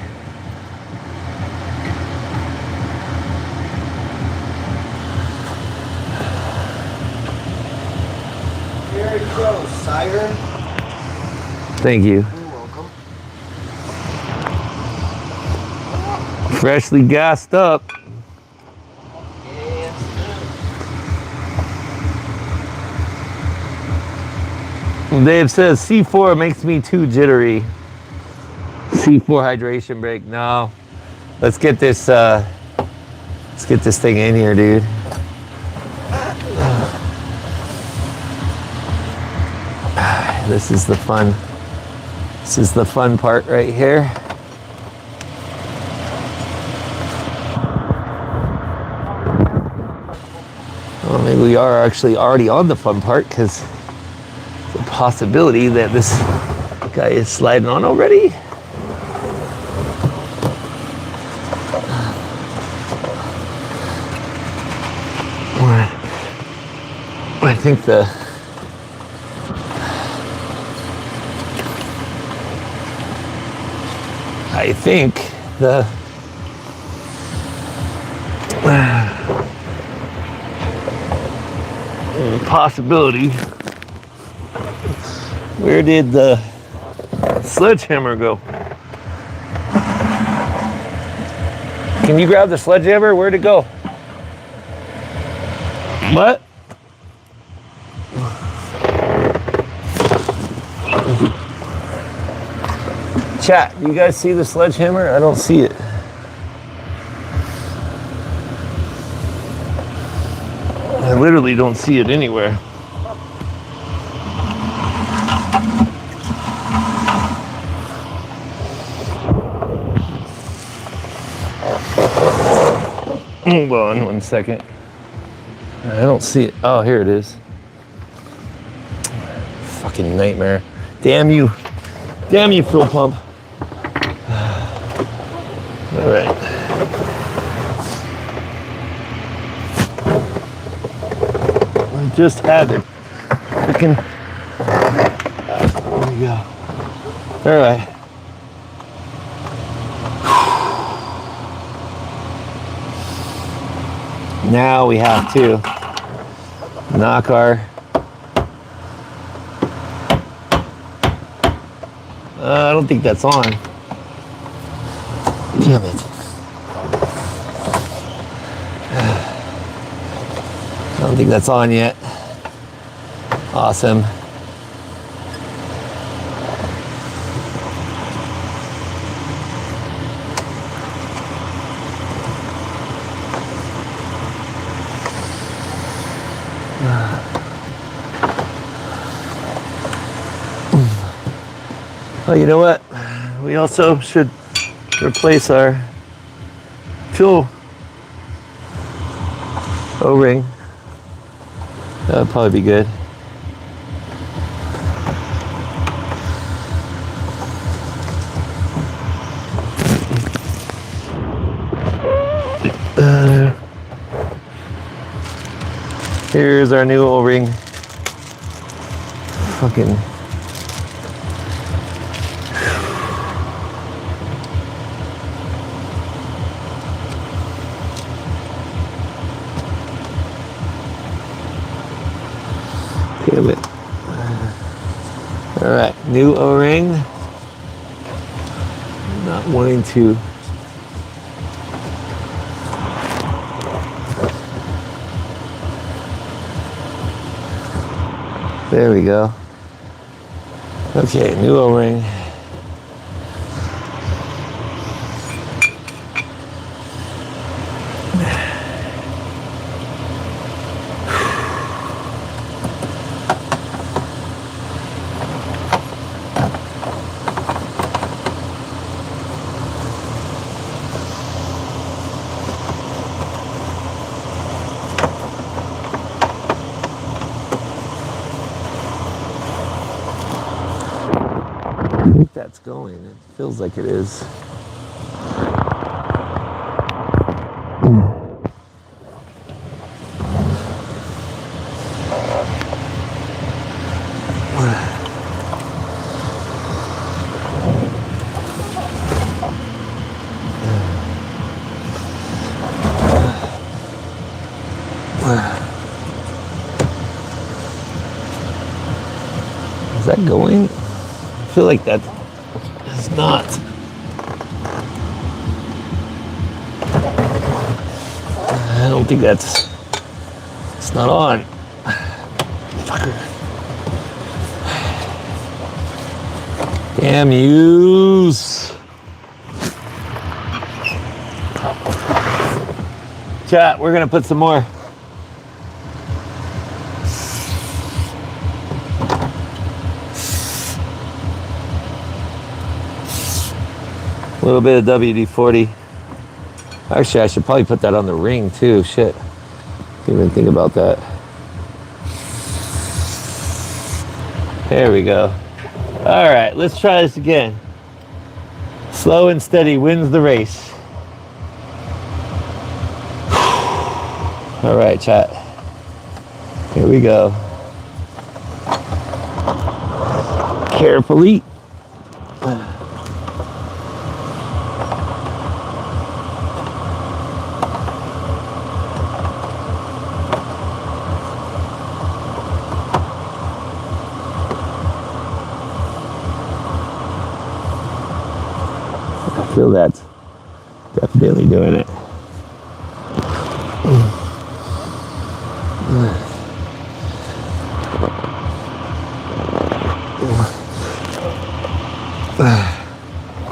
Here you go, siren. Thank you. You're welcome. Freshly gassed up. Yes. Dave says C4 makes me too jittery. C4 hydration brake. No. Let's get this thing in here, dude. This is the fun. This is the fun part right here. Well, maybe we are actually already on the fun part because the possibility that this guy is sliding on already. I think the possibility. Where did the sledgehammer go? Can you grab the sledgehammer? Where'd it go? What? Chat, do you guys see the sledgehammer? I don't see it. I literally don't see it anywhere. Hold on 1 second. I don't see it. Oh, here it is. Fucking nightmare. Damn you. Damn you, fuel pump. All right. I just had it. Freaking. There we go. All right. Now we have to knock our. I don't think that's on. Damn it. I don't think that's on yet. Awesome. Oh, you know what? We also should replace our fuel O-ring. That would probably be good. Here's our new O-ring. Fucking. Damn it. All right, new O-ring. Not wanting to. There we go. Okay, new O-ring. I think that's going. It feels like it is. Is that going? I feel like that is not. I don't think it's not on. Fucker. Damn yous. Chat, we're gonna put some more. A little bit of WD-40. Actually, I should probably put that on the ring too. Shit. Didn't even think about that. There we go. All right, let's try this again. Slow and steady wins the race. All right, chat. Here we go. Carefully. I feel that's definitely doing it.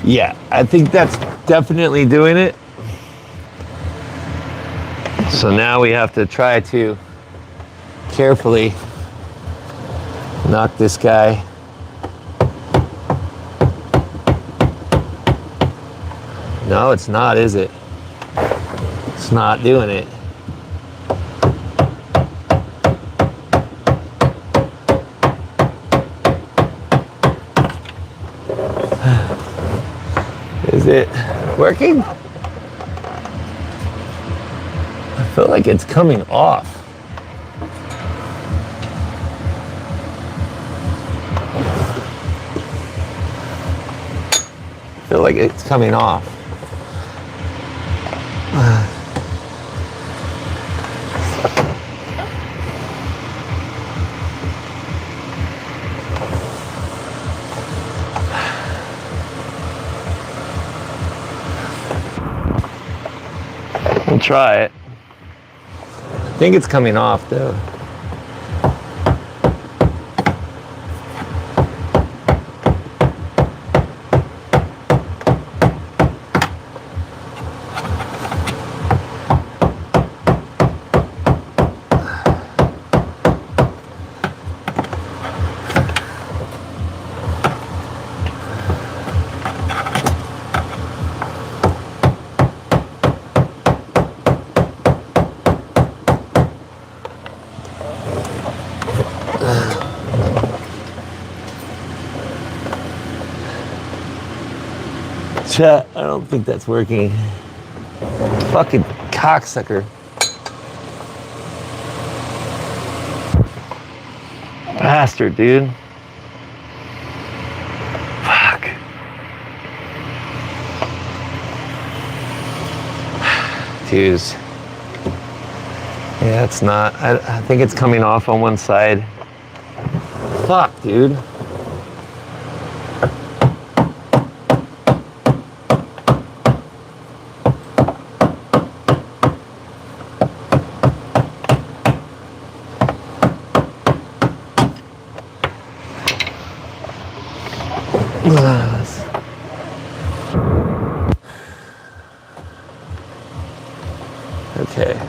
Yeah, I think that's definitely doing it. So now we have to try to carefully knock this guy. No, it's not, is it? It's not doing it. Is it working? I feel like it's coming off. I feel like it's coming off. We'll try it. I think it's coming off though. Chat, I don't think that's working. Fucking cocksucker. Bastard, dude. Fuck. Jeez. Yeah, it's not. I think it's coming off on one side. Fuck, dude. Okay.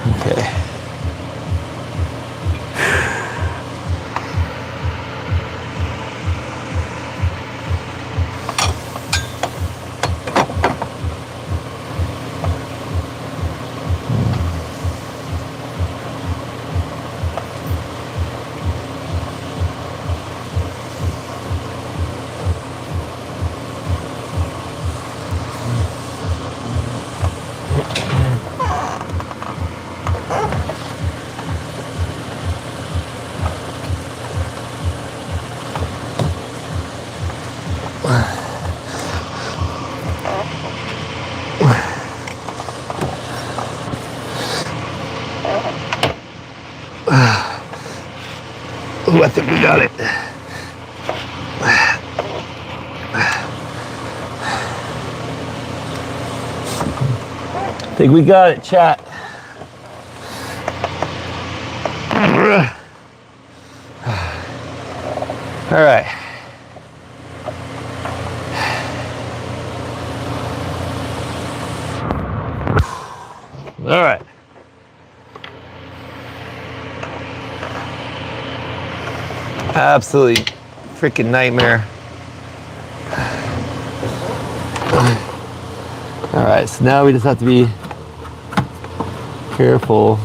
Okay. Ooh, I think we got it. I think we got it, chat. All right. All right. Absolutely freaking nightmare. All right, so now we just have to be careful.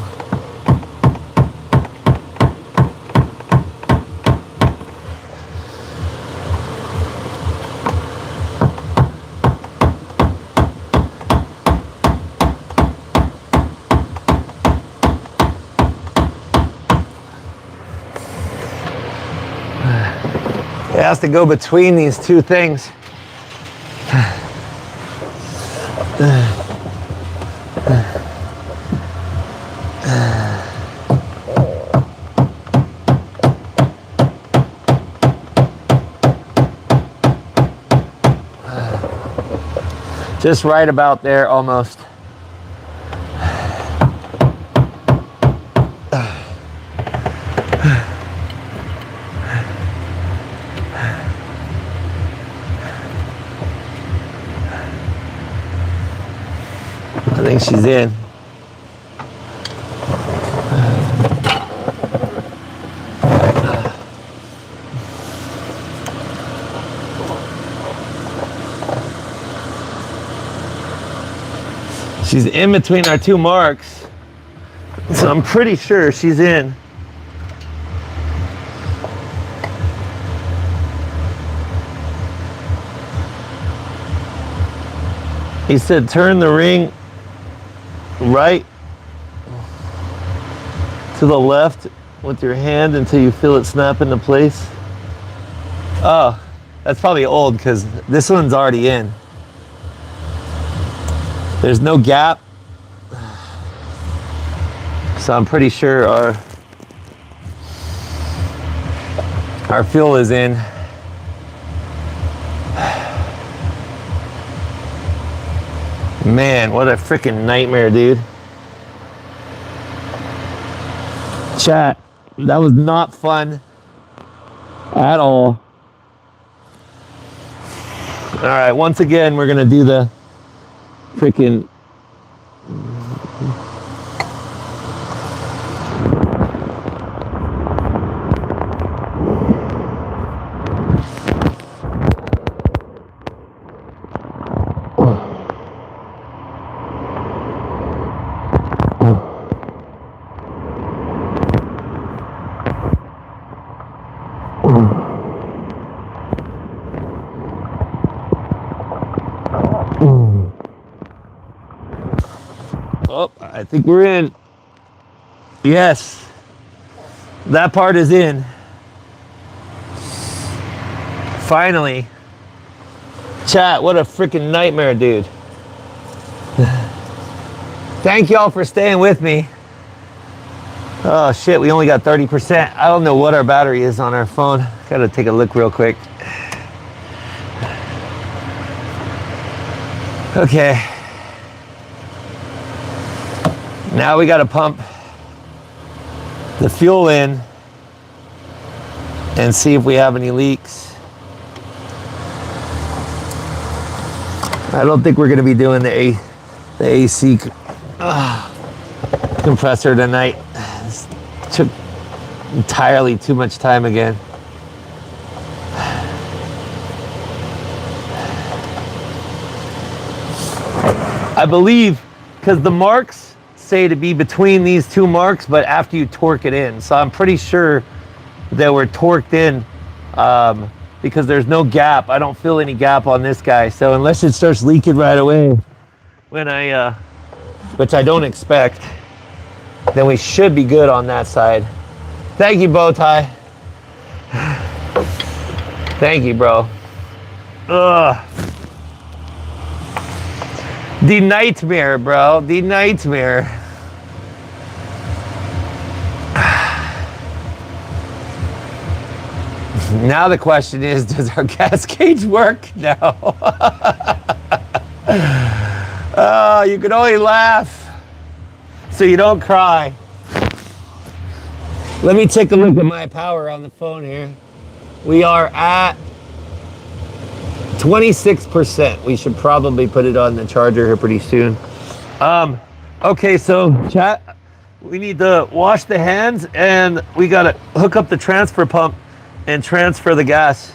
It has to go between these two things. Just right about there, almost. I think she's in. She's in between our two marks, so I'm pretty sure she's in. He said turn the ring right to the left with your hand until you feel it snap into place. Oh, that's probably old because this one's already in. There's no gap, so I'm pretty sure our fuel is in. Man, what a freaking nightmare, dude. Chat, that was not fun at all. All right, once again, we're gonna do the freaking oh, I think we're in. Yes, that part is in. Finally. Chat, what a freaking nightmare, dude. Thank y'all for staying with me. Oh shit, we only got 30%. I don't know what our battery is on our phone. Gotta take a look real quick. Okay. Now we gotta pump the fuel in and see if we have any leaks. I don't think we're gonna be doing the AC compressor tonight. This took entirely too much time again. I believe, because the marks say to be between these two marks, but after you torque it in. So I'm pretty sure that we're torqued in because there's no gap. I don't feel any gap on this guy. So unless it starts leaking right away, when which I don't expect, then we should be good on that side. Thank you, Bowtie. Thank you, bro. Ugh. The nightmare, bro. The nightmare. Now the question is, does our gas gauge work? No. Oh, you can only laugh so you don't cry. Let me take a look at my power on the phone here. We are at 26%. We should probably put it on the charger here pretty soon. Okay, so chat, we need to wash the hands and we gotta hook up the transfer pump and transfer the gas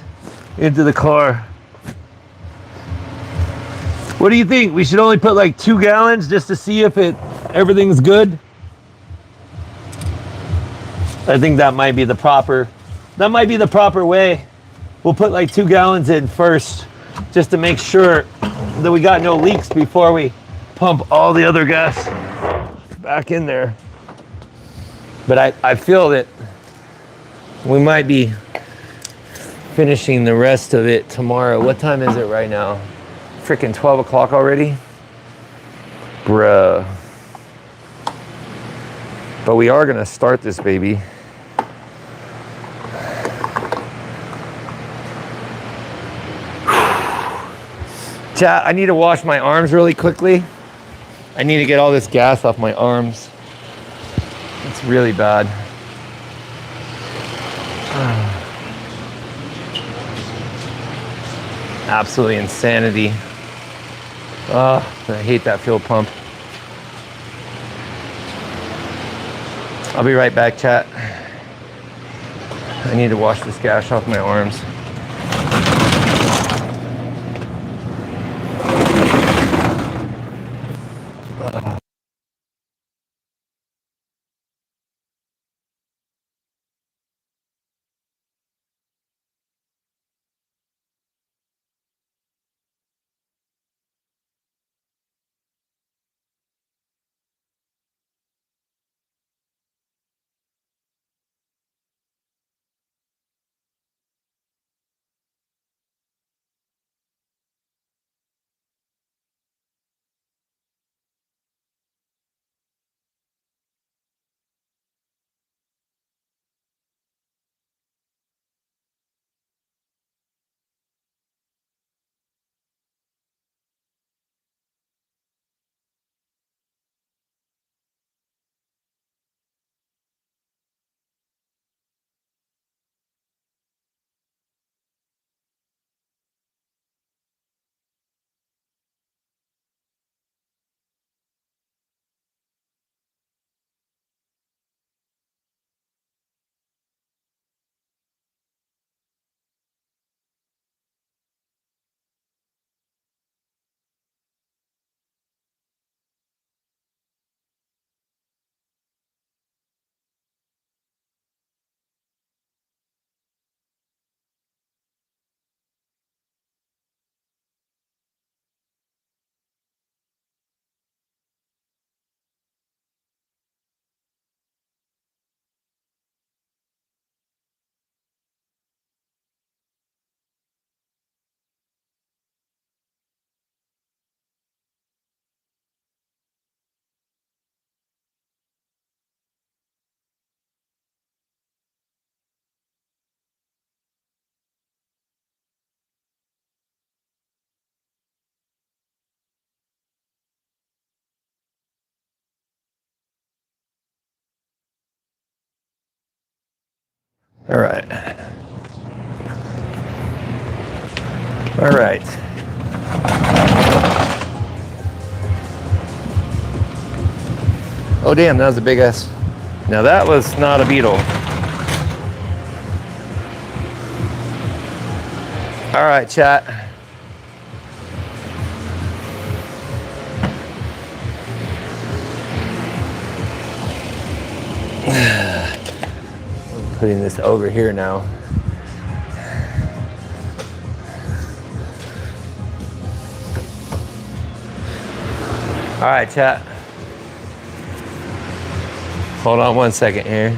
into the car. What do you think? We should only put like 2 gallons just to see if everything's good. I think that might be the proper way. We'll put like 2 gallons in first just to make sure that we got no leaks before we pump all the other gas back in there. But I feel that we might be finishing the rest of it tomorrow. What time is it right now? Freaking 12 o'clock already? Bruh. But we are gonna start this baby. Chat, I need to wash my arms really quickly. I need to get all this gas off my arms. It's really bad. Absolutely insanity. Oh, I hate that fuel pump. I'll be right back, chat. I need to wash this gas off my arms. All right. All right. Oh, damn, that was a big ass. Now that was not a beetle. All right, chat. I'm putting this over here now. All right, chat. Hold on one second here.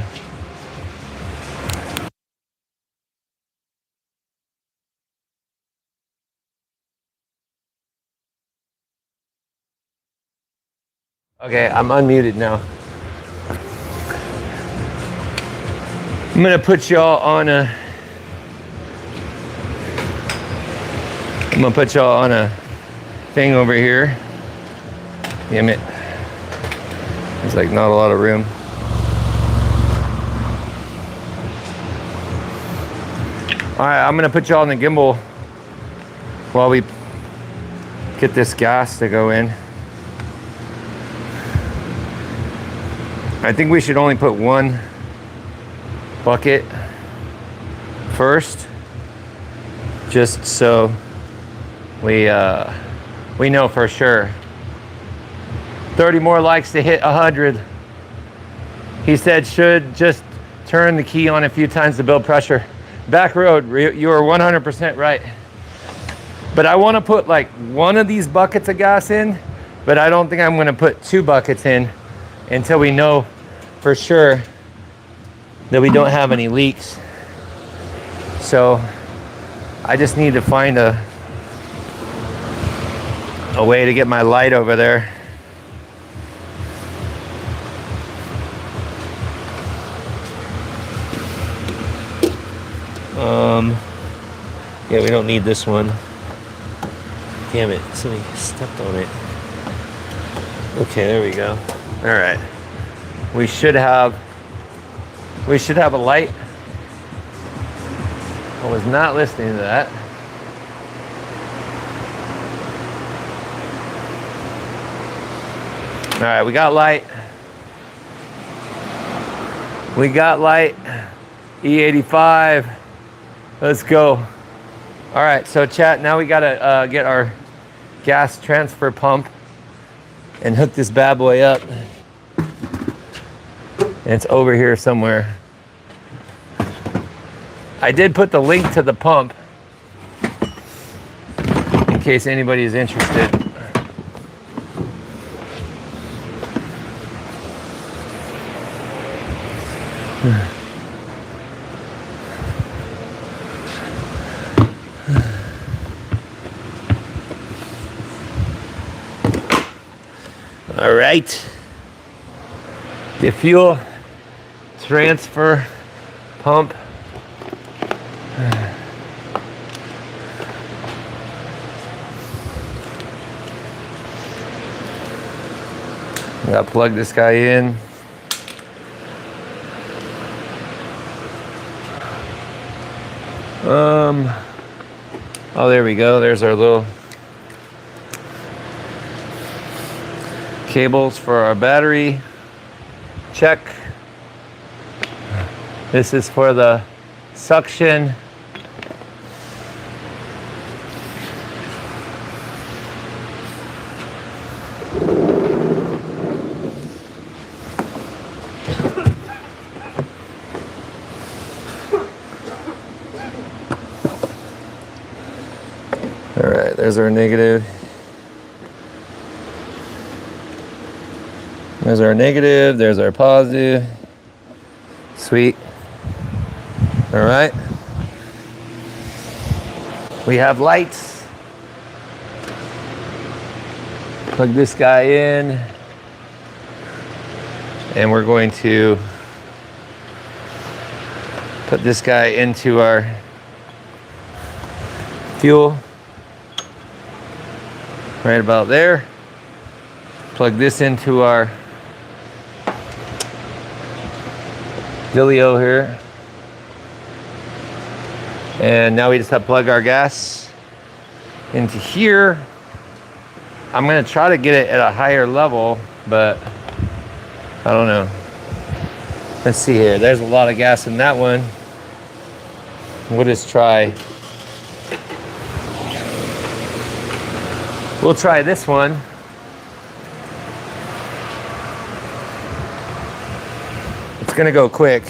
Okay, I'm unmuted now. I'm gonna put y'all on a. I'm gonna put y'all on a thing over here. Damn it. There's like not a lot of room. All right, I'm gonna put y'all on the gimbal while we get this gas to go in. I think we should only put one bucket first, just so we know for sure. 30 more likes to hit 100. He said should just turn the key on a few times to build pressure. Back road, you are 100% right. But I want to put like one of these buckets of gas in, but I don't think I'm going to put 2 buckets in until we know for sure that we don't have any leaks. So I just need to find a way to get my light over there. Yeah, we don't need this one. Damn it, somebody stepped on it. Okay, there we go. All right. We should have a light. I was not listening to that. All right, we got light. We got light. E85. Let's go. All right, so chat, now we gotta get our gas transfer pump and hook this bad boy up. And it's over here somewhere. I did put the link to the pump in case anybody is interested. All right, the fuel transfer pump. Gotta plug this guy in. Oh, there we go. There's our little cables for our battery. Check. This is for the suction. All right, there's our negative. There's our negative, there's our positive. Sweet. All right. We have lights. Plug this guy in. And we're going to put this guy into our fuel. Right about there. Plug this into our Dilio here. And now we just have to plug our gas into here. I'm gonna try to get it at a higher level, but I don't know. Let's see here. There's a lot of gas in that one. We'll just try. We'll try this one. It's gonna go quick.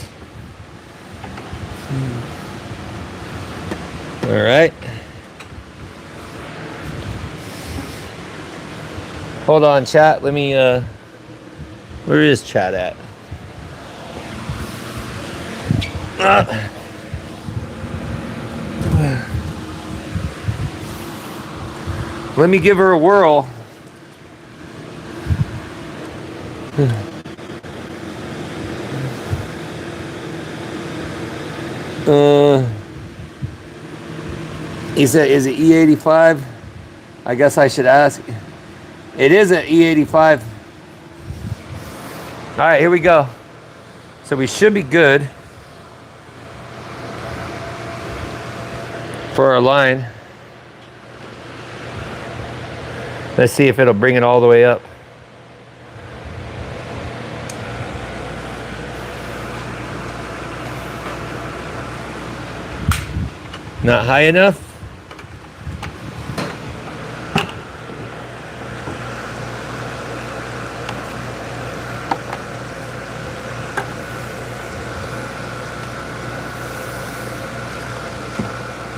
All right. Hold on, chat. Let me, where is chat at? Let me give her a whirl. He said, is it E85? I guess I should ask. It is an E85. All right, here we go. So we should be good for our line. Let's see if it'll bring it all the way up. Not high enough?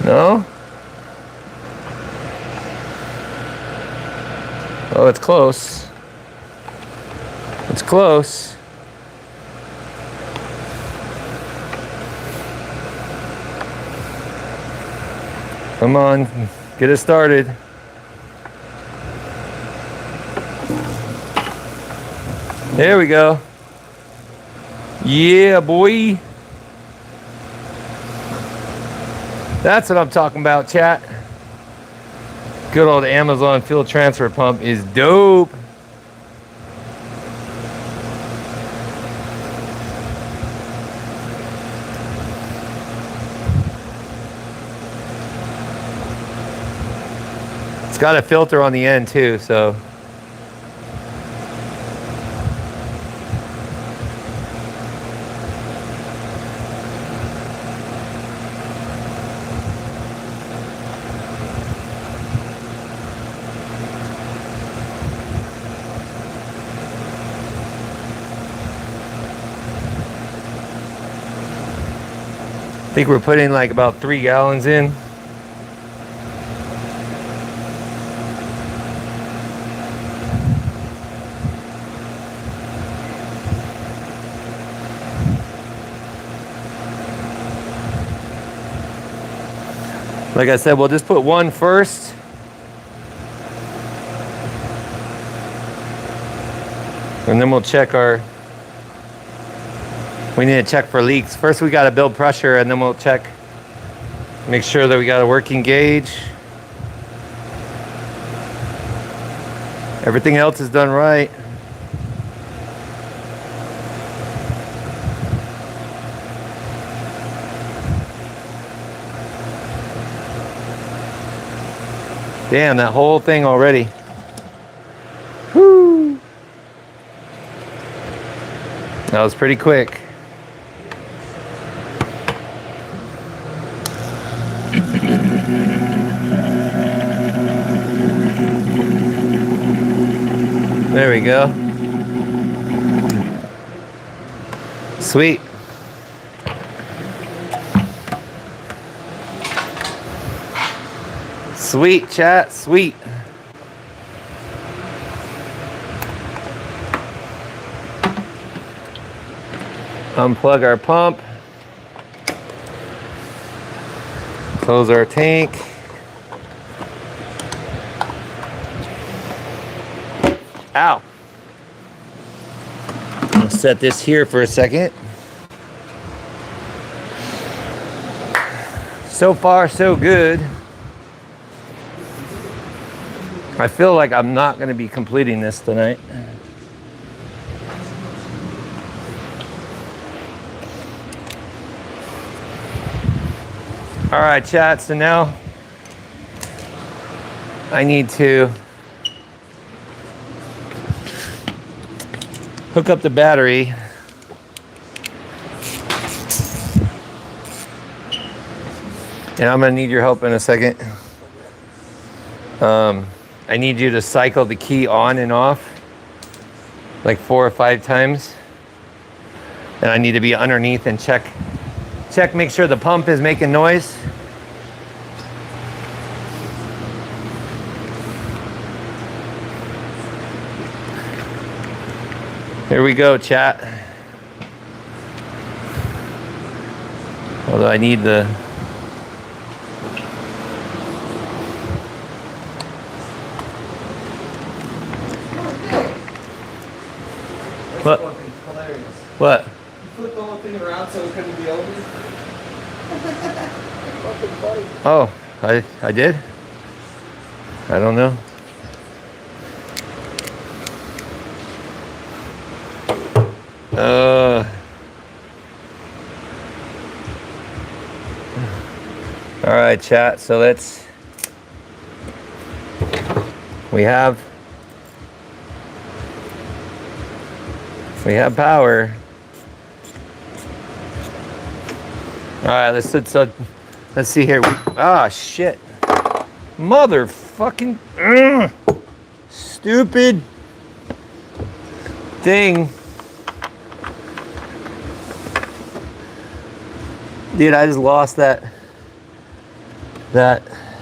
No? Oh, it's close. It's close. Come on, get it started. There we go. Yeah, boy. That's what I'm talking about, chat. Good old Amazon fuel transfer pump is dope. It's got a filter on the end too, so. I think we're putting like about 3 gallons in. Like I said, we'll just put one first. And then we'll check our, we need to check for leaks. First we got to build pressure and then we'll check, make sure that we got a working gauge. Everything else is done right. Damn, that whole thing already. Whoo! That was pretty quick. There we go. Sweet. Sweet, chat, sweet. Unplug our pump. Close our tank. Ow. I'll set this here for a second. So far, so good. I feel like I'm not going to be completing this tonight. All right, chat, so now I need to hook up the battery. And I'm gonna need your help in a second. I need you to cycle the key on and off like 4 or 5 times. And I need to be underneath and check, make sure the pump is making noise. Here we go, chat. Although I need the, What? fucking hilarious. What? You flipped the whole thing around so it couldn't be over. Fucking funny. Oh, I did? I don't know. All right, chat. So we have power. All right, let's see here. Ah, shit. Motherfucking stupid thing. Dude, I just lost that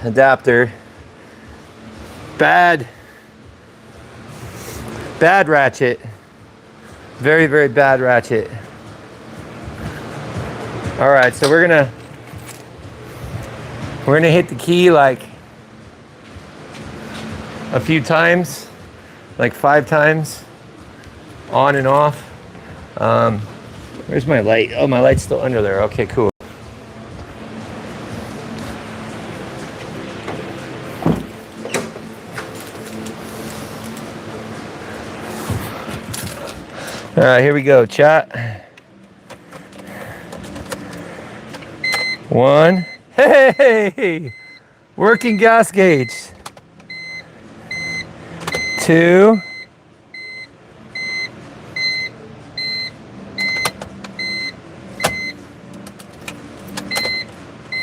adapter. Bad ratchet. Very, very bad ratchet. All right, so we're gonna hit the key like a few times, like 5 times, on and off. Where's my light? Oh, my light's still under there. Okay, cool. All right, here we go, chat. 1. Hey! Working gas gauge. 2.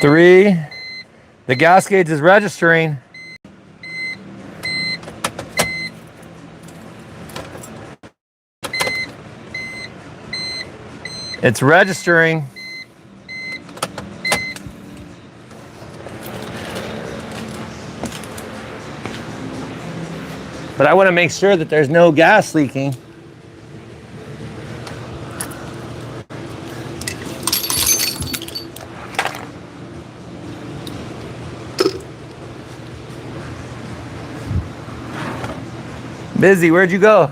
3. The gas gauge is registering. 'It's registering. But I want to make sure that there's no gas leaking. Busy, where'd you go?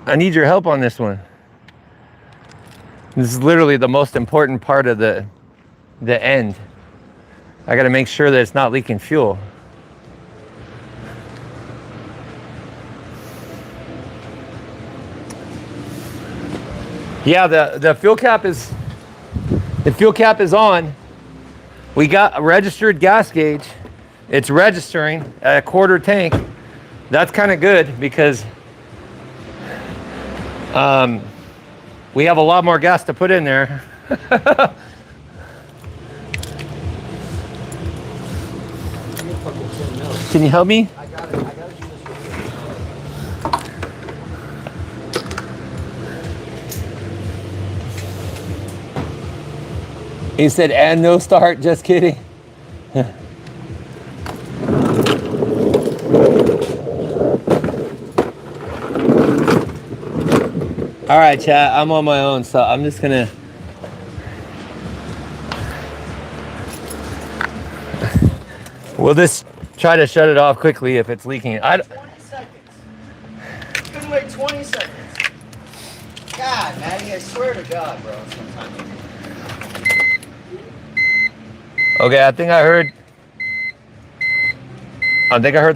I need your help on this one. This is literally the most important part of the end. I got to make sure that it's not leaking fuel. Yeah, the fuel cap is on. We got a registered gas gauge. It's registering at 1/4 tank. That's kind of good because we have a lot more gas to put in there. Can you help me? I got it. I got to do this real quick. He said, and no start, just kidding. All right, chat, I'm on my own, so I'm just gonna. We'll just try to shut it off quickly if it's leaking. 20 seconds. You couldn't wait 20 seconds. God, Maddie, I swear to God, bro. Sometimes. Okay, I think I heard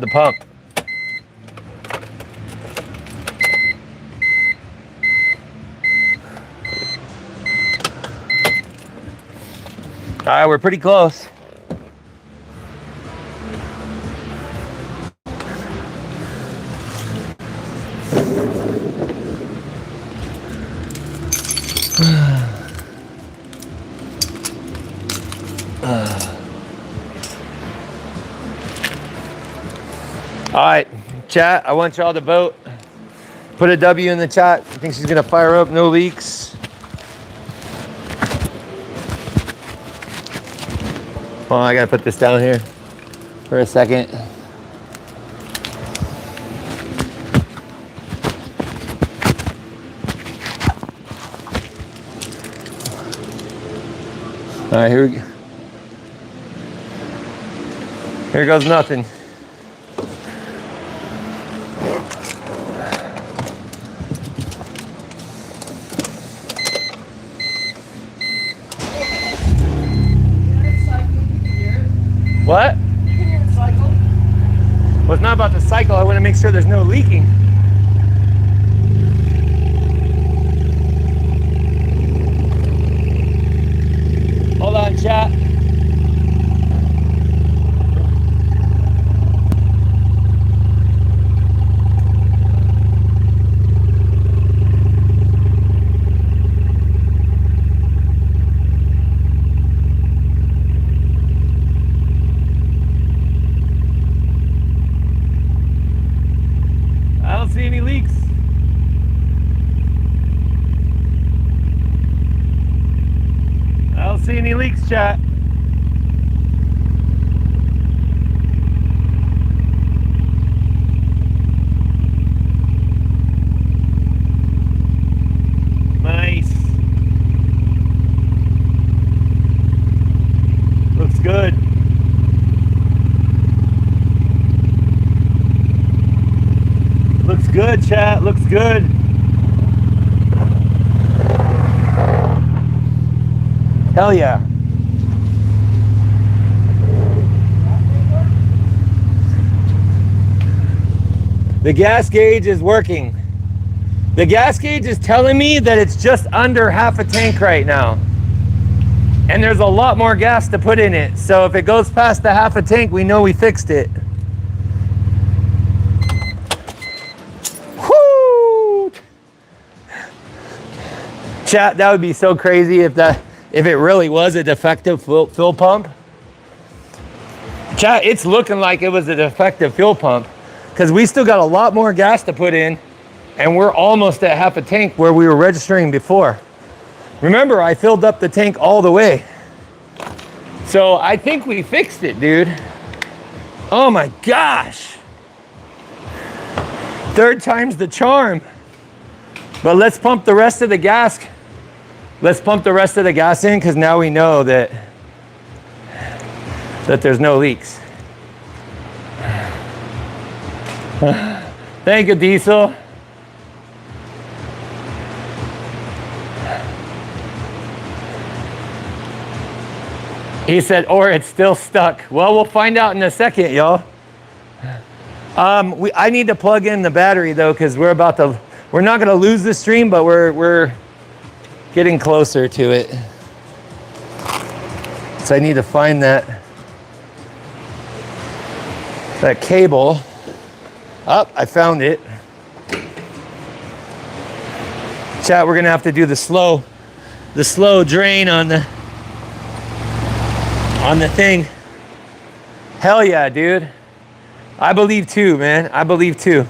the pump. All right, we're pretty close. All right, chat, I want y'all to vote. Put a W in the chat. I think she's gonna fire up, no leaks. Oh, I gotta put this down here for a second. All right, here we go. Here goes nothing. What? Well, it's not about the cycle. I want to make sure there's no leaking. Hold on, chat. I don't see any leaks. I don't see any leaks, chat. Nice. Looks good. Looks good, chat. Looks good. Hell yeah. The gas gauge is working. The gas gauge is telling me that it's just under half a tank right now. And there's a lot more gas to put in it. So if it goes past the half a tank, we know we fixed it. Whoo! Chat, that would be so crazy if it really was a defective fuel pump. Chat, it's looking like it was a defective fuel pump because we still got a lot more gas to put in and we're almost at half a tank where we were registering before. Remember, I filled up the tank all the way. So I think we fixed it, dude. Oh my gosh. Third time's the charm. But let's pump the rest of the gas. Let's pump the rest of the gas in because now we know that there's no leaks. Thank you, Diesel. He said, or it's still stuck. Well, we'll find out in a second, y'all. I need to plug in the battery though, because we're not gonna lose the stream, but we're getting closer to it. So I need to find that cable. Oh, I found it. Chat, we're gonna have to do the slow drain on the thing. Hell yeah, dude. I believe too, man. I believe too.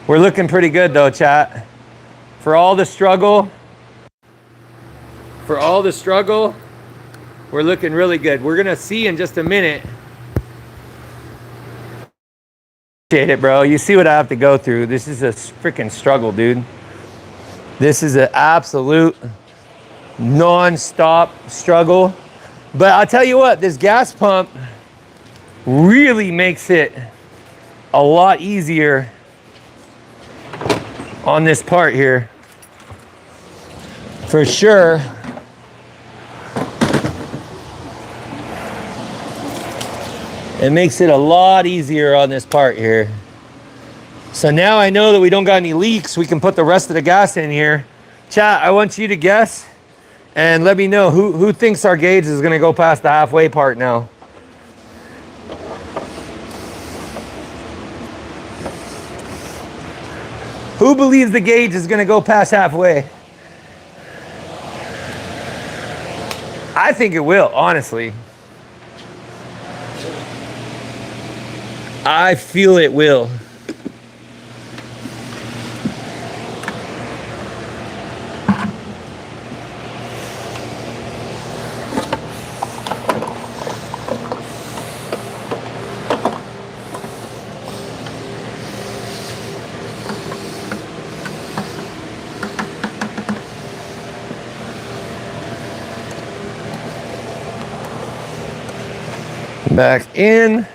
We're looking pretty good though, chat. For all the struggle, we're looking really good. We're gonna see in just a minute. Appreciate it, bro. You see what I have to go through. This is a freaking struggle, dude. This is an absolute non-stop struggle. But I'll tell you what, this gas pump really makes it a lot easier on this part here. For sure. It makes it a lot easier on this part here. So now I know that we don't got any leaks. We can put the rest of the gas in here. Chat, I want you to guess and let me know who thinks our gauge is gonna go past the halfway part now. Who believes the gauge is gonna go past halfway? I think it will, honestly. I feel it will. Back in.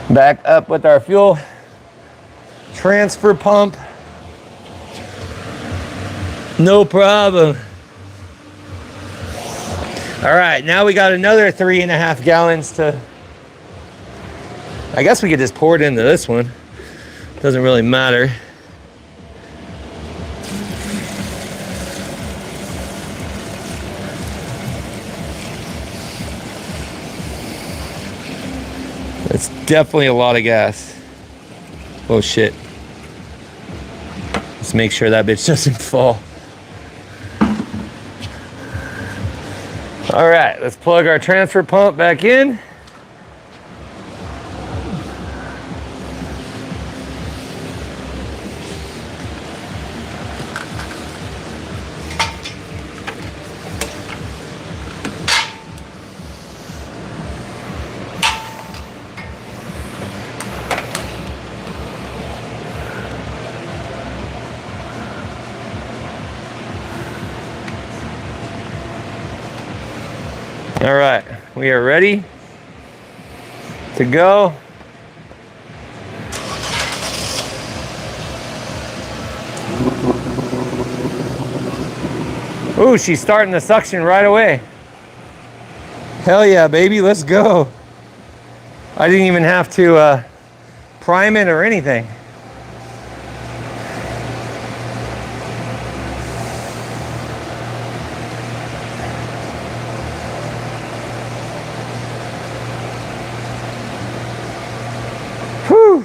Back up with our fuel transfer pump. No problem. All right, now we got another 3.5 gallons to, I guess we could just pour it into this one. Doesn't really matter. It's definitely a lot of gas. Oh shit. Let's make sure that bitch doesn't fall. All right, let's plug our transfer pump back in. All right, we are ready to go. Ooh, she's starting the suction right away. Hell yeah, baby, let's go. I didn't even have to prime it or anything. Whew.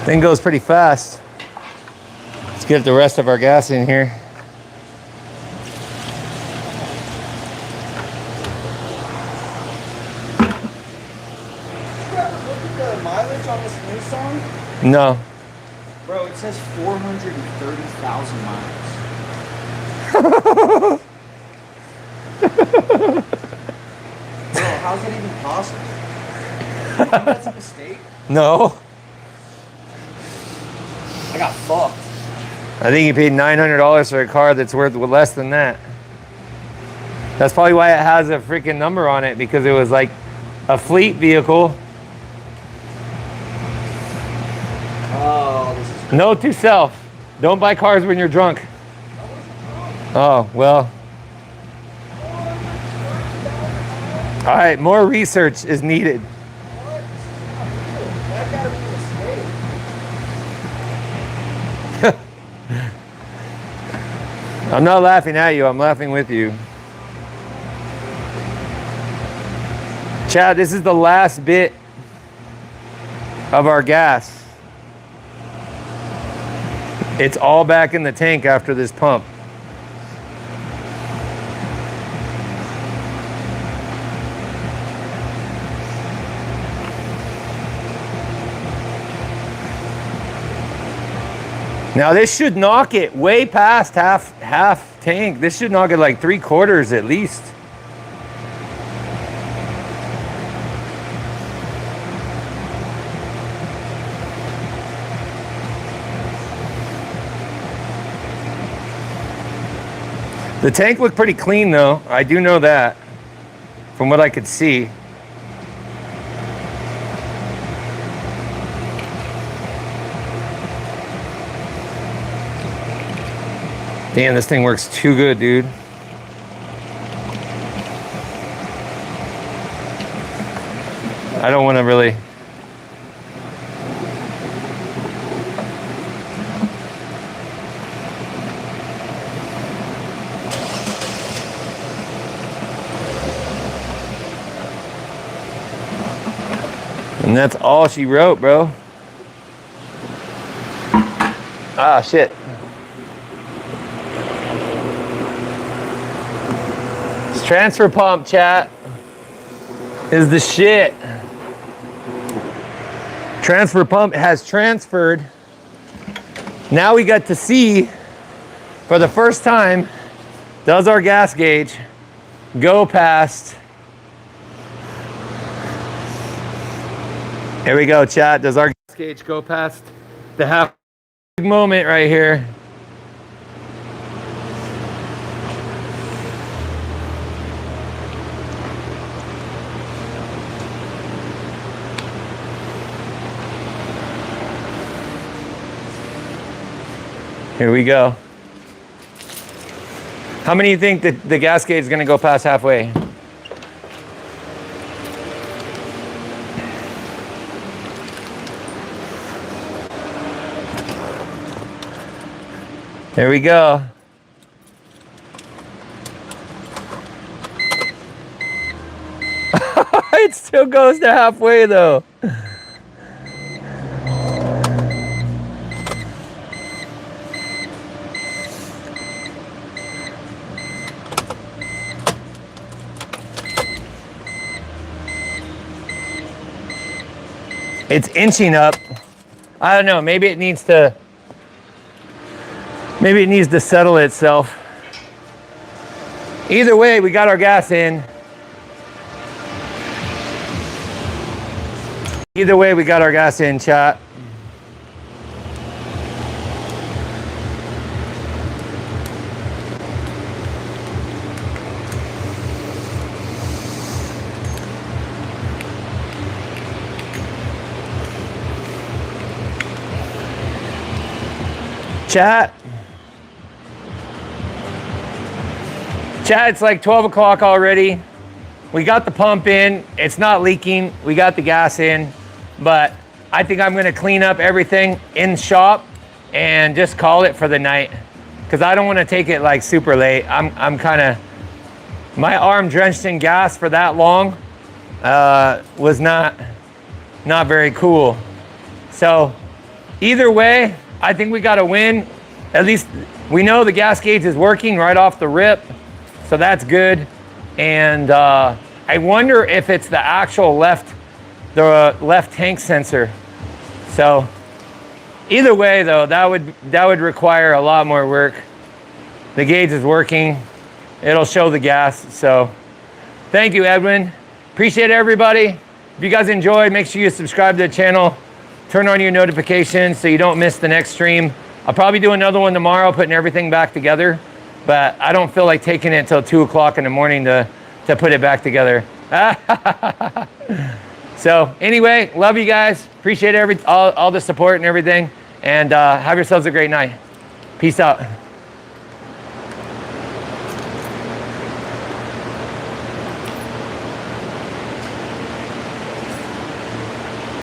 Thing goes pretty fast. Let's get the rest of our gas in here. Mileage on this new song? No. Bro, it says 430,000 miles. Bro, how's that even possible? You think that's a mistake? No. I got fucked. I think you paid $900 for a car that's worth less than that. That's probably why it has a freaking number on it, because it was like a fleet vehicle. Oh, this is... Note to self, don't buy cars when you're drunk. Oh, well. All right, more research is needed. That gotta be a mistake. I'm not laughing at you, I'm laughing with you. Chad, this is the last bit of our gas. It's all back in the tank after this pump. Now this should knock it way past half tank. This should knock it like 3/4 at least. The tank looked pretty clean though. I do know that from what I could see. Damn, this thing works too good, dude. I don't want to really... And that's all she wrote, bro. Ah, shit. This transfer pump, chat, is the shit. Transfer pump has transferred. Now we got to see, for the first time, does our gas gauge go past. Here we go, chat. Does our gas gauge go past the half moment right here? Here we go. How many do you think that the gas gauge is going to go past halfway? There we go. It still goes to halfway though. It's inching up. I don't know, maybe it needs to settle itself. Either way, we got our gas in. Either way, we got our gas in, chat. Chat, it's like 12 o'clock already. We got the pump in. It's not leaking. We got the gas in, but I think I'm gonna clean up everything in shop and just call it for the night because I don't want to take it like super late. I'm kind of, my arm drenched in gas for that long was not very cool. So either way, I think we got to win. At least we know the gas gauge is working right off the rip, so that's good. And I wonder if it's the actual left tank sensor. So either way though, that would require a lot more work. The gauge is working. It'll show the gas. So thank you, Edwin. Appreciate everybody. If you guys enjoyed, make sure you subscribe to the channel. Turn on your notifications so you don't miss the next stream. I'll probably do another one tomorrow, putting everything back together, but I don't feel like taking it till 2 o'clock in the morning to put it back together. So anyway, love you guys. Appreciate all the support and everything. And have yourselves a great night. Peace out.